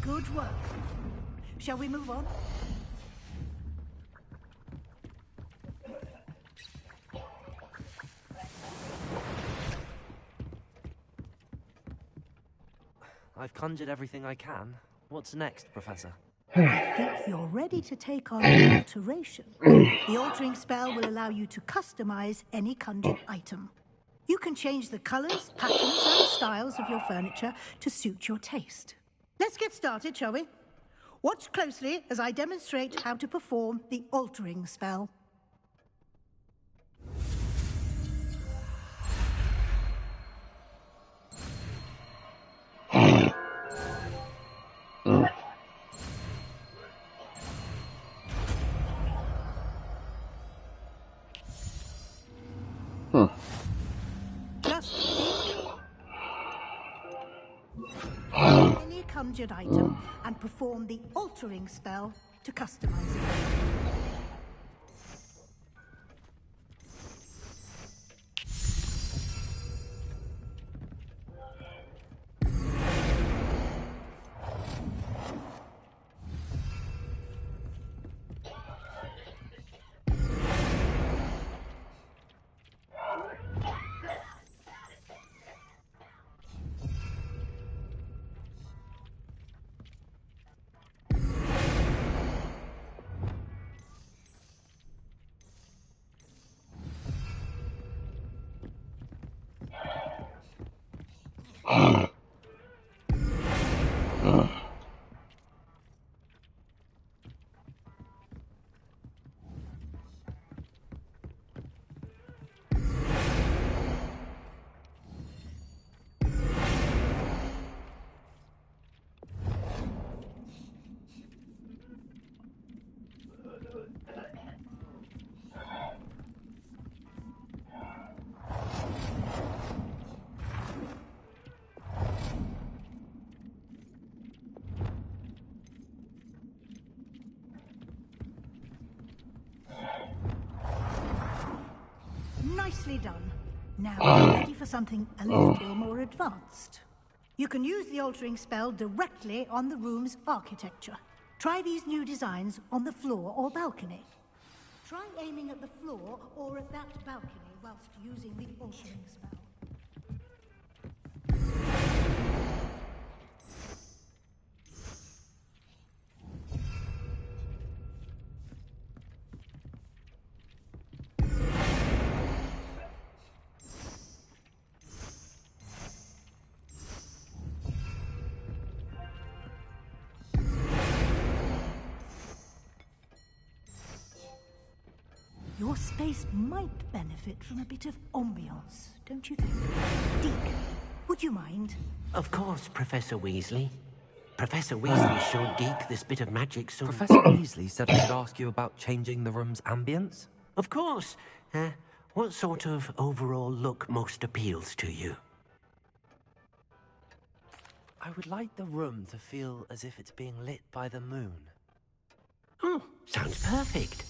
[SPEAKER 18] Good work. Shall we move on?
[SPEAKER 12] I've conjured everything I can. What's next, Professor?
[SPEAKER 18] I think you're ready to take on an alteration. The altering spell will allow you to customize any conjured item. You can change the colors, patterns, and styles of your furniture to suit your taste. Let's get started, shall we? Watch closely as I demonstrate how to perform the altering spell. Just any conjured item and perform the altering spell to customize it. Nicely done. Now we're ready for something a little more advanced. You can use the altering spell directly on the room's architecture. Try these new designs on the floor or balcony. Try aiming at the floor or at that balcony whilst using the altering spell. Your space might benefit from a bit of ambiance, don't you think? Deke, would you mind?
[SPEAKER 14] Of course, Professor Weasley. Professor Weasley showed Deke this bit of magic, so...
[SPEAKER 12] Professor Weasley said I should ask you about changing the room's ambience?
[SPEAKER 14] Of course. What sort of overall look most appeals to you?
[SPEAKER 12] I would like the room to feel as if it's being lit by the moon.
[SPEAKER 14] Oh, sounds perfect.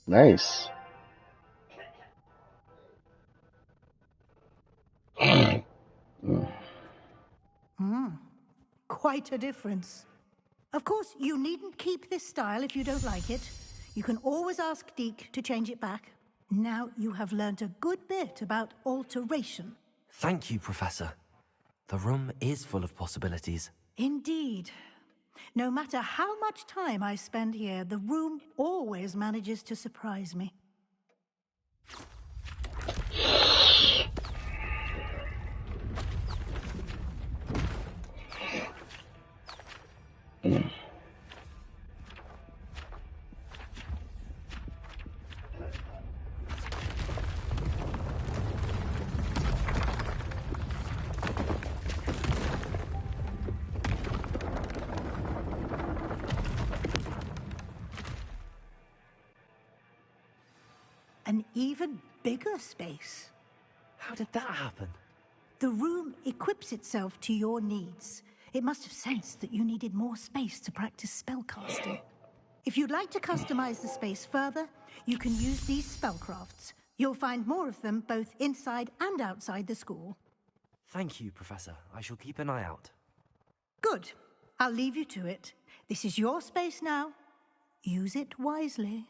[SPEAKER 1] Nice.
[SPEAKER 18] quite a difference. Of course, you needn't keep this style if you don't like it. You can always ask Deke to change it back. Now you have learned a good bit about alteration.
[SPEAKER 12] Thank you, Professor. The room is full of possibilities.
[SPEAKER 18] Indeed. No matter how much time I spend here, the room always manages to surprise me. An even bigger space.
[SPEAKER 12] How did that happen?
[SPEAKER 18] The room equips itself to your needs. It must have sensed that you needed more space to practice spellcasting. If you'd like to customize the space further, you can use these spellcrafts. You'll find more of them both inside and outside the school.
[SPEAKER 12] Thank you, Professor. I shall keep an eye out.
[SPEAKER 18] Good. I'll leave you to it. This is your space now. Use it wisely.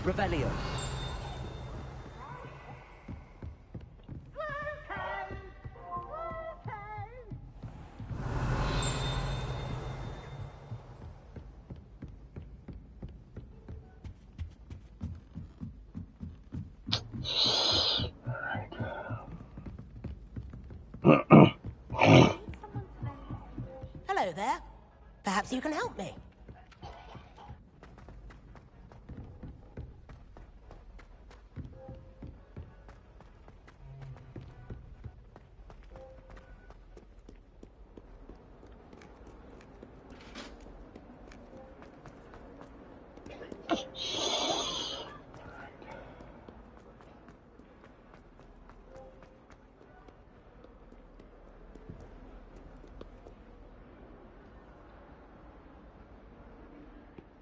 [SPEAKER 12] Revelio.
[SPEAKER 16] Hello there. Perhaps you can help me.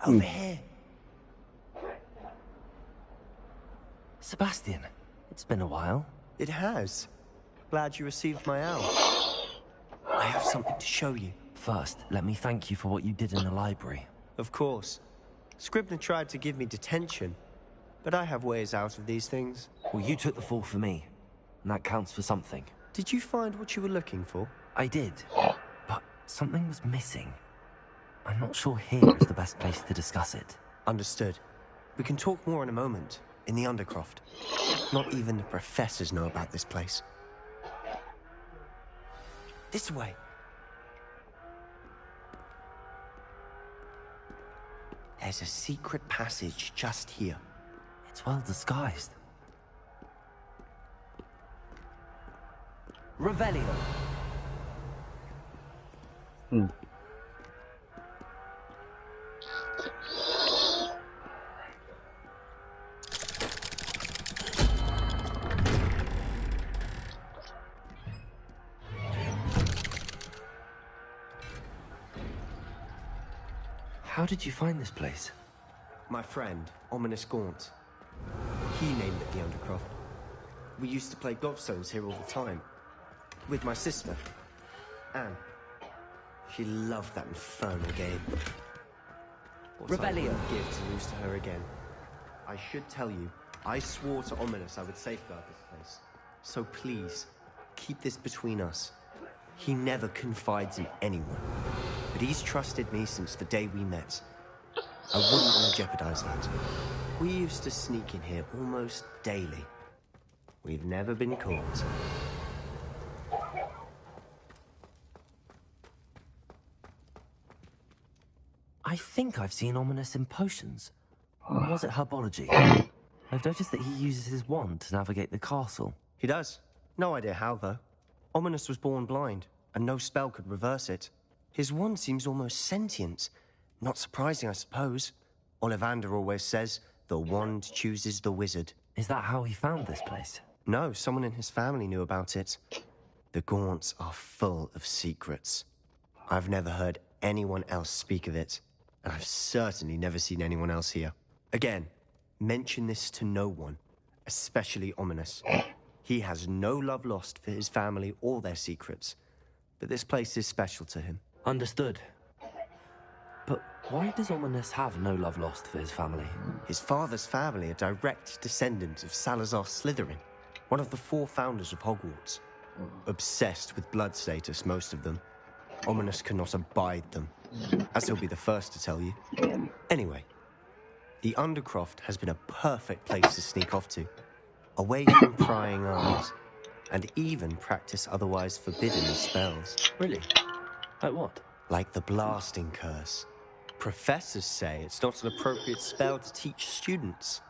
[SPEAKER 6] Over here.
[SPEAKER 12] Sebastian, it's been a while.
[SPEAKER 17] It has. Glad you received my owl. I have something to show you.
[SPEAKER 12] First, let me thank you for what you did in the library.
[SPEAKER 17] Of course. Scribner tried to give me detention, but I have ways out of these things.
[SPEAKER 12] Well, you took the fall for me, and that counts for something.
[SPEAKER 17] Did you find what you were looking for?
[SPEAKER 12] I did, but something was missing. I'm not sure here is the best place to discuss it.
[SPEAKER 17] Understood. We can talk more in a moment, in the Undercroft. Not even the professors know about this place. This way. There's a secret passage just here.
[SPEAKER 12] It's well disguised.
[SPEAKER 6] Revelio.
[SPEAKER 12] How did you find this place?
[SPEAKER 17] My friend, Ominous Gaunt. He named it the Undercroft. We used to play gobstones here all the time. With my sister, Anne. She loved that infernal game. What I
[SPEAKER 11] Revelio.
[SPEAKER 17] would give to lose to her again. I should tell you, I swore to Ominous I would safeguard this place. So please, keep this between us. He never confides in anyone. But he's trusted me since the day we met. I wouldn't want to jeopardize that. We used to sneak in here almost daily. We've never been caught.
[SPEAKER 12] I think I've seen Ominous in potions. Or was it herbology? I've noticed that he uses his wand to navigate the castle.
[SPEAKER 17] He does. No idea how, though. Ominous was born blind, and no spell could reverse it. His wand seems almost sentient. Not surprising, I suppose. Ollivander always says, the wand chooses the wizard.
[SPEAKER 12] Is that how he found this place?
[SPEAKER 17] No, someone in his family knew about it. The Gaunts are full of secrets. I've never heard anyone else speak of it, and I've certainly never seen anyone else here. Again, mention this to no one, especially Ominous. He has no love lost for his family or their secrets, but this place is special to him.
[SPEAKER 12] Understood. But why does Ominous have no love lost for his family?
[SPEAKER 17] His father's family are direct descendants of Salazar Slytherin, one of the 4 founders of Hogwarts. Obsessed with blood status, most of them. Ominous cannot abide them, as he'll be the first to tell you. Anyway, the Undercroft has been a perfect place to sneak off to, away from prying eyes, and even practice otherwise forbidden spells.
[SPEAKER 12] Really? Like what?
[SPEAKER 17] Like the blasting curse. Professors say it's not an appropriate spell to teach students.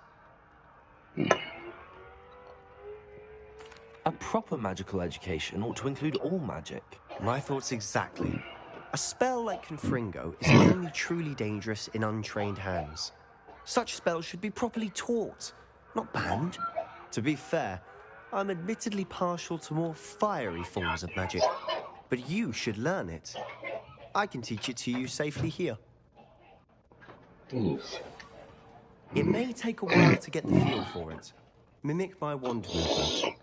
[SPEAKER 12] A proper magical education ought to include all magic.
[SPEAKER 17] My thoughts exactly. A spell like Confringo is only truly dangerous in untrained hands. Such spells should be properly taught, not banned. To be fair, I'm admittedly partial to more fiery forms of magic, but you should learn it. I can teach it to you safely here. It may take a while to get the feel for it. Mimic my wand movement.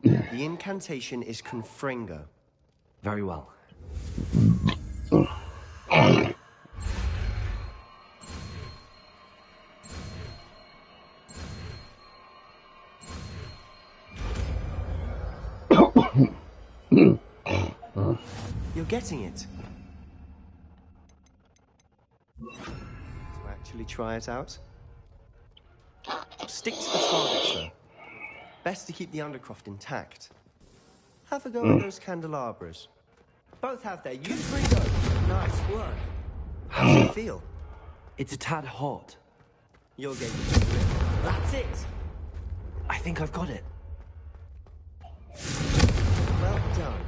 [SPEAKER 17] The incantation is Confringo.
[SPEAKER 12] Very well.
[SPEAKER 17] You're getting it. To actually try it out. Stick to the targets, though. Best to keep the Undercroft intact. Have a go at those candelabras. Both have their use. Nice work. How does it feel?
[SPEAKER 12] It's a tad hot.
[SPEAKER 17] You'll get used to it. That's it.
[SPEAKER 12] I think I've got it.
[SPEAKER 17] Well done.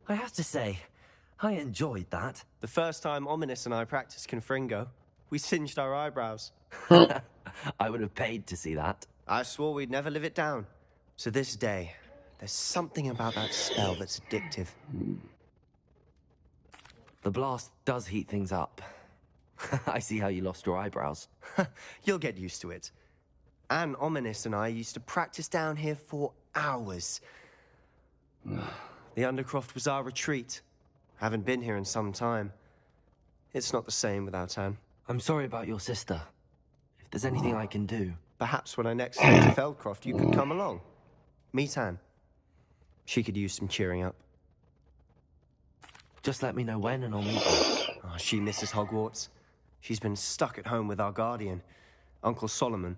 [SPEAKER 12] I have to say, I enjoyed that.
[SPEAKER 17] The first time Ominous and I practiced Confringo, we singed our eyebrows.
[SPEAKER 12] I would have paid to see that.
[SPEAKER 17] I swore we'd never live it down. To this day, there's something about that spell that's addictive.
[SPEAKER 12] The blast does heat things up. I see how you lost your eyebrows.
[SPEAKER 17] You'll get used to it. Anne, Ominous and I used to practice down here for hours. The Undercroft was our retreat. Haven't been here in some time. It's not the same without Anne.
[SPEAKER 12] I'm sorry about your sister. If there's anything I can do...
[SPEAKER 17] Perhaps when I next head to Feldcroft, you could come along. Meet Anne. She could use some cheering up.
[SPEAKER 12] Just let me know when and I'll meet her.
[SPEAKER 17] Oh, she misses Hogwarts. She's been stuck at home with our guardian, Uncle Solomon.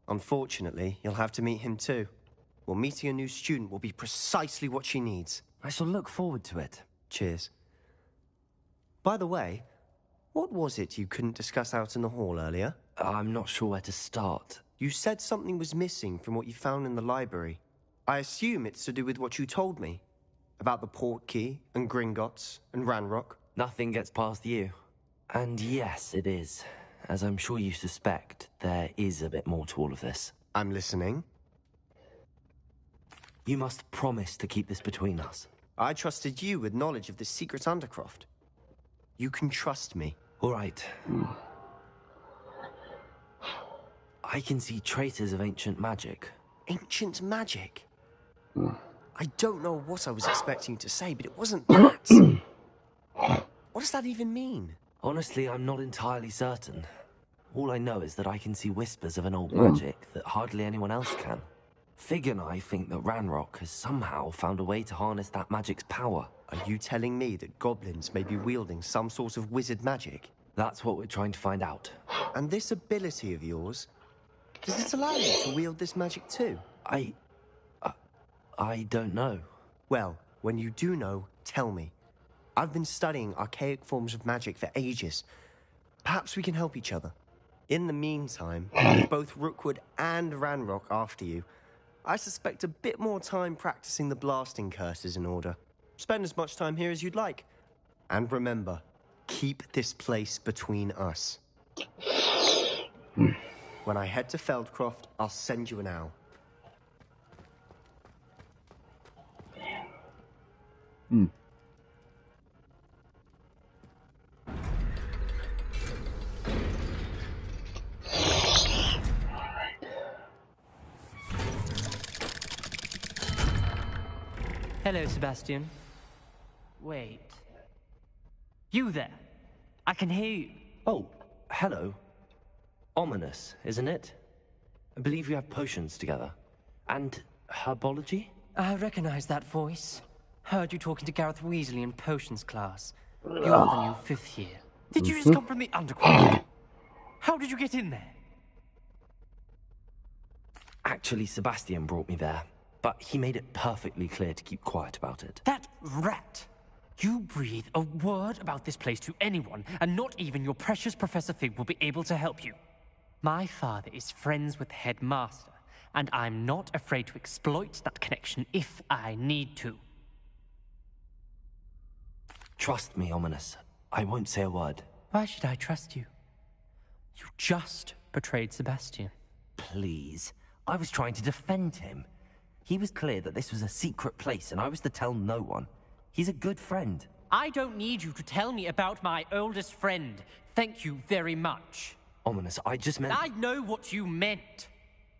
[SPEAKER 17] Unfortunately, you'll have to meet him too. Well, meeting a new student will be precisely what she needs.
[SPEAKER 12] I shall look forward to it.
[SPEAKER 17] Cheers. By the way, what was it you couldn't discuss out in the hall earlier?
[SPEAKER 12] I'm not sure where to start.
[SPEAKER 17] You said something was missing from what you found in the library. I assume it's to do with what you told me. About the port key, and Gringotts, and Ranrock.
[SPEAKER 12] Nothing gets past you. And yes, it is. As I'm sure you suspect, there is a bit more to all of this.
[SPEAKER 17] I'm listening.
[SPEAKER 12] You must promise to keep this between us.
[SPEAKER 17] I trusted you with knowledge of the secret Undercroft. You can trust me.
[SPEAKER 12] All right. I can see traces of ancient magic.
[SPEAKER 17] Ancient magic? I don't know what I was expecting to say, but it wasn't that. What does that even mean?
[SPEAKER 12] Honestly, I'm not entirely certain. All I know is that I can see whispers of an old magic that hardly anyone else can. Fig and I think that Ranrock has somehow found a way to harness that magic's power.
[SPEAKER 17] Are you telling me that goblins may be wielding some sort of wizard magic?
[SPEAKER 12] That's what we're trying to find out.
[SPEAKER 17] And this ability of yours, does it allow you to wield this magic too?
[SPEAKER 12] I don't know.
[SPEAKER 17] Well, when you do know, tell me. I've been studying archaic forms of magic for ages. Perhaps we can help each other. In the meantime, with both Rookwood and Ranrock after you, I suspect a bit more time practicing the blasting curse is in order. Spend as much time here as you'd like. And remember, keep this place between us. When I head to Feldcroft, I'll send you an owl.
[SPEAKER 9] Hello, Sebastian. Wait. You there? I can hear you.
[SPEAKER 12] Oh, hello. Ominous, isn't it? I believe you have potions together. And herbology?
[SPEAKER 11] I recognize that voice. Heard you talking to Gareth Weasley in potions class. You're the new 5th year. Did you just come from the underground? How did you get in there?
[SPEAKER 12] Actually, Sebastian brought me there. But he made it perfectly clear to keep quiet about it.
[SPEAKER 11] That rat! You breathe a word about this place to anyone, and not even your precious Professor Fig will be able to help you. My father is friends with the headmaster, and I'm not afraid to exploit that connection if I need to.
[SPEAKER 12] Trust me, Ominous. I won't say a word.
[SPEAKER 11] Why should I trust you? You just betrayed Sebastian.
[SPEAKER 12] Please. I was trying to defend him. He was clear that this was a secret place, and I was to tell no one. He's a good friend.
[SPEAKER 11] I don't need you to tell me about my oldest friend. Thank you very much.
[SPEAKER 12] Ominous, I just meant...
[SPEAKER 11] I know what you meant.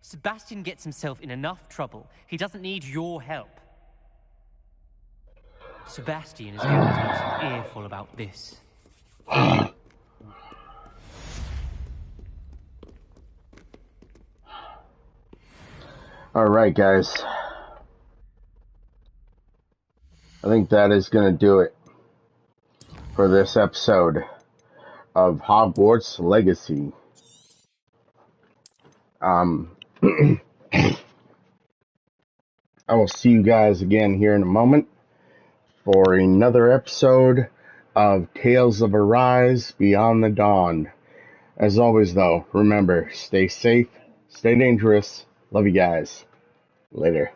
[SPEAKER 11] Sebastian gets himself in enough trouble. He doesn't need your help. Sebastian is going to have an earful about this.
[SPEAKER 1] Alright, guys. I think that is going to do it for this episode of Hogwarts Legacy. I will see you guys again here in a moment for another episode of Tales of Arise Beyond the Dawn. As always, though, remember, stay safe, stay dangerous. Love you guys. Later.